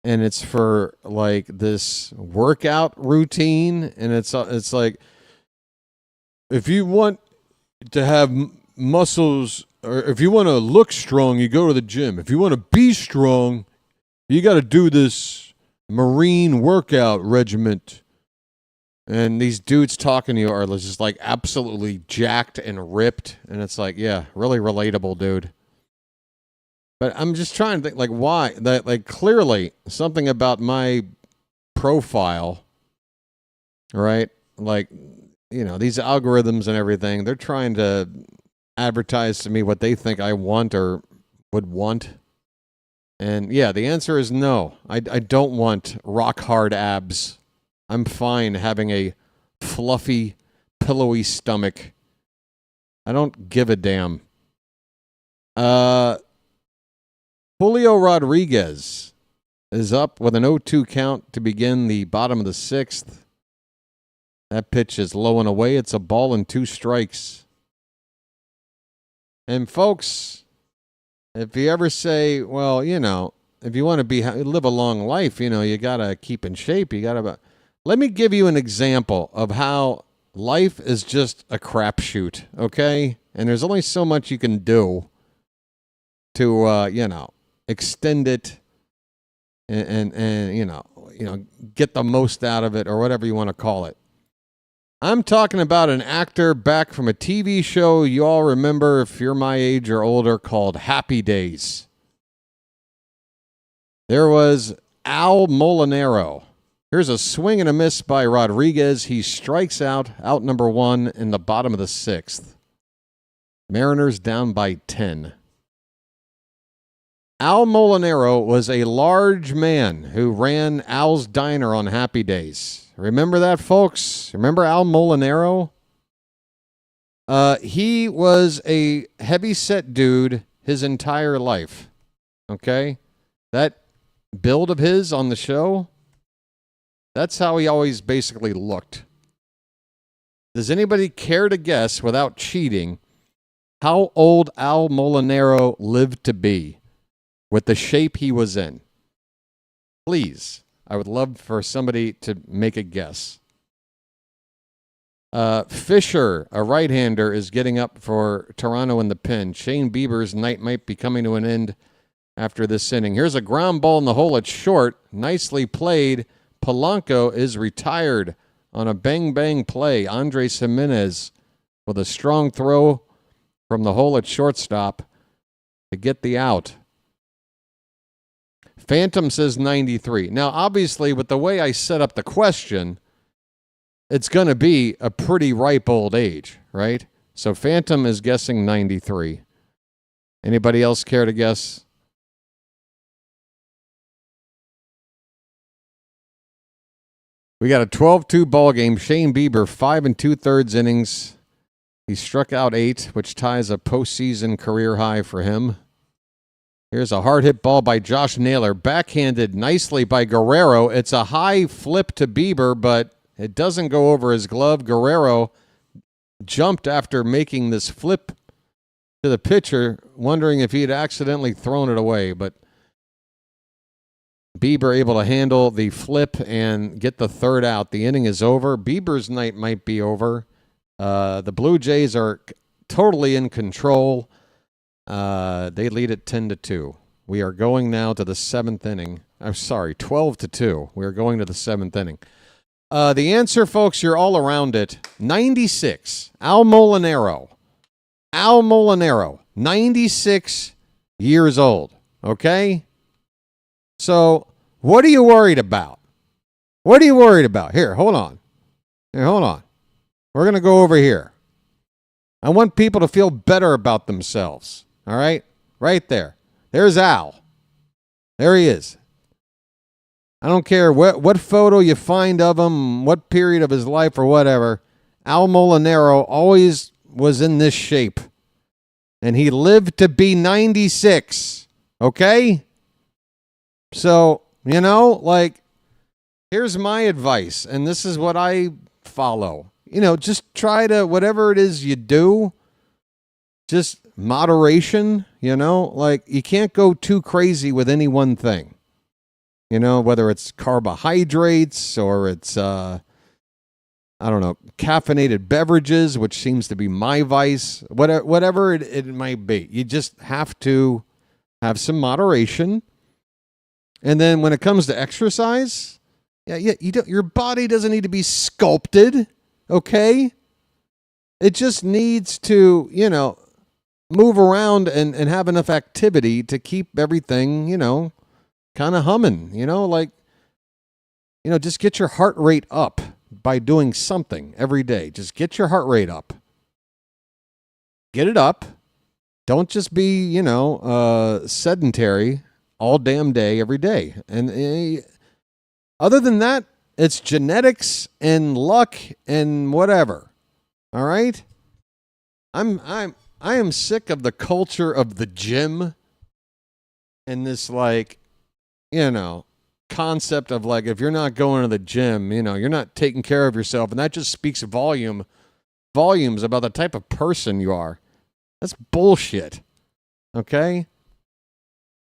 And it's for like this workout routine. And it's like, if you want to have muscles, or if you want to look strong, you go to the gym. If you want to be strong, you got to do this marine workout regiment. And these dudes talking to you are just like absolutely jacked and ripped. And it's like, yeah, really relatable, dude. But I'm just trying to think, like, why? That, like, clearly something about my profile, right? Like, you know, these algorithms and everything, they're trying to advertise to me what they think I want or would want. And yeah, the answer is no. I don't want rock hard abs. I'm fine having a fluffy, pillowy stomach. I don't give a damn. Julio Rodriguez is up with an 0-2 count to begin the bottom of the 6th. That pitch is low and away. It's a ball and 2 strikes. And folks, if you ever say, well, you know, if you want to live a long life, you know, you got to keep in shape. Let me give you an example of how life is just a crapshoot, okay? And there's only so much you can do to, you know, extend it and you know, get the most out of it or whatever you want to call it. I'm talking about an actor back from a TV show you all remember if you're my age or older called Happy Days. There was Al Molinaro. Here's a swing and a miss by Rodriguez. He strikes out number 1 in the bottom of the 6th. Mariners down by 10. Al Molinaro was a large man who ran Al's Diner on Happy Days. Remember that, folks? Remember Al Molinaro? He was a heavy-set dude his entire life. Okay? That build of his on the show, that's how he always basically looked. Does anybody care to guess, without cheating, how old Al Molinaro lived to be with the shape he was in? Please, I would love for somebody to make a guess. Fisher, a right-hander, is getting up for Toronto in the pen. Shane Bieber's night might be coming to an end after this inning. Here's a ground ball in the hole at short. Nicely played. Polanco is retired on a bang-bang play. Andres Jimenez with a strong throw from the hole at shortstop to get the out. Phantom says 93. Now, obviously, with the way I set up the question, it's going to be a pretty ripe old age, right? So Phantom is guessing 93. Anybody else care to guess? We got a 12-2 ball game. Shane Bieber, 5 2/3 innings. He struck out 8, which ties a postseason career high for him. Here's a hard hit ball by Josh Naylor. Backhanded nicely by Guerrero. It's a high flip to Bieber, but it doesn't go over his glove. Guerrero jumped after making this flip to the pitcher, wondering if he had accidentally thrown it away, but Bieber able to handle the flip and get the third out. The inning is over. Bieber's night might be over. The Blue Jays are totally in control. They lead at 10-2. We are going now to the 7th inning. I'm sorry, 12-2. We are going to the 7th inning. The answer, folks, you're all around it. 96. Al Molinaro. Al Molinaro. 96 years old. Okay? So, what are you worried about? What are you worried about? Here, hold on. Hold on. We're going to go over here. I want people to feel better about themselves. All right? Right there. There's Al. There he is. I don't care what photo you find of him, what period of his life or whatever. Al Molinaro always was in this shape. And he lived to be 96. Okay? So, you know, like, here's my advice, and this is what I follow. You know, just try to, whatever it is you do, just moderation, you know, like, you can't go too crazy with any one thing. You know, whether it's carbohydrates or it's, I don't know, caffeinated beverages, which seems to be my vice, whatever it might be. You just have to have some moderation. And then when it comes to exercise, your body doesn't need to be sculpted, okay? It just needs to, you know, move around and have enough activity to keep everything, you know, kind of humming, you know, like, you know, just get your heart rate up by doing something every day. Just get your heart rate up. Get it up. Don't just be, you know, sedentary all damn day, every day. And other than that, it's genetics and luck and whatever. All right? I am sick of the culture of the gym. and this, like, you know, concept of, like, if you're not going to the gym, you know, you're not taking care of yourself, and that just speaks volumes about the type of person you are. That's bullshit. Okay?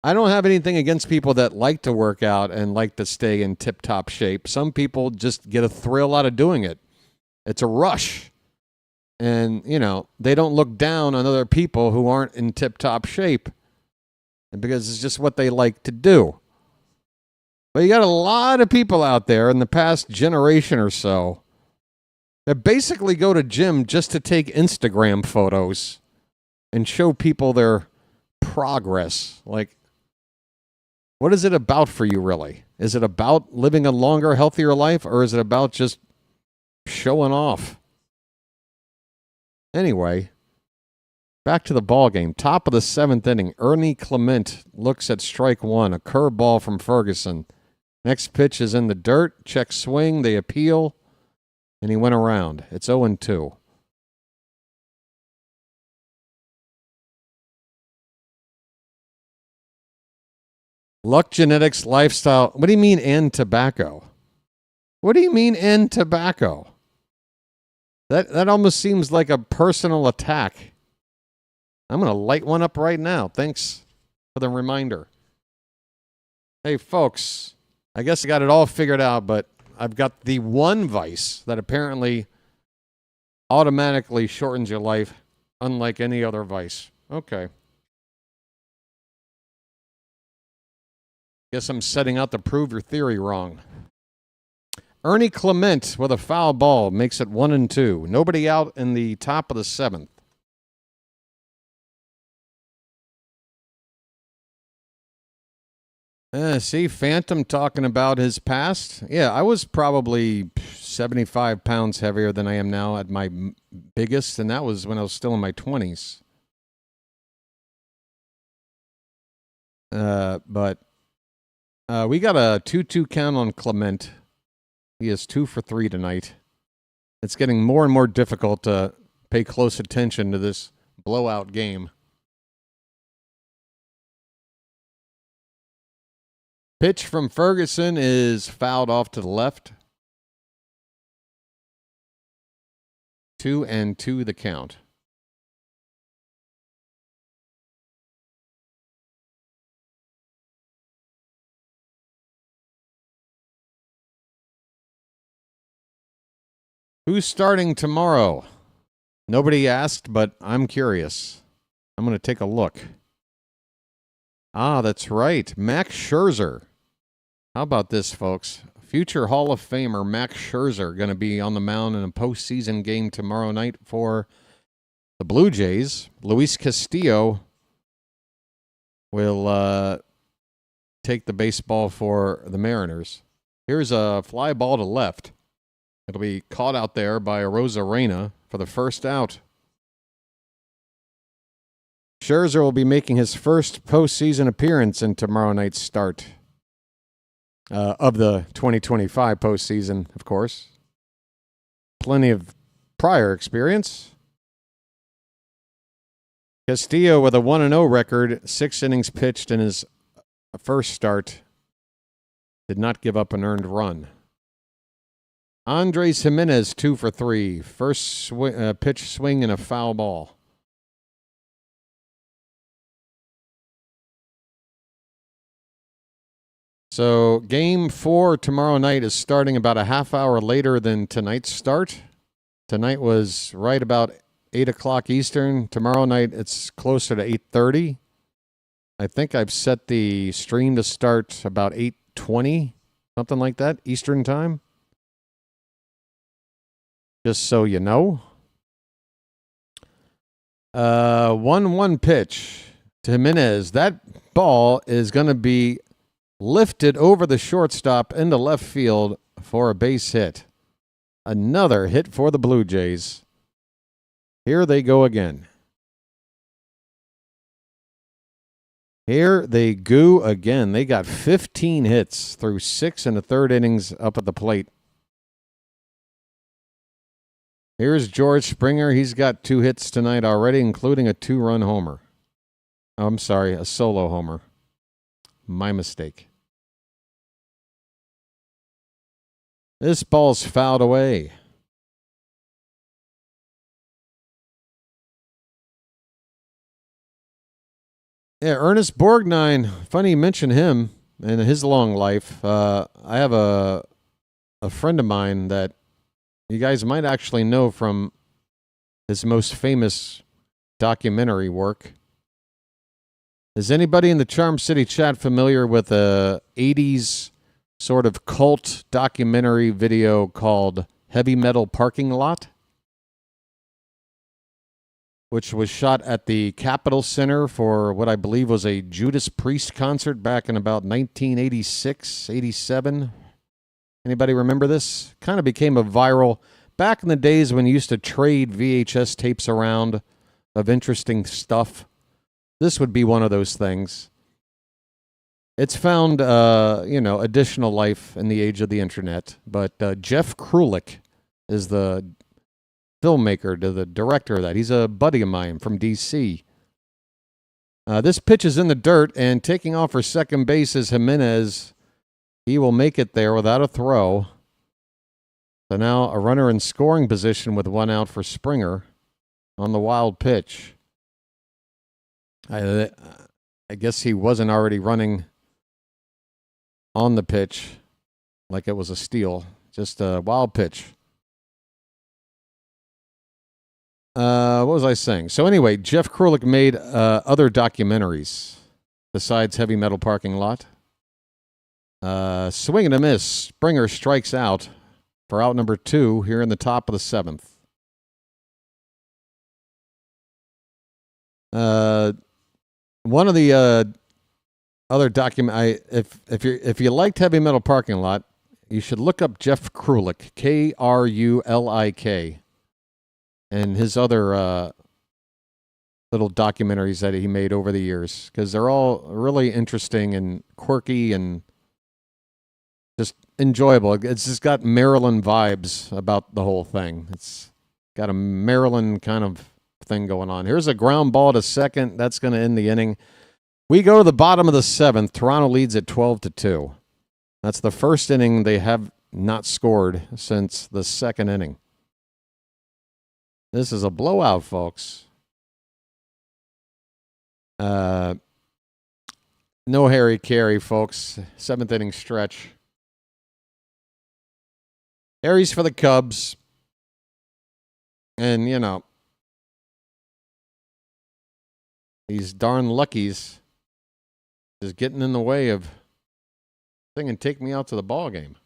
I don't have anything against people that like to work out and like to stay in tip-top shape. Some people just get a thrill out of doing it. It's a rush. And, you know, they don't look down on other people who aren't in tip-top shape because it's just what they like to do. But you got a lot of people out there in the past generation or so that basically go to gym just to take Instagram photos and show people their progress. Like, what is it about for you, really? Is it about living a longer, healthier life, or is it about just showing off? Anyway, back to the ball game. Top of the 7th inning, Ernie Clement looks at strike one, a curveball from Ferguson. Next pitch is in the dirt, check swing, they appeal, and he went around. It's 0-2. Luck Genetics Lifestyle. What do you mean, and tobacco? What do you mean, and tobacco? That almost seems like a personal attack. I'm going to light one up right now. Thanks for the reminder. Hey, folks, I guess I got it all figured out, but I've got the one vice that apparently automatically shortens your life, unlike any other vice. Okay. Guess I'm setting out to prove your theory wrong. Ernie Clement with a foul ball makes it 1-2. Nobody out in the top of the 7th. See, Phantom talking about his past. Yeah, I was probably 75 pounds heavier than I am now at my biggest, and that was when I was still in my 20s. But we got a 2-2 count on Clement. He is 2 for 3 tonight. It's getting more and more difficult to pay close attention to this blowout game. Pitch from Ferguson is fouled off to the left. 2-2 the count. Who's starting tomorrow? Nobody asked, but I'm curious. I'm going to take a look. Ah, that's right. Max Scherzer. How about this, folks? Future Hall of Famer Max Scherzer going to be on the mound in a postseason game tomorrow night for the Blue Jays. Luis Castillo will take the baseball for the Mariners. Here's a fly ball to left. It'll be caught out there by Arozarena for the first out. Scherzer will be making his first postseason appearance in tomorrow night's start of the 2025 postseason, of course. Plenty of prior experience. Castillo with a 1-0 record, 6 innings pitched in his first start, did not give up an earned run. Andres Jimenez, 2 for 3. First pitch swing and a foul ball. So game 4 tomorrow night is starting about a half hour later than tonight's start. Tonight was right about 8 o'clock Eastern. Tomorrow night it's closer to 8:30. I think I've set the stream to start about 8:20, something like that, Eastern time. Just so you know. 1-1 pitch to Jimenez. That ball is going to be lifted over the shortstop into left field for a base hit. Another hit for the Blue Jays. Here they go again. Here they go again. They got 15 hits through 6 1/3 innings up at the plate. Here's George Springer. He's got 2 hits tonight already, including a 2-run homer. Oh, I'm sorry, a solo homer. My mistake. This ball's fouled away. Yeah, Ernest Borgnine. Funny you mention him and his long life. I have a friend of mine that you guys might actually know from his most famous documentary work. Is anybody in the Charm City chat familiar with a 80s sort of cult documentary video called Heavy Metal Parking Lot? Which was shot at the Capitol Center for what I believe was a Judas Priest concert back in about 1986, 87. Anybody remember this? Kind of became a viral back in the days when you used to trade VHS tapes around of interesting stuff. This would be one of those things. It's found, additional life in the age of the internet. But Jeff Krulik is the filmmaker, the director of that. He's a buddy of mine from D.C. This pitch is in the dirt, and taking off for second base is Jimenez. He will make it there without a throw. So now a runner in scoring position with one out for Springer on the wild pitch. I guess he wasn't already running on the pitch like it was a steal. Just a wild pitch. What was I saying? So anyway, Jeff Krulik made other documentaries besides Heavy Metal Parking Lot. Swing and a miss. Springer strikes out for out number 2 here in the top of the 7th. One of the other if you liked Heavy Metal Parking Lot, you should look up Jeff Krulik, Krulik, and his other little documentaries that he made over the years, because they're all really interesting and quirky and just enjoyable. It's just got Maryland vibes about the whole thing. It's got a Maryland kind of thing going on. Here's a ground ball to second. That's going to end the inning. We go to the bottom of the 7th. Toronto leads at 12-2. That's the first inning they have not scored since the second inning. This is a blowout, folks. No Harry Carey, folks. 7th inning stretch. Harry's for the Cubs. And, these darn luckies is getting in the way of thinking take me out to the ball game.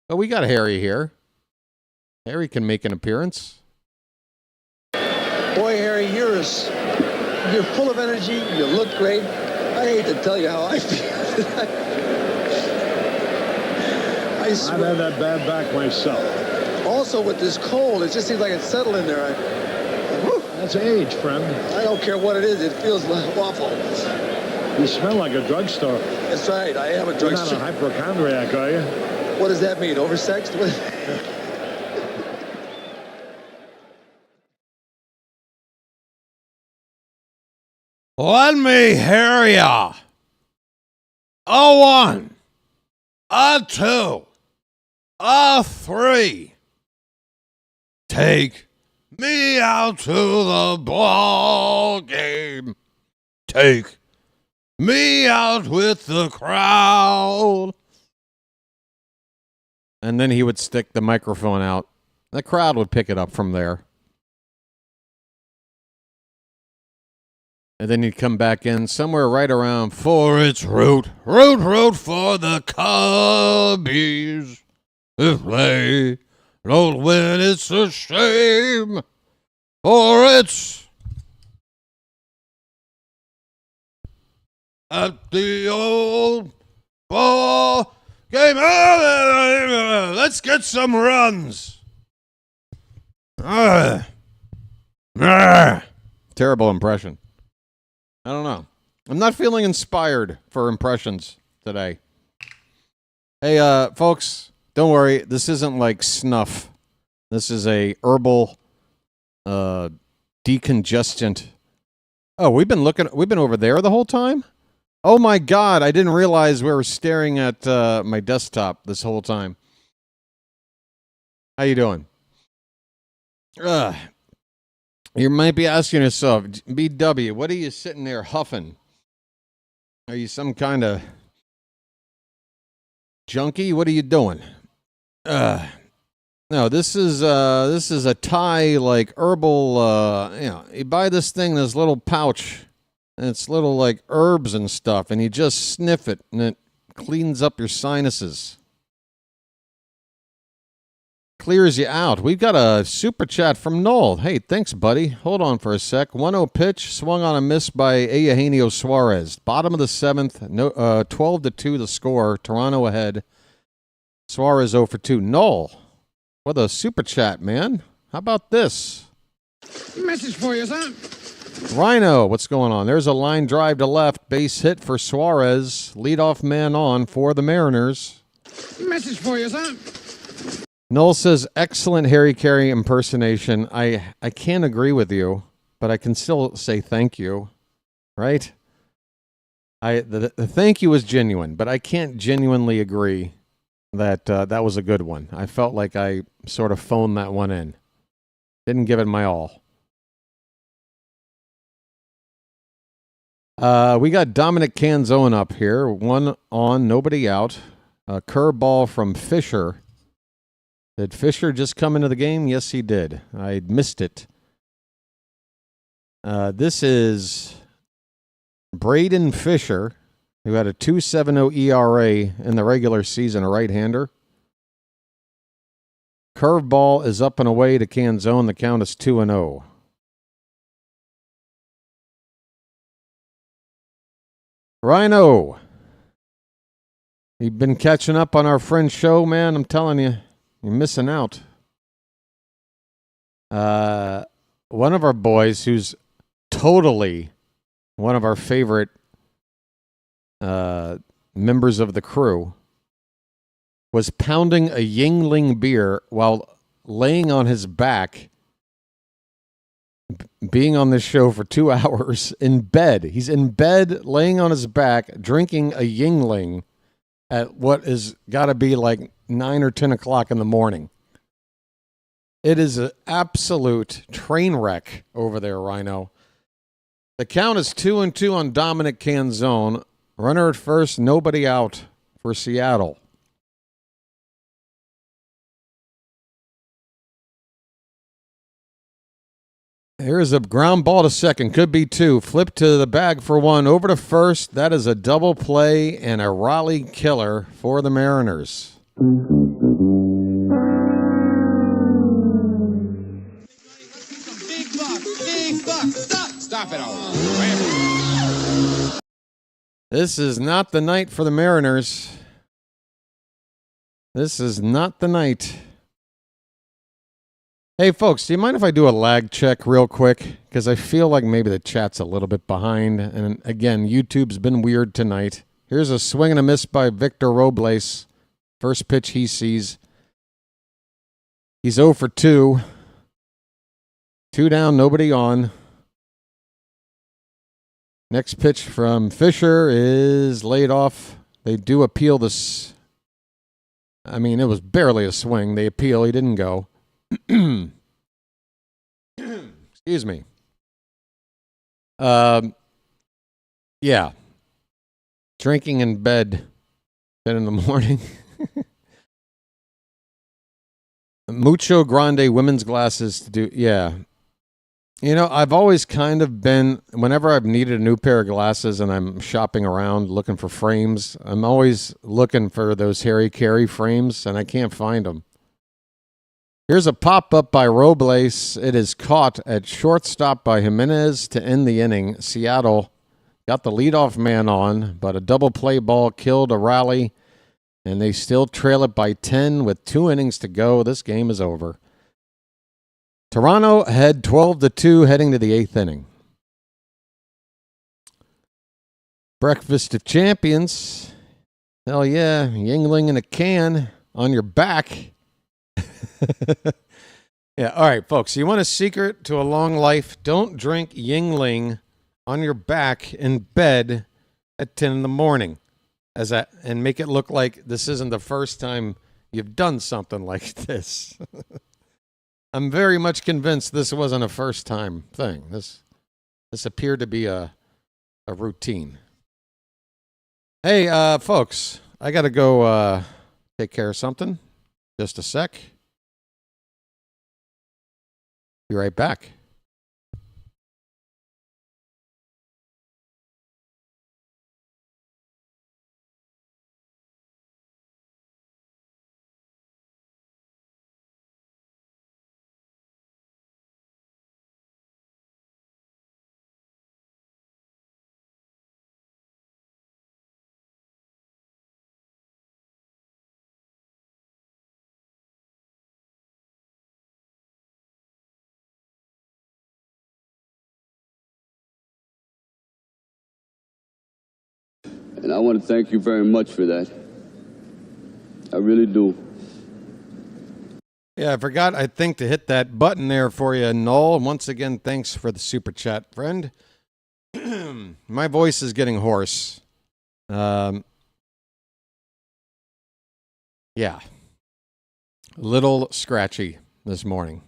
But we got Harry here. Harry can make an appearance. Boy, Harry, you're full of energy. You look great. I hate to tell you how I feel. I swear. I've had that bad back myself. Also, with this cold, it just seems like it's settled in there. That's age, friend. I don't care what it is. It feels awful. You smell like a drugstore. That's right. I am a drugstore. You're not a hypochondriac, are you? What does that mean? Oversexed? Let me hear ya. A 1, a 2, a 3. Take me out to the ball game. Take me out with the crowd. And then he would stick the microphone out. The crowd would pick it up from there. And then he'd come back in somewhere right around for its root for the Cubbies. If they don't win, it's a shame, for it's at the old ball game. Let's get some runs. Terrible impression. I don't know. I'm not feeling inspired for impressions today. Hey, folks, don't worry. This isn't like snuff. This is a herbal decongestant Oh, we've been over there the whole time? Oh my God, I didn't realize we were staring at my desktop this whole time. How you doing? You might be asking yourself, BW, what are you sitting there huffing? Are you some kind of junkie? What are you doing? No, this is a Thai like herbal. You buy this thing, this little pouch, and it's little like herbs and stuff, and you just sniff it, and it cleans up your sinuses, clears you out. We've got a super chat from Noel. Hey, thanks, buddy. Hold on for a sec. 1-0 pitch, swung on a miss by Eugenio Suarez. Bottom of the seventh, 12-2 the score. Toronto ahead. Suarez 0 for 2. Noel, what a super chat, man. How about this? Message for you, son. Rhino, what's going on? There's a line drive to left, base hit for Suarez. Leadoff man on for the Mariners. Message for you, son. Noel says, excellent Harry Carey impersonation. I can't agree with you, but I can still say thank you, right? The thank you was genuine, but I can't genuinely agree that that was a good one. I felt like I sort of phoned that one in. Didn't give it my all. We got Dominic Canzone up here. 1 on, nobody out. A curveball from Fisher. Did Fisher just come into the game? Yes, he did. I missed it. This is Braden Fisher, who had a 2.70 ERA in the regular season, a right-hander. Curveball is up and away to Canzone. The count is 2-0. Rhino, you've been catching up on our friend's show, man. I'm telling you, you're missing out. One of our boys, who's totally one of our favorite members of the crew, was pounding a Yingling beer while laying on his back, being on this show for 2 hours in bed. He's in bed, laying on his back, drinking a Yingling at what is got to be like 9 or 10 o'clock in the morning. It is an absolute train wreck over there, Rhino. The count is 2-2 on Dominic Canzone. Runner at first, nobody out for Seattle. Here's a ground ball to second. Could be 2. Flip to the bag for 1. Over to first. That is a double play and a Raleigh killer for the Mariners. Big buck. Stop it all. This is not the night for the Mariners. This is not the night. Hey, folks, do you mind if I do a lag check real quick? Because I feel like maybe the chat's a little bit behind. And again, YouTube's been weird tonight. Here's a swing and a miss by Victor Robles. First pitch he sees. He's 0 for 2. 2 down, nobody on. Next pitch from Fisher is laid off. They do appeal this. I mean, it was barely a swing. They appeal. He didn't go. Excuse me. Yeah. Drinking in bed 10 in the morning. Mucho Grande women's glasses to do. Yeah. You know, I've always kind of been, whenever I've needed a new pair of glasses and I'm shopping around looking for frames, I'm always looking for those Harry Carey frames, and I can't find them. Here's a pop-up by Robles. It is caught at shortstop by Jimenez to end the inning. Seattle got the leadoff man on, but a double play ball killed a rally, and they still trail it by 10 with 2 innings to go. This game is over. Toronto ahead 12-2 heading to the 8th inning. Breakfast of Champions. Hell yeah, Yingling in a can on your back. Yeah, all right, folks. You want a secret to a long life? Don't drink Yingling on your back in bed at 10 in the morning and make it look like this isn't the first time you've done something like this. I'm very much convinced this wasn't a first-time thing. This appeared to be a routine. Hey, folks, I got to go take care of something. Just a sec. Be right back. And I want to thank you very much for that. I really do. Yeah, I forgot, I think, to hit that button there for you, Noel. And once again, thanks for the super chat, friend. My voice is getting hoarse. Yeah. A little scratchy this morning.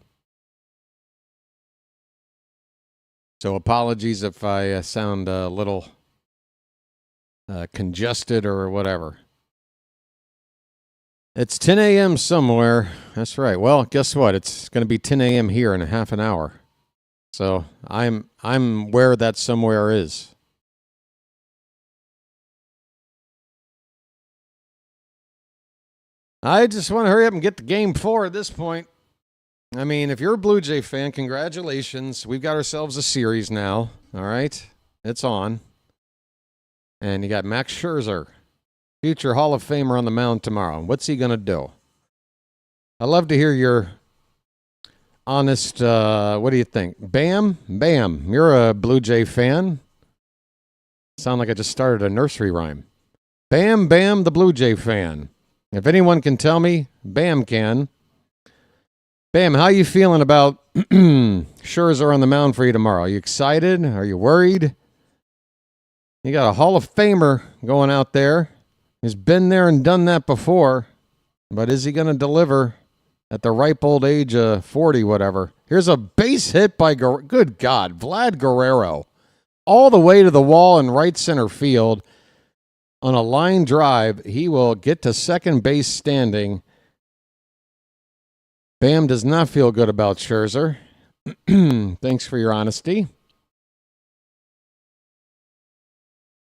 So apologies if I sound a little congested or whatever. It's 10 a.m. somewhere. That's right. Well, guess what? It's going to be 10 a.m. here in a half an hour. So I'm where that somewhere is. I just want to hurry up and get to game 4 at this point. I mean, if you're a Blue Jay fan, congratulations. We've got ourselves a series now. All right? It's on. And you got Max Scherzer, future Hall of Famer, on the mound tomorrow. What's he going to do? I love to hear your honest, what do you think? Bam? Bam. You're a Blue Jay fan. Sound like I just started a nursery rhyme. Bam, Bam, the Blue Jay fan. If anyone can tell me, Bam can. Bam, how you feeling about Scherzer on the mound for you tomorrow? Are you excited? Are you worried? You got a Hall of Famer going out there. He's been there and done that before. But is he going to deliver at the ripe old age of 40, whatever? Here's a base hit by, good God, Vlad Guerrero. All the way to the wall in right center field. On a line drive, he will get to second base standing. Bam does not feel good about Scherzer. Thanks for your honesty.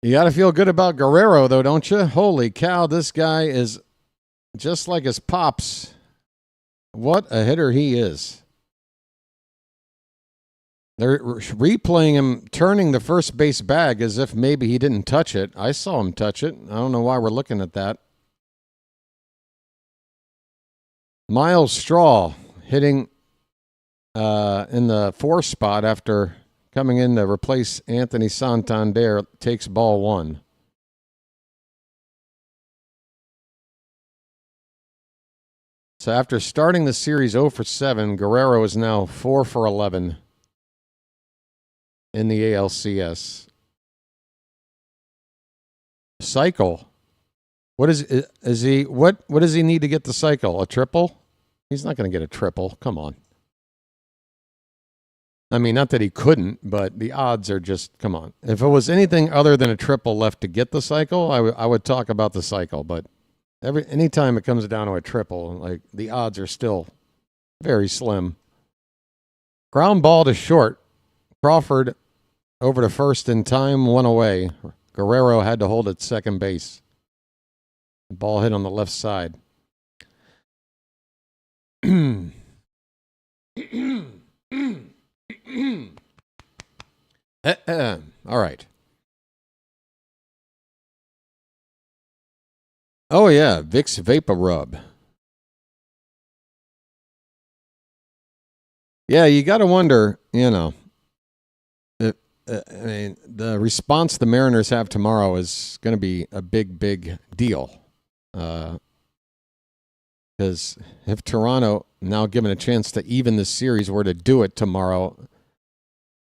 You got to feel good about Guerrero, though, don't you? Holy cow, this guy is just like his pops. What a hitter he is. They're replaying him turning the first base bag as if maybe he didn't touch it. I saw him touch it. I don't know why we're looking at that. Miles Straw hitting in the 4 spot after coming in to replace Anthony Santander, takes ball 1. So after starting the series 0 for 7, Guerrero is now 4 for 11 in the ALCS. Cycle. What is he? What does he need to get the cycle? A triple? He's not going to get a triple. Come on. I mean, not that he couldn't, but the odds are just, come on. If it was anything other than a triple left to get the cycle, I would talk about the cycle. But anytime it comes down to a triple, like, the odds are still very slim. Ground ball to short. Crawford over to first in time, 1 away. Guerrero had to hold at second base. The ball hit on the left side. All right. Oh, yeah, Vicks Vapor Rub. Yeah, you got to wonder, you know, I mean, the response the Mariners have tomorrow is going to be a big, big deal. Because if Toronto, now given a chance to even the series, were to do it tomorrow,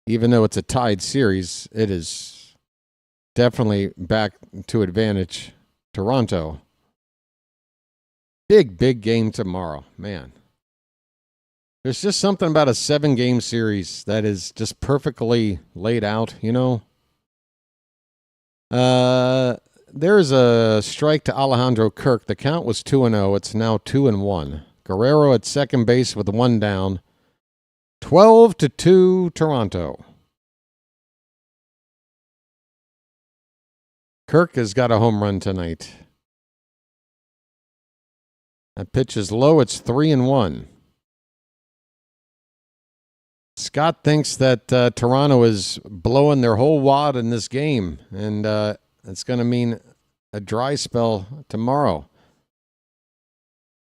even though it's a tied series, it is definitely back to advantage Toronto. Big game tomorrow, man. There's just something about a 7-game series that is just perfectly laid out, you know? There's a strike to Alejandro Kirk. The count was 2-0. It's now 2-1. Guerrero at second base with 1 down. 12-2 Toronto. Kirk has got a home run tonight. That pitch is low. It's 3-1. Scott thinks that Toronto is blowing their whole wad in this game, and it's going to mean a dry spell tomorrow.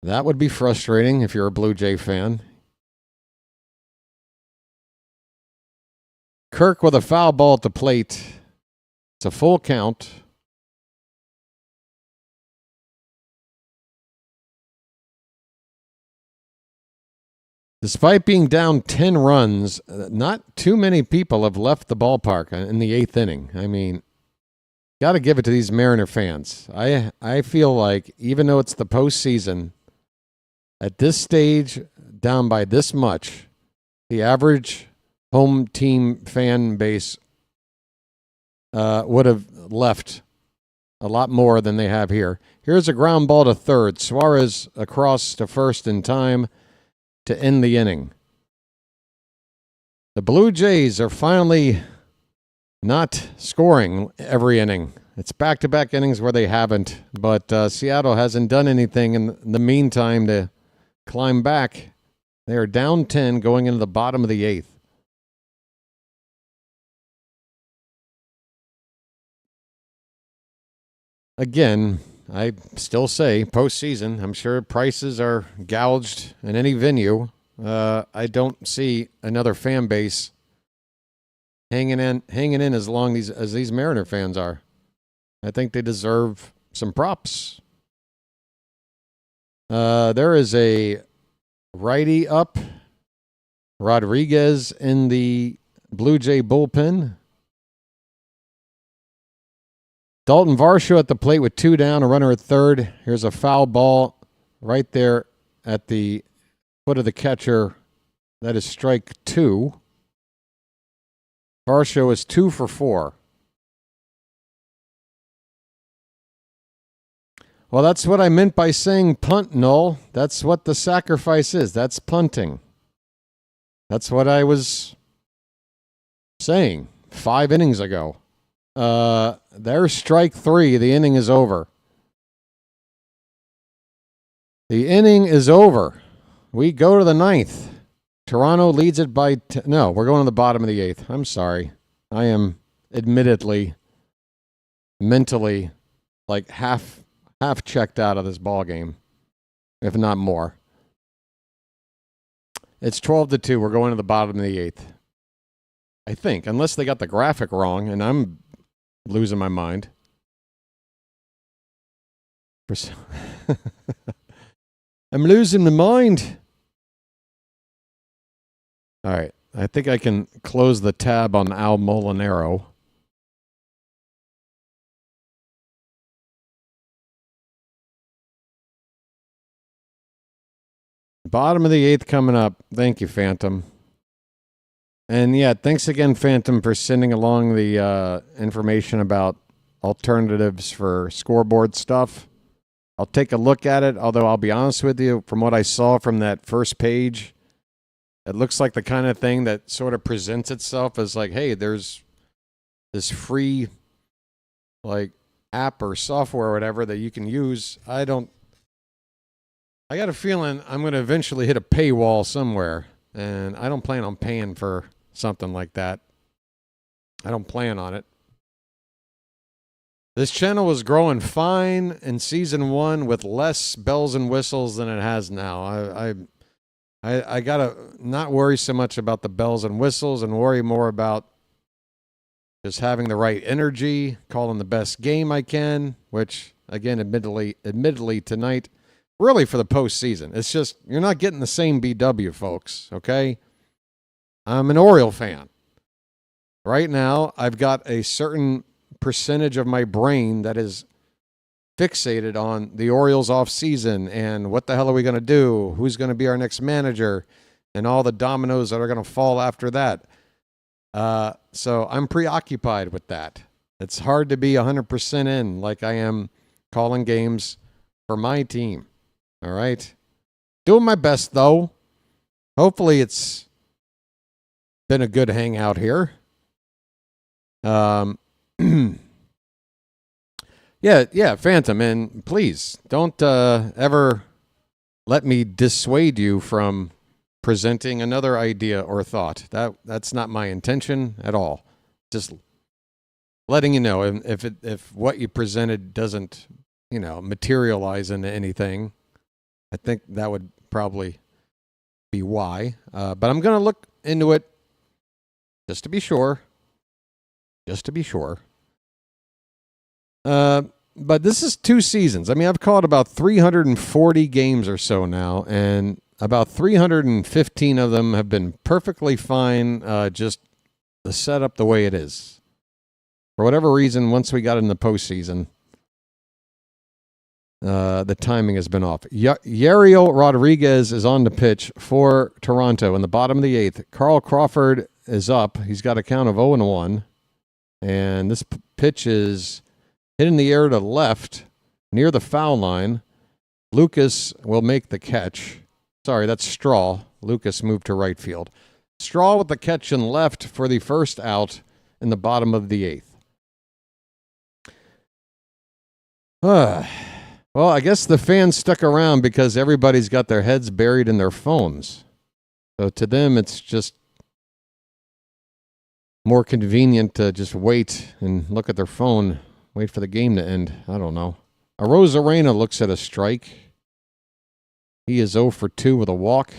That would be frustrating if you're a Blue Jay fan. Kirk with a foul ball at the plate. It's a full count. Despite being down 10 runs, not too many people have left the ballpark in the 8th inning. I mean, got to give it to these Mariner fans. I feel like even though it's the postseason, at this stage, down by this much, the average home team fan base would have left a lot more than they have here. Here's a ground ball to third. Suarez across to first in time to end the inning. The Blue Jays are finally not scoring every inning. It's back-to-back innings where they haven't, but Seattle hasn't done anything in the meantime to climb back. They are down 10 going into the bottom of the 8th. Again, I still say postseason. I'm sure prices are gouged in any venue. I don't see another fan base hanging in as long as these Mariner fans are. I think they deserve some props. There is a righty up. Rodriguez in the Blue Jay bullpen. Dalton Varsho at the plate with 2 down, a runner at third. Here's a foul ball right there at the foot of the catcher. That is strike 2. Varsho is 2 for 4. Well, that's what I meant by saying punt, Null. That's what the sacrifice is. That's punting. That's what I saying 5 innings ago. There's strike 3. The inning is over. The inning is over. We go to the 9th. Toronto leads it by no, we're going to the bottom of the 8th. I'm sorry. I am admittedly mentally like half checked out of this ball game, if not more. It's 12-2. We're going to the bottom of the 8th. I think, unless they got the graphic wrong, and I'm losing my mind. I'm losing my mind. All right. I think I can close the tab on Al Molinaro. Bottom of the 8th coming up. Thank you, Phantom. And yeah, thanks again, Phantom, for sending along the information about alternatives for scoreboard stuff. I'll take a look at it, although I'll be honest with you, from what I saw from that first page, it looks like the kind of thing that sort of presents itself as like, hey, there's this free like app or software or whatever that you can use. I got a feeling I'm going to eventually hit a paywall somewhere, and I don't plan on paying for something like that. I don't plan on it. This channel was growing fine in season 1 with less bells and whistles than it has now. I gotta not worry so much about the bells and whistles and worry more about just having the right energy, calling the best game I can, which again, admittedly tonight, really for the postseason. It's just, you're not getting the same BW, folks, okay? I'm an Oriole fan. Right now, I've got a certain percentage of my brain that is fixated on the Orioles off season and what the hell are we going to do? Who's going to be our next manager? And all the dominoes that are going to fall after that. So I'm preoccupied with that. It's hard to be 100% in like I am calling games for my team. All right. Doing my best, though. Hopefully it's been a good hangout here. Yeah, Phantom, and please don't ever let me dissuade you from presenting another idea or thought. That's not my intention at all. Just letting you know if what you presented doesn't, materialize into anything. I think that would probably be why. But I'm going to look into it just to be sure. But this is 2 seasons. I mean, I've called about 340 games or so now, and about 315 of them have been perfectly fine, just the setup the way it is. For whatever reason, once we got in the postseason, the timing has been off. Yariel Rodriguez is on the pitch for Toronto in the bottom of the 8th. Carl Crawford is up. He's got a count of 0-1. And this pitch is hit in the air to left near the foul line. Lucas will make the catch. Sorry, that's Straw. Lucas moved to right field. Straw with the catch in left for the first out in the bottom of the 8th. Well, I guess the fans stuck around because everybody's got their heads buried in their phones. So to them, it's just more convenient to just wait and look at their phone, wait for the game to end. I don't know. Arozarena looks at a strike. He is 0 for 2 with a walk.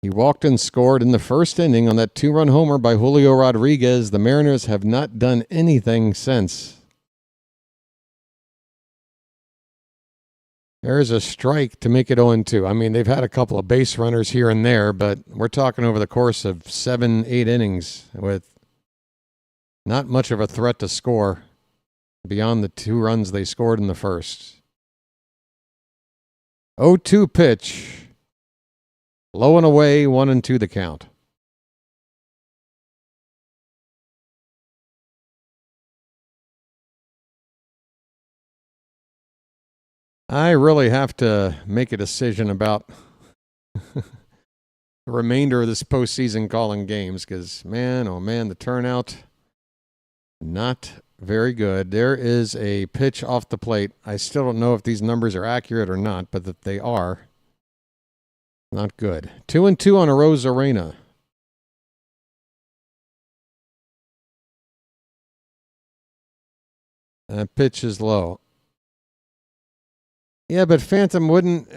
He walked and scored in the first inning on that 2-run homer by Julio Rodriguez. The Mariners have not done anything since. There's a strike to make it 0-2. I mean, they've had a couple of base runners here and there, but we're talking over the course of 7-8 innings with not much of a threat to score beyond the 2 runs they scored in the first. 0-2 pitch. Low and away, 1-2 the count. I really have to make a decision about the remainder of this postseason calling games because, man, oh man, the turnout, not very good. There is a pitch off the plate. I still don't know if these numbers are accurate or not, but that they are. Not good. 2-2 on Arozarena. That pitch is low. Yeah, but Phantom wouldn't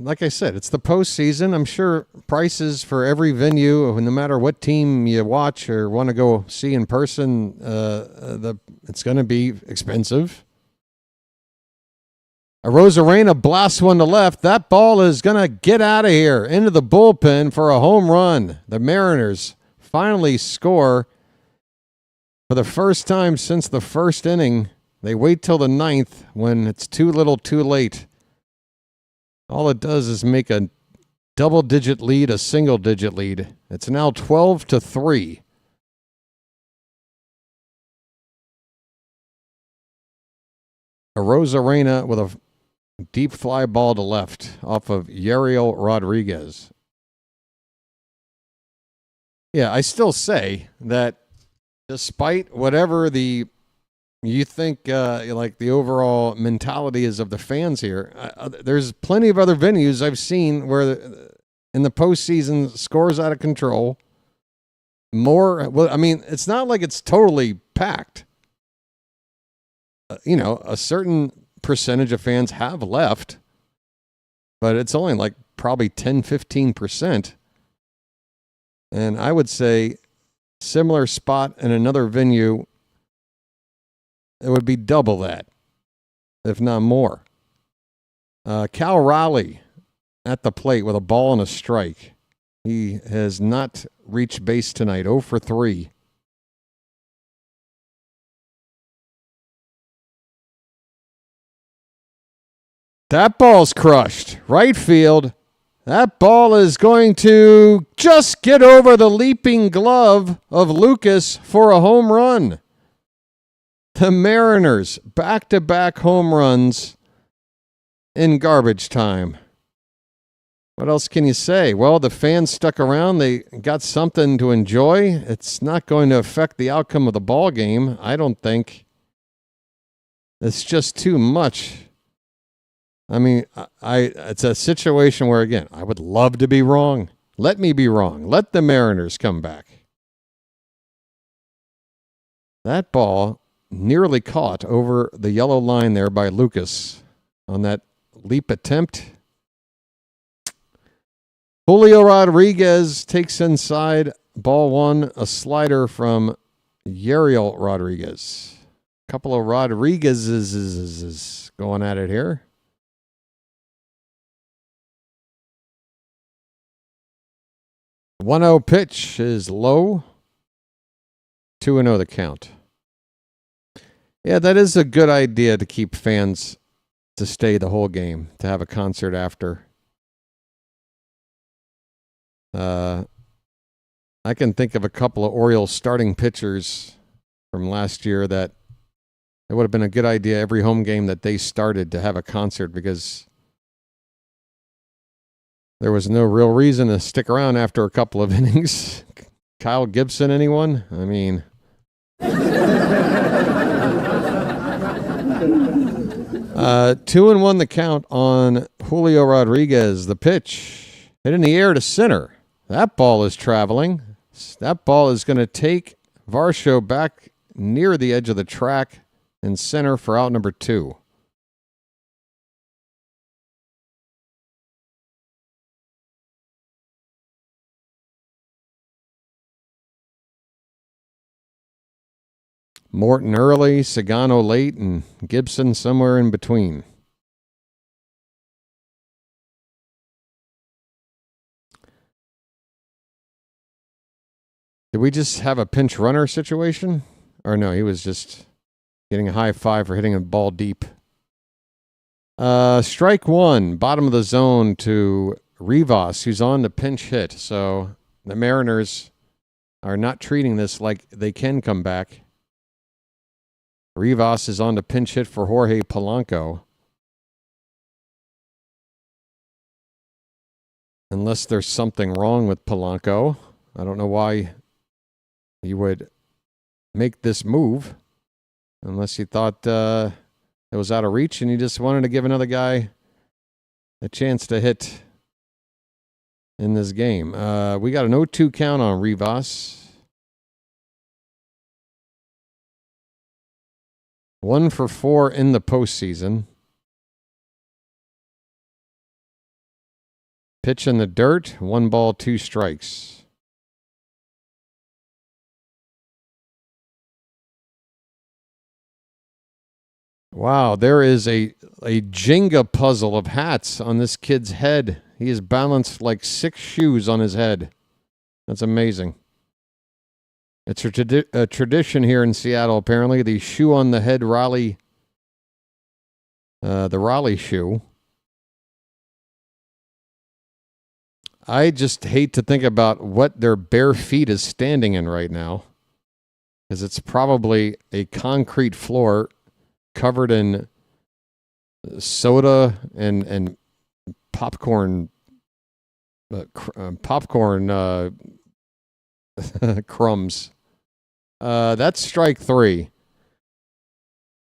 like I said, it's the postseason. I'm sure prices for every venue, no matter what team you watch or want to go see in person, it's going to be expensive. Arozarena blasts one to left. That ball is going to get out of here into the bullpen for a home run. The Mariners finally score for the first time since the first inning. They wait till the 9th when it's too little too late. All it does is make a double-digit lead a single-digit lead. It's now 12-3. Arozarena with a deep fly ball to left off of Yariel Rodriguez. Yeah, I still say that despite whatever you think like the overall mentality is of the fans here, there's plenty of other venues I've seen where in the postseason scores out of control. It's not like it's totally packed. A certain percentage of fans have left, but it's only like probably 10-15%. And I would say similar spot in another venue, it would be double that, if not more. Cal Raleigh at the plate with a ball and a strike. He has not reached base tonight. 0 for 3. That ball's crushed. Right field. That ball is going to just get over the leaping glove of Lucas for a home run. The Mariners, back-to-back home runs in garbage time. What else can you say? Well, the fans stuck around. They got something to enjoy. It's not going to affect the outcome of the ball game, I don't think. It's just too much. I mean, it's a situation where, again, I would love to be wrong. Let me be wrong. Let the Mariners come back. That ball nearly caught over the yellow line there by Lucas on that leap attempt. Julio Rodriguez takes inside ball one, a slider from Yariel Rodriguez. A couple of Rodriguez's going at it here. 1-0 pitch is low. 2-0 the count. Yeah, that is a good idea to keep fans to stay the whole game, to have a concert after. I can think of a couple of Orioles starting pitchers from last year that it would have been a good idea every home game that they started to have a concert, because there was no real reason to stick around after a couple of innings. Kyle Gibson, anyone? I mean... 2-1 the count on Julio Rodriguez. The pitch hit in the air to center. That ball is traveling. That ball is going to take Varsho back near the edge of the track in center for out number 2. Morton early, Sagano late, and Gibson somewhere in between. Did we just have a pinch runner situation? Or no, he was just getting a high five for hitting a ball deep. Strike one, bottom of the zone to Rivas, who's on the pinch hit. So the Mariners are not treating this like they can come back. Rivas is on the pinch hit for Jorge Polanco. Unless there's something wrong with Polanco. I don't know why you would make this move. Unless you thought it was out of reach and you just wanted to give another guy a chance to hit in this game. We got an 0-2 count on Rivas. 1 for 4 in the postseason. Pitch in the dirt. 1 ball, 2 strikes. Wow, there is a Jenga puzzle of hats on this kid's head. He is balanced like 6 shoes on his head. That's amazing. It's a tradition here in Seattle, apparently. The shoe on the head Raleigh, the Raleigh shoe. I just hate to think about what their bare feet is standing in right now, because it's probably a concrete floor covered in soda and popcorn crumbs. That's strike 3.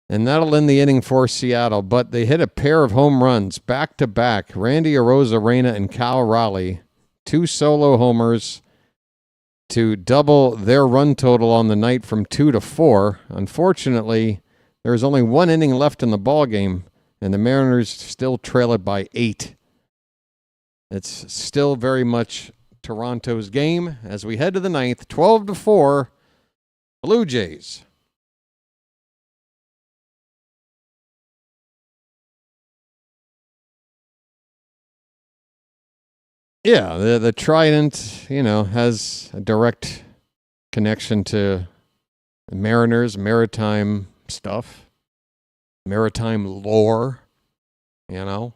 And that'll end the inning for Seattle. But they hit a pair of home runs back to back. Randy Arozarena and Cal Raleigh. 2 solo homers to double their run total on the night from 2 to 4. Unfortunately, there's only 1 inning left in the ball game, and the Mariners still trail it by 8. It's still very much Toronto's game as we head to the 9th, 12-4, Blue Jays. Yeah, the Trident, has a direct connection to Mariners, maritime stuff, maritime lore, Are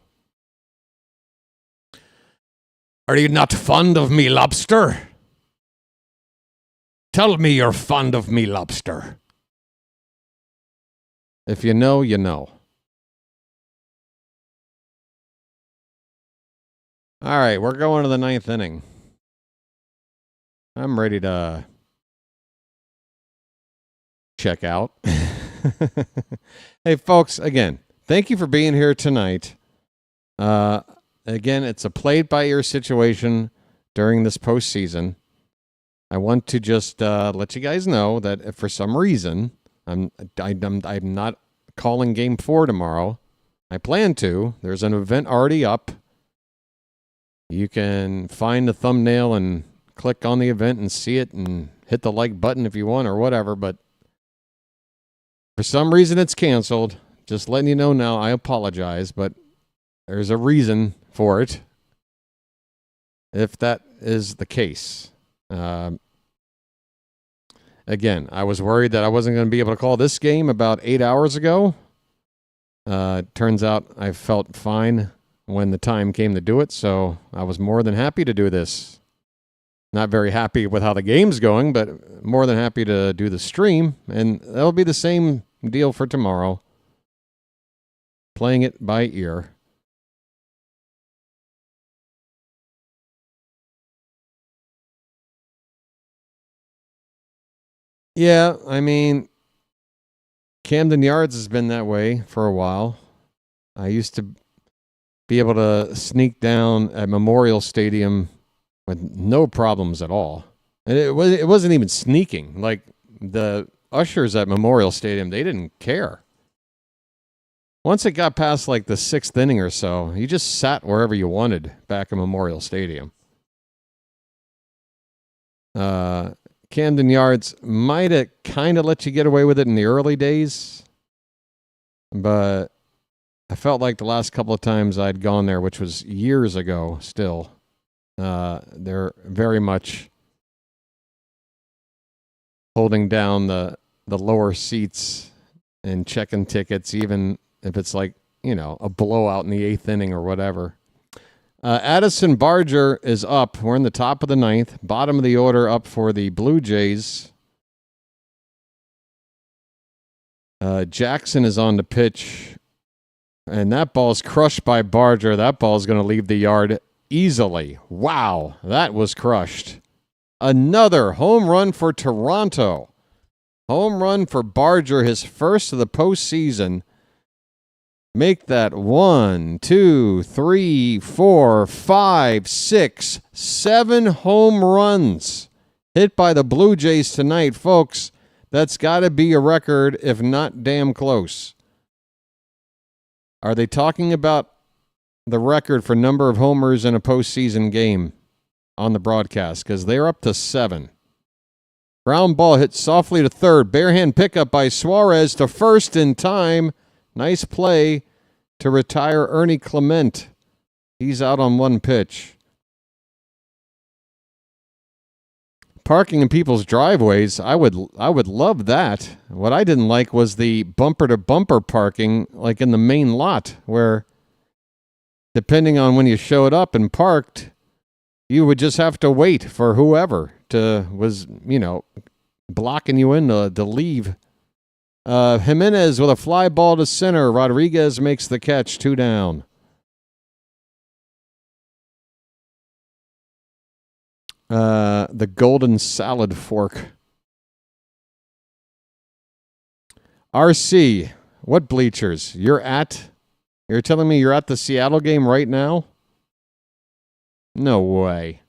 you not fond of me, lobster? Tell me you're fond of me, lobster. If you know, you know. All right, we're going to the 9th inning. I'm ready to check out. Hey, folks, again, thank you for being here tonight. Again, it's a played-by-ear situation during this postseason. I want to just let you guys know that if for some reason I'm not calling Game 4 tomorrow, I plan to. There's an event already up. You can find the thumbnail and click on the event and see it and hit the like button if you want or whatever. But for some reason it's canceled. Just letting you know now, I apologize, but there's a reason for it if that is the case. Again, I was worried that I wasn't going to be able to call this game about 8 hours ago. Turns out I felt fine when the time came to do it, so I was more than happy to do this. Not very happy with how the game's going, but more than happy to do the stream, and that'll be the same deal for tomorrow. Playing it by ear. Yeah, I mean, Camden Yards has been that way for a while. I used to be able to sneak down at Memorial Stadium with no problems at all. And it wasn't even sneaking. Like, the ushers at Memorial Stadium, they didn't care. Once it got past, like, the 6th inning or so, you just sat wherever you wanted back at Memorial Stadium. Camden Yards might have kind of let you get away with it in the early days, but I felt like the last couple of times I'd gone there, which was years ago still, they're very much holding down the lower seats and checking tickets, even if it's like, a blowout in the 8th inning or whatever. Addison Barger is up. We're in the top of the 9th. Bottom of the order up for the Blue Jays. Jackson is on the pitch. And that ball's crushed by Barger. That ball's going to leave the yard easily. Wow, that was crushed. Another home run for Toronto. Home run for Barger, his first of the postseason. Make that 1, 2, 3, 4, 5, 6, 7 home runs hit by the Blue Jays tonight, folks. That's got to be a record, if not damn close. Are they talking about the record for number of homers in a postseason game on the broadcast? Because they're up to 7. Ground ball hit softly to third. Barehand pickup by Suarez to first in time. Nice play to retire Ernie Clement. He's out on 1 pitch. Parking in people's driveways, I would love that. What I didn't like was the bumper-to-bumper parking, like in the main lot, where depending on when you showed up and parked, you would just have to wait for whoever was blocking you in to leave. Jimenez with a fly ball to center. Rodriguez makes the catch, 2 down. The golden salad fork. RC, what bleachers? You're telling me you're at the Seattle game right now? No way.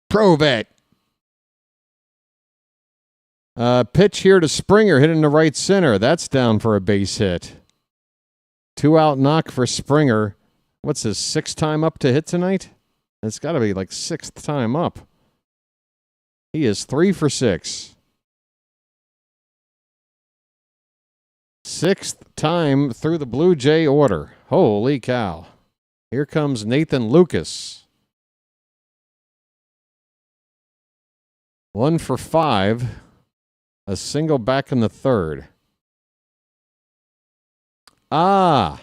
Prove it. Pitch here to Springer, hitting the right center. That's down for a base hit. 2-out knock for Springer. What's his 6th time up to hit tonight? It's got to be like 6th time up. He is 3 for 6. 6th time through the Blue Jay order. Holy cow. Here comes Nathan Lucas. 1 for 5. A single back in the third. Ah.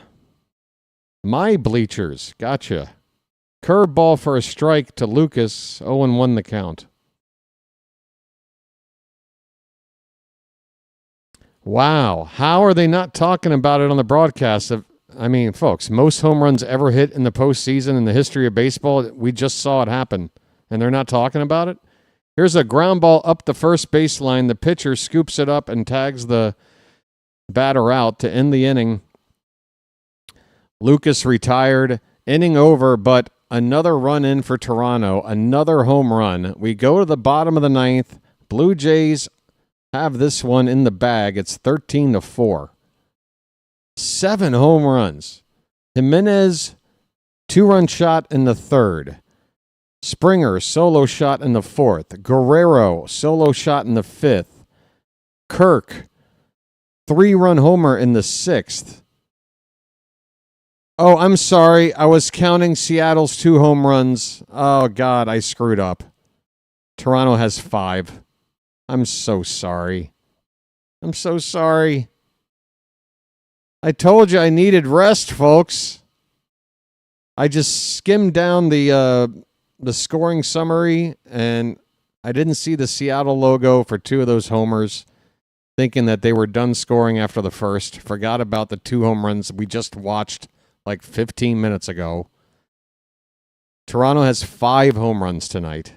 My bleachers. Gotcha. Curveball for a strike to Lucas. 0-1 the count. Wow. How are they not talking about it on the broadcast? I mean, folks, most home runs ever hit in the postseason in the history of baseball. We just saw it happen, and they're not talking about it? Here's a ground ball up the first baseline. The pitcher scoops it up and tags the batter out to end the inning. Lucas retired. Inning over, but another run in for Toronto. Another home run. We go to the bottom of the ninth. Blue Jays have this one in the bag. It's 13-4. 7 home runs. Jimenez, 2-run shot in the third. Springer, solo shot in the fourth. Guerrero, solo shot in the fifth. Kirk, 3-run homer in the sixth. Oh, I'm sorry. I was counting Seattle's 2 home runs. Oh, God, I screwed up. Toronto has 5. I'm so sorry. I'm so sorry. I told you I needed rest, folks. I just skimmed down the scoring summary, and I didn't see the Seattle logo for 2 of those homers, thinking that they were done scoring after the first. Forgot about the 2 home runs we just watched like 15 minutes ago. Toronto has 5 home runs tonight.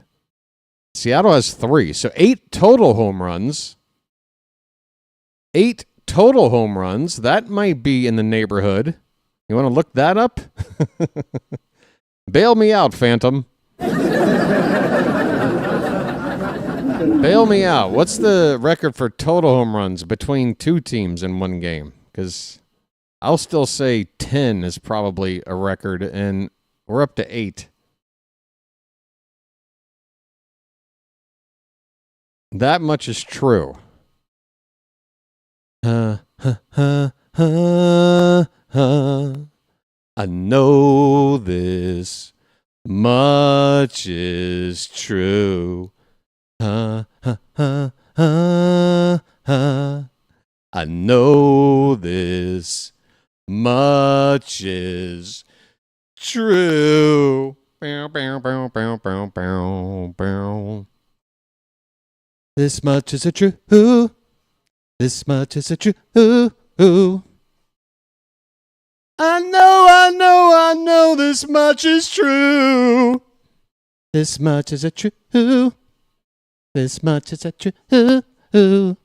Seattle has 3, so 8 total home runs. 8 total home runs. That might be in the neighborhood. You want to look that up? Bail me out, Phantom. Bail me out. What's the record for total home runs between 2 teams in one game? Because I'll still say 10 is probably a record, and we're up to 8. That much is true. I know this much is true. I know this much is true. This much is a true. This much is a true. I know this much is true. This much is a true. This much is a true.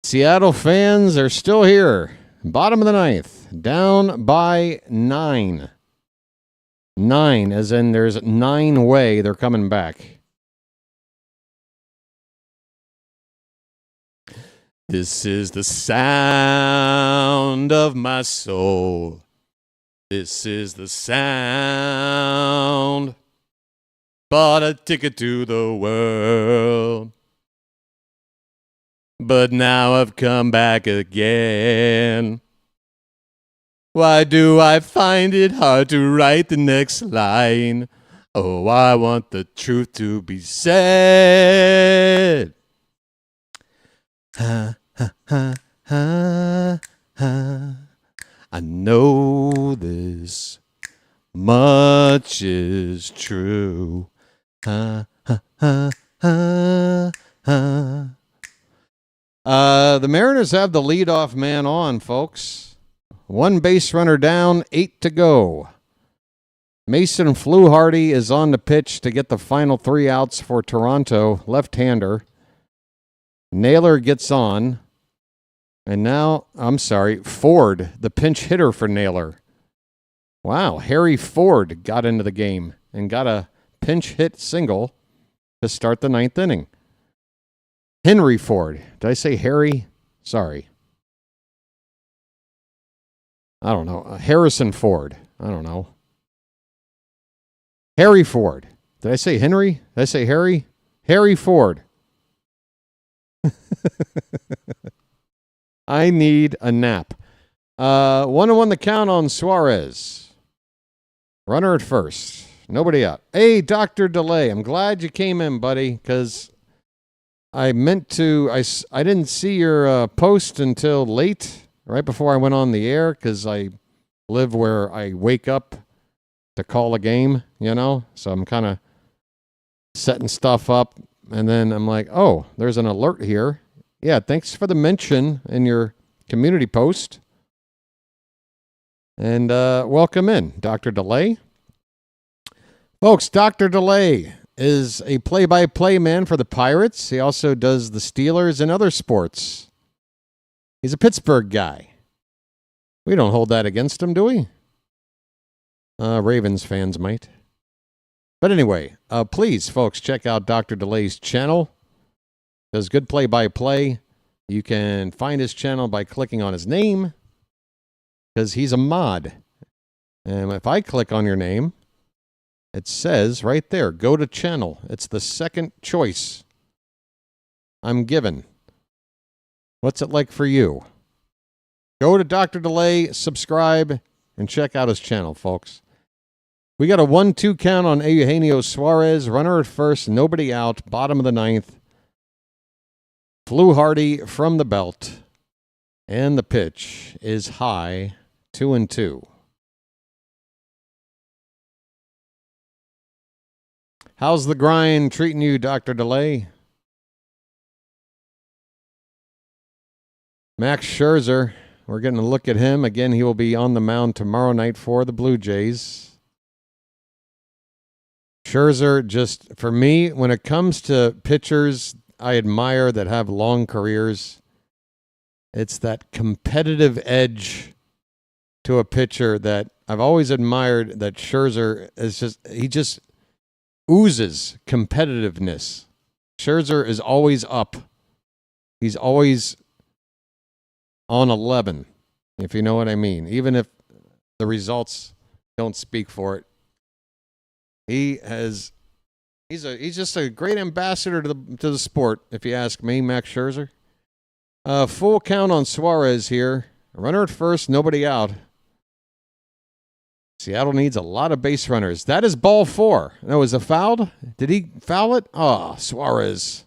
Seattle fans are still here. Bottom of the ninth. Down by 9. 9, as in there's 9 way they're coming back. This is the sound of my soul. This is the sound. Bought a ticket to the world. But now I've come back again. Why do I find it hard to write the next line? Oh, I want the truth to be said. Ha, ha, ha, ha, ha. I know this much is true. Ha, ha, ha, ha, ha. The Mariners have the leadoff man on, folks. 1 base runner down, 8 to go. Mason Fluharty is on the pitch to get the final 3 outs for Toronto, left-hander. Naylor gets on. And now, Ford, the pinch hitter for Naylor. Wow, Harry Ford got into the game and got a pinch hit single to start the 9th inning. Henry Ford. Did I say Harry? Sorry. I don't know. Harrison Ford. I don't know. Harry Ford. Did I say Henry? Did I say Harry? Harry Ford. I need a nap. 1-1 the count on Suarez. Runner at first. Nobody out. Hey, Dr. Delay. I'm glad you came in, buddy, because I meant to. I didn't see your post until late, right before I went on the air, because I live where I wake up to call a game, you know? So I'm kind of setting stuff up, and then I'm like, oh, there's an alert here. Yeah, thanks for the mention in your community post. And welcome in, Dr. Delay. Folks, Dr. Delay is a play-by-play man for the Pirates. He also does the Steelers and other sports. He's a Pittsburgh guy. We don't hold that against him, do we? Ravens fans might. But anyway, please, folks, check out Dr. Delay's channel. Does good play-by-play. You can find his channel by clicking on his name, because he's a mod. And if I click on your name, it says right there, go to channel. It's the second choice I'm given. What's it like for you? Go to Dr. Delay, subscribe, and check out his channel, folks. We got a 1-2 count on Eugenio Suarez. Runner at first, nobody out. Bottom of the ninth. Flew Hardy from the belt. And the pitch is high, 2-2. How's the grind treating you, Dr. Delay? Max Scherzer, we're getting a look at him. Again, he will be on the mound tomorrow night for the Blue Jays. Scherzer, just for me, when it comes to pitchers I admire that have long careers, it's that competitive edge to a pitcher that I've always admired, that Scherzer is he just oozes competitiveness. Scherzer is always up. He's always on 11, if you know what I mean. Even if the results don't speak for it. He's just a great ambassador to the sport, if you ask me, Max Scherzer. Full count on Suarez here. Runner at first, nobody out. Seattle needs a lot of base runners. That is ball 4. No, is it fouled? Did he foul it? Oh, Suarez.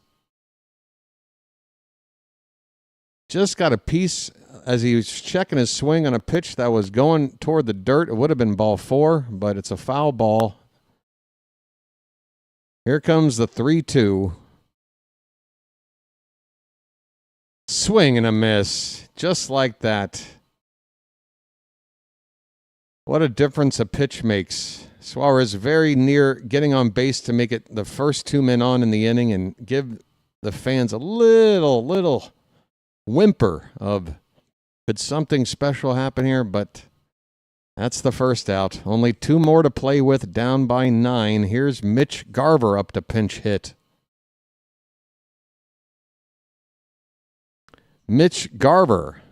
Just got a piece as he was checking his swing on a pitch that was going toward the dirt. It would have been ball 4, but it's a foul ball. Here comes the 3-2. Swing and a miss. Just like that. What a difference a pitch makes. Suarez very near getting on base to make it the first 2 men on in the inning and give the fans a little whimper of, could something special happen here? But that's the first out. Only 2 more to play with, down by 9. Here's Mitch Garver up to pinch hit. Mitch Garver.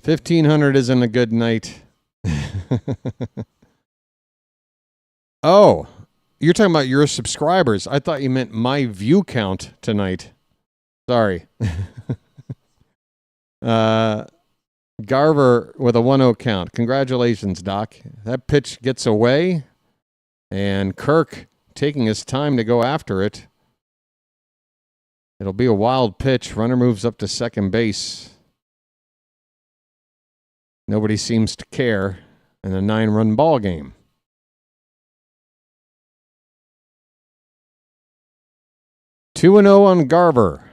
1,500 isn't a good night. Oh, you're talking about your subscribers. I thought you meant my view count tonight. Sorry. Garver with a 1-0 count. Congratulations, Doc. That pitch gets away, and Kirk taking his time to go after it. It'll be a wild pitch. Runner moves up to second base. Nobody seems to care in a 9-run ball game. Two 2-0 on Garver.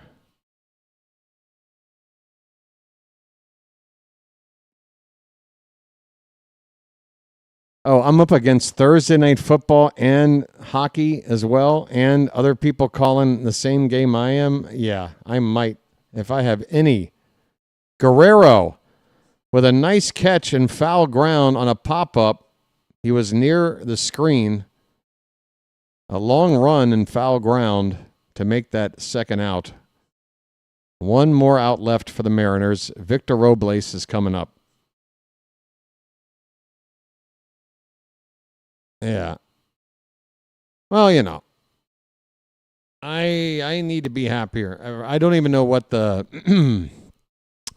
Oh, I'm up against Thursday Night Football and hockey as well, and other people calling the same game I am. Yeah, I might, if I have any. Guerrero with a nice catch in foul ground on a pop-up. He was near the screen. A long run in foul ground to make that second out. 1 more out left for the Mariners. Victor Robles is coming up. Yeah. Well, you know, I need to be happier. I don't even know what the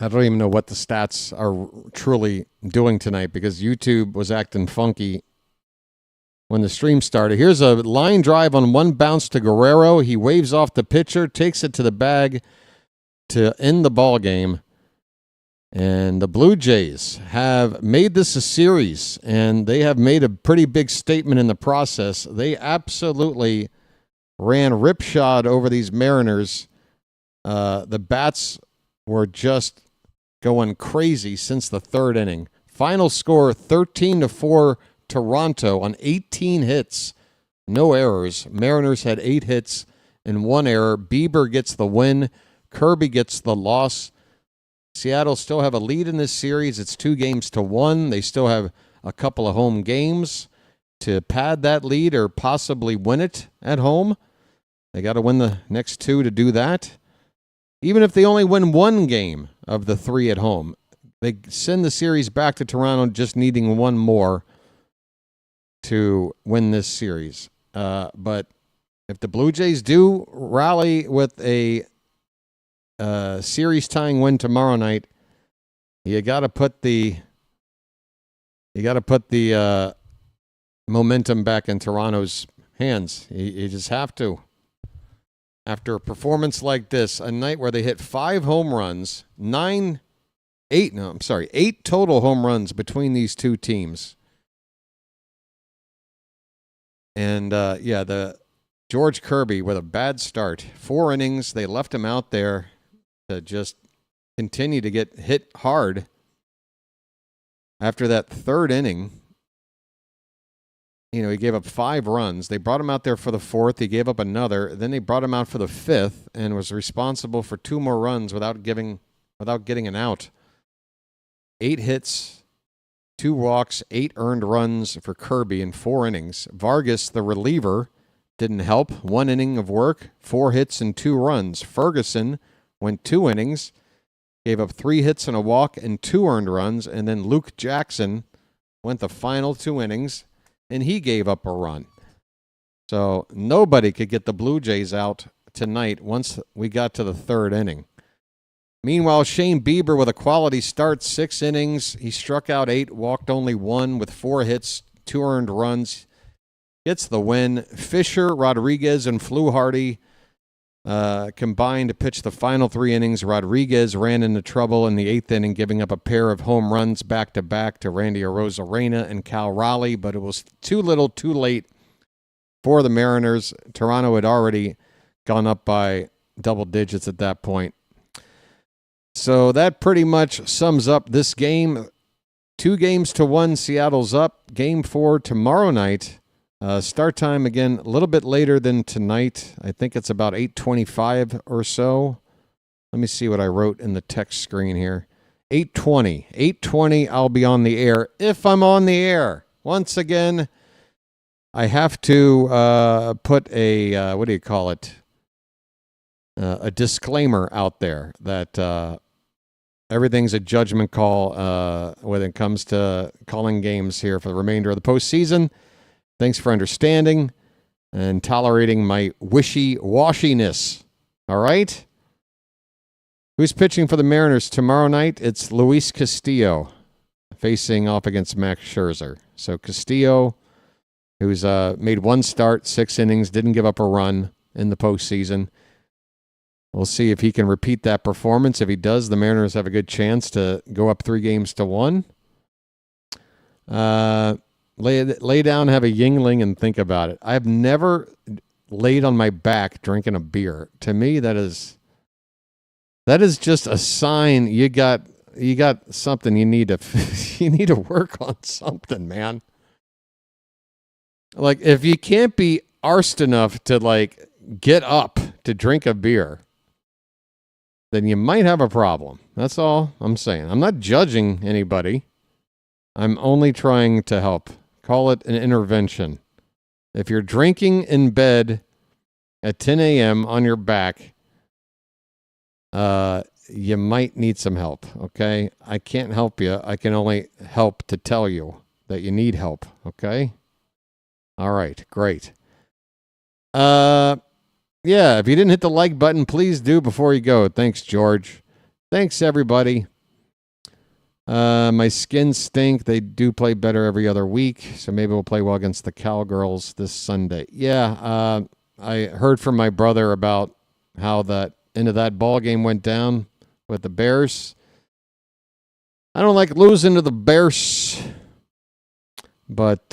I don't even know what the stats are truly doing tonight because YouTube was acting funky when the stream started. Here's a line drive on one bounce to Guerrero. He waves off the pitcher, takes it to the bag to end the ball game. And the Blue Jays have made this a series, and they have made a pretty big statement in the process. They absolutely ran ripshod over these Mariners. The bats were just going crazy since the third inning. Final score 13-4 Toronto on 18 hits. No errors. Mariners had 8 hits and 1 error. Bieber gets the win. Kirby gets the loss. Seattle still have a lead in this series. It's 2-1. They still have a couple of home games to pad that lead or possibly win it at home. They got to win the next 2 to do that. Even if they only win 1 game of the 3 at home, they send the series back to Toronto just needing 1 more to win this series. But if the Blue Jays do rally with a series tying win tomorrow night, you got to put the momentum back in Toronto's hands. You just have to. After a performance like this, a night where they hit 5 home runs, 8 total home runs between these two teams. And the George Kirby with a bad start. 4 innings, they left him out there to just continue to get hit hard. After that third inning, he gave up 5 runs. They brought him out there for the 4th. He gave up another. Then they brought him out for the 5th and was responsible for 2 more runs without getting an out. 8 hits, 2 walks, 8 earned runs for Kirby in 4 innings. Vargas, the reliever, didn't help. 1 inning of work, 4 hits and 2 runs. Ferguson went 2 innings, gave up 3 hits and a walk and 2 earned runs. And then Luke Jackson went the final 2 innings, and he gave up a run. So nobody could get the Blue Jays out tonight once we got to the 3rd inning. Meanwhile, Shane Bieber with a quality start, 6 innings. He struck out 8, walked only 1 with 4 hits, 2 earned runs. Gets the win. Fisher, Rodriguez, and Fluharty combined to pitch the final 3 innings. Rodriguez ran into trouble in the 8th inning, giving up a pair of home runs back-to-back to Randy Arozarena and Cal Raleigh, but it was too little, too late for the Mariners. Toronto had already gone up by double digits at that point. So that pretty much sums up this game. 2-1, Seattle's up. Game 4 tomorrow night. Start time, again, a little bit later than tonight. I think it's about 8:25 or so. Let me see what I wrote in the text screen here. 8:20. 8:20, I'll be on the air, if I'm on the air. Once again, I have to put a, a disclaimer out there that everything's a judgment call when it comes to calling games here for the remainder of the postseason. Thanks for understanding and tolerating my wishy-washiness. All right? Who's pitching for the Mariners tomorrow night? It's Luis Castillo facing off against Max Scherzer. So Castillo, who's made 1 start, 6 innings, didn't give up a run in the postseason. We'll see if he can repeat that performance. If he does, the Mariners have a good chance to go up 3-1. Lay down, have a Yingling, and think about it. I've never laid on my back drinking a beer. To me, that is just a sign you got something you need to work on something, man. Like, if you can't be arsed enough to get up to drink a beer, then you might have a problem. That's all I'm saying. I'm not judging anybody. I'm only trying to help. Call it an intervention. If you're drinking in bed at 10 a.m. on your back, you might need some help, okay? I can't help you. I can only help to tell you that you need help, okay? All right, great. Yeah, if you didn't hit the like button, please do before you go. Thanks, George. Thanks, everybody. My Skins stink. They do play better every other week, so maybe we'll play well against the Cowgirls this Sunday. Yeah, I heard from my brother about how that end of that ball game went down with the Bears. I don't like losing to the Bears, but,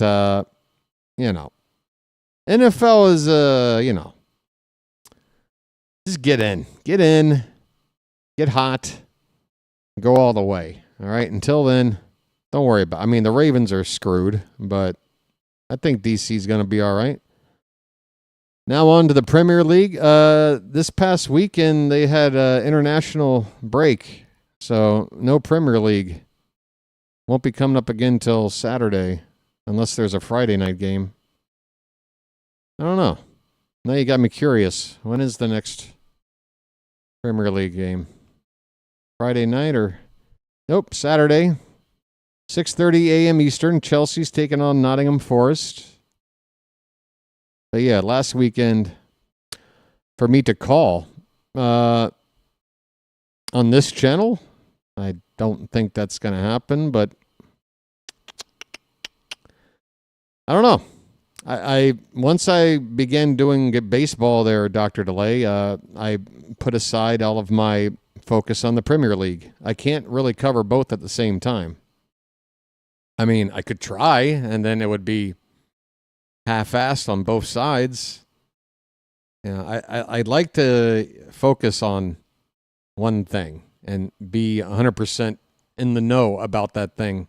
you know, NFL is, you know, just get in, get hot, go all the way. All right, until then, don't worry about it. I mean, the Ravens are screwed, but I think DC's going to be all right. Now on to the Premier League. This past weekend, they had an international break, so no Premier League. Won't be coming up again till Saturday, unless there's a Friday night game. I don't know. Now you got me curious. When is the next Premier League game? Friday night or... Nope, Saturday, 6:30 a.m. Eastern. Chelsea's taking on Nottingham Forest. But yeah, last weekend, for me to call on this channel, I don't think that's going to happen, but I don't know. I once I began doing baseball there, Dr. DeLay, I put aside all of my focus on the Premier League. I can't really cover both at the same time. I mean, I could try, and then it would be half-assed on both sides. Yeah, I'd like to focus on one thing and be 100% in the know about that thing,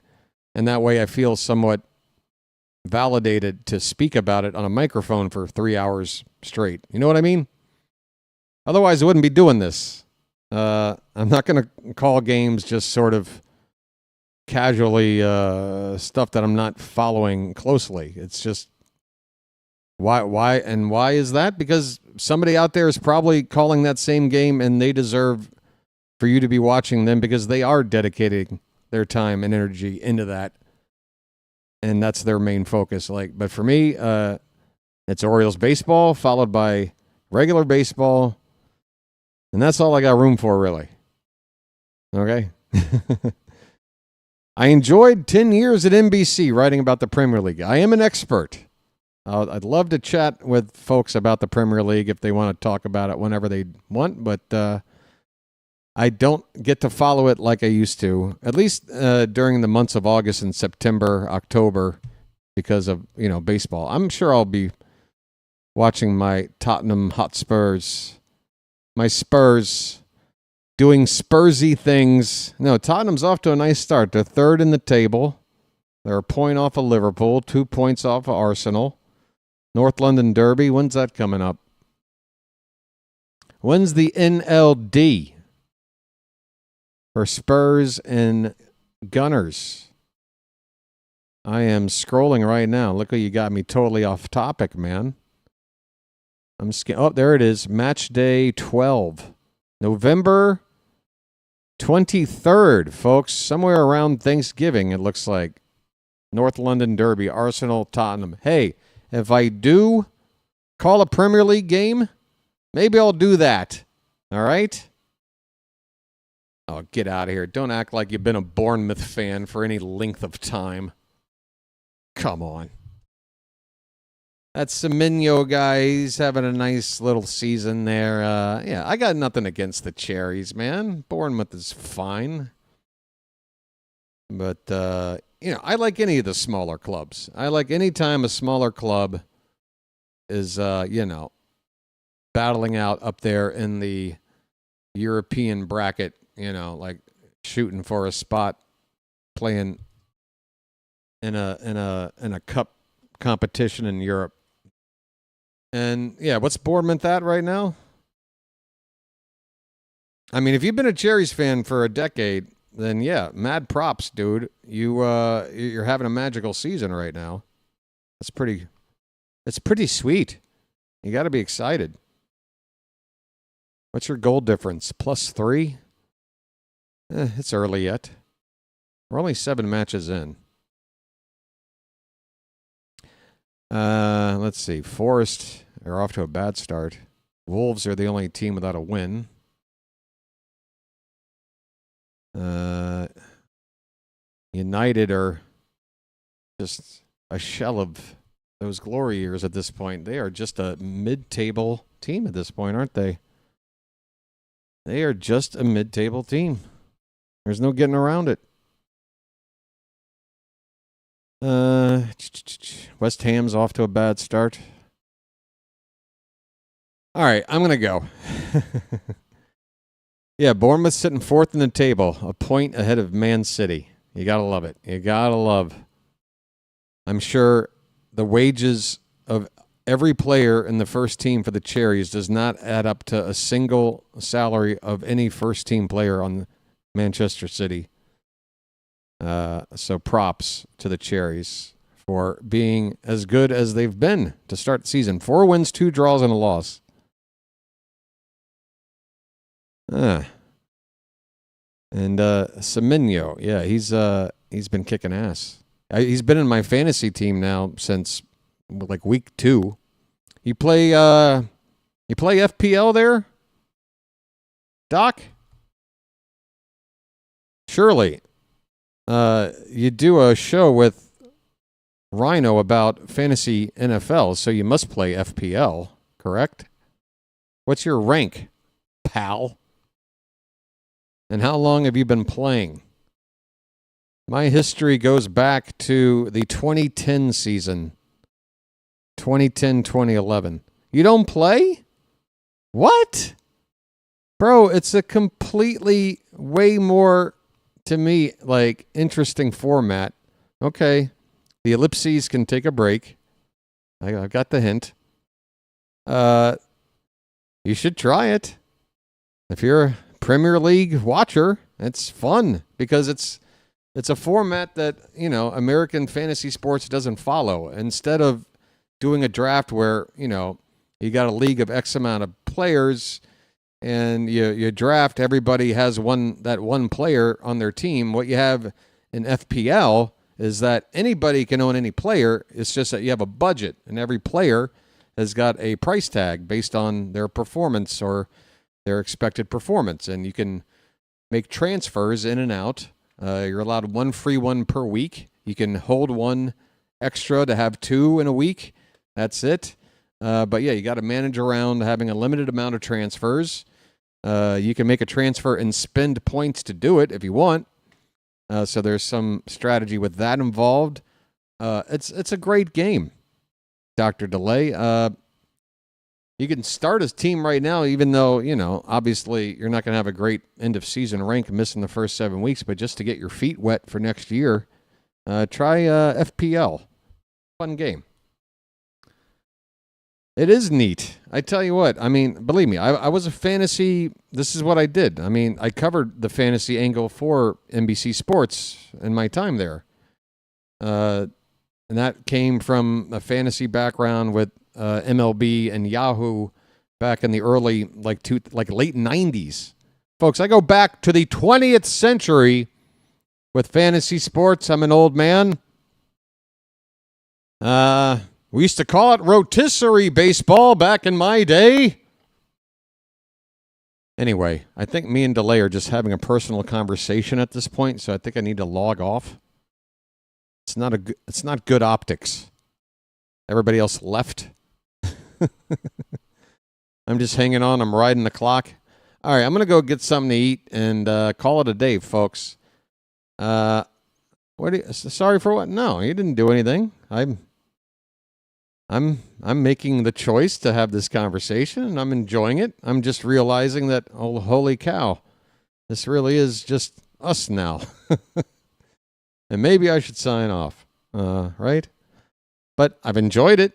and that way I feel somewhat validated to speak about it on a microphone for 3 hours straight. You know what I mean? Otherwise, I wouldn't be doing this. I'm not going to call games just sort of casually stuff that I'm not following closely. It's just why is that? Because somebody out there is probably calling that same game, and they deserve for you to be watching them because they are dedicating their time and energy into that, and that's their main focus. But for me, it's Orioles baseball followed by regular baseball. And that's all I got room for, really. Okay? I enjoyed 10 years at NBC writing about the Premier League. I am an expert. I'd love to chat with folks about the Premier League if they want to talk about it whenever they want, but I don't get to follow it like I used to, at least during the months of August and September, October, because of, baseball. I'm sure I'll be watching my Tottenham Hotspurs, my Spurs, doing Spursy things. No, Tottenham's off to a nice start. They're third in the table. They're a point off of Liverpool, 2 points off of Arsenal. North London Derby, when's that coming up? When's the NLD for Spurs and Gunners? I am scrolling right now. Look how you got me totally off topic, man. Oh, there it is. Match day 12. November 23rd, folks. Somewhere around Thanksgiving, it looks like. North London Derby, Arsenal, Tottenham. Hey, if I do call a Premier League game, maybe I'll do that. All right? Oh, get out of here. Don't act like you've been a Bournemouth fan for any length of time. Come on. That Semenyo guy, he's having a nice little season there. Yeah, I got nothing against the Cherries, man. Bournemouth is fine. But, I like any of the smaller clubs. I like any time a smaller club is, battling out up there in the European bracket, like shooting for a spot, playing in a cup competition in Europe. And, yeah, what's Bournemouth at right now? I mean, if you've been a Cherries fan for a decade, then, yeah, mad props, dude. You're having a magical season right now. It's pretty sweet. You got to be excited. What's your goal difference? +3? It's early yet. We're only 7 matches in. Let's see. Forest are off to a bad start. Wolves are the only team without a win. United are just a shell of those glory years at this point. They are just a mid-table team at this point, aren't they? They are just a mid-table team. There's no getting around it. West Ham's off to a bad start. All right, I'm going to go. Yeah, Bournemouth's sitting fourth in the table, a point ahead of Man City. You got to love it. You got to love. I'm sure the wages of every player in the first team for the Cherries does not add up to a single salary of any first-team player on Manchester City. So props to the Cherries for being as good as they've been to start the season. 4 wins, 2 draws, and a loss. And Semenyo, yeah, he's been kicking ass. He's been in my fantasy team now since like week 2. You play FPL there, Doc? Surely. You do a show with Rhino about fantasy NFL, so you must play FPL, correct? What's your rank, pal? And how long have you been playing? My history goes back to the 2010 season. 2010-2011. You don't play? What? Bro, it's a completely way more, to me, like, interesting format. Okay. The ellipses can take a break. I got the hint. You should try it. If you're a Premier League watcher, it's fun because it's a format that, you know, American fantasy sports doesn't follow. Instead of doing a draft where, you know, you got a league of X amount of players and you draft, everybody has that one player on their team. What you have in FPL is that anybody can own any player. It's just that you have a budget, and every player has got a price tag based on their performance or their expected performance, and you can make transfers in and out. You're allowed 1 free one per week. You can hold 1 extra to have 2 in a week. That's it. But yeah, you got to manage around having a limited amount of transfers. You can make a transfer and spend points to do it if you want. So there's some strategy with that involved. It's a great game, Dr. Delay. You can start his team right now, even though, you know, obviously you're not going to have a great end-of-season rank missing the first 7 weeks, but just to get your feet wet for next year, try FPL. Fun game. It is neat. I tell you what, I mean, believe me, I was a fantasy, this is what I did. I mean, I covered the fantasy angle for NBC Sports in my time there. And that came from a fantasy background with MLB and Yahoo back in the early, late 90s. Folks, I go back to the 20th century with fantasy sports. I'm an old man. We used to call it rotisserie baseball back in my day. Anyway, I think me and DeLay are just having a personal conversation at this point, so I think I need to log off. It's not good optics. Everybody else left. I'm just hanging on. I'm riding the clock. All right, I'm going to go get something to eat and call it a day, folks. Sorry for what? No, you didn't do anything. I'm making the choice to have this conversation, and I'm enjoying it. I'm just realizing that, oh, holy cow, this really is just us now. And maybe I should sign off, right? But I've enjoyed it.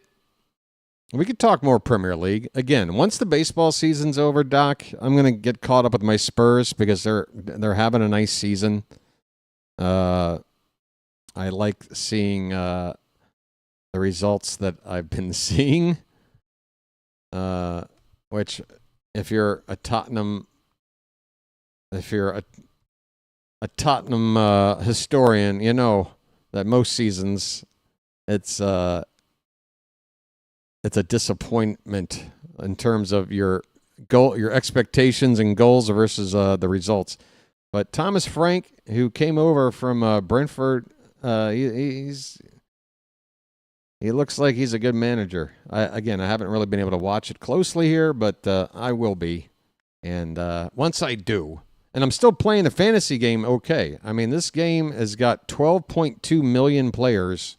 We could talk more Premier League. Again, once the baseball season's over, Doc, I'm going to get caught up with my Spurs because they're having a nice season. I like seeing the results that I've been seeing, which if you're a Tottenham historian, you know that most seasons it's a disappointment in terms of your expectations and goals versus the results. But Thomas Frank, who came over from Brentford, he looks like he's a good manager. I haven't really been able to watch it closely here, but I will be. And once I do, and I'm still playing the fantasy game okay. I mean, this game has got 12.2 million players,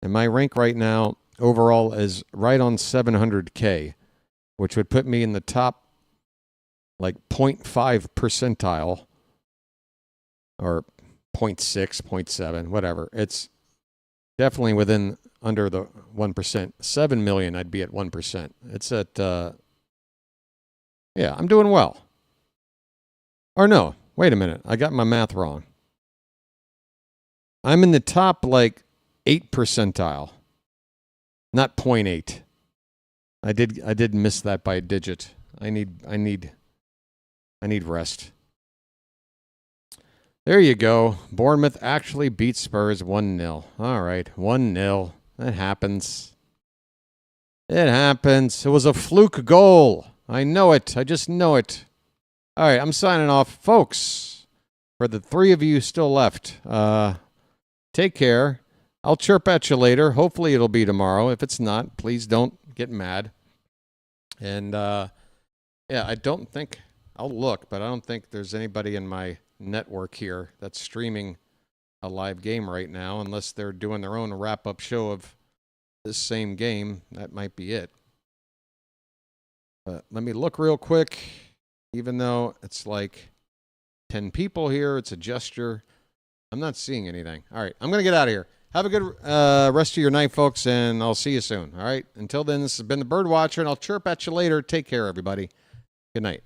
and my rank right now overall is right on 700K, which would put me in the top, like, 0.5 percentile, or 0.6, 0.7, whatever. It's definitely within under the 1%. 7 million, I'd be at 1%. It's at, yeah, I'm doing well. Or no, wait a minute. I got my math wrong. I'm in the top, like, 8 percentile, not 0.8. I did miss that by a digit. I need rest. There you go. Bournemouth actually beat Spurs 1-0. All right, 1-0. That happens. It happens. It was a fluke goal. I know it. I just know it. All right, I'm signing off. Folks, for the 3 of you still left, take care. I'll chirp at you later. Hopefully it'll be tomorrow. If it's not, please don't get mad. And, yeah, I don't think, I'll look, but I don't think there's anybody in my network here that's streaming a live game right now, unless they're doing their own wrap-up show of this same game. That might be it. But let me look real quick. Even though it's like 10 people here, it's a gesture. I'm not seeing anything. All right, I'm going to get out of here. Have a good rest of your night, folks, and I'll see you soon. All right, until then, this has been the Bird Watcher, and I'll chirp at you later. Take care, everybody. Good night.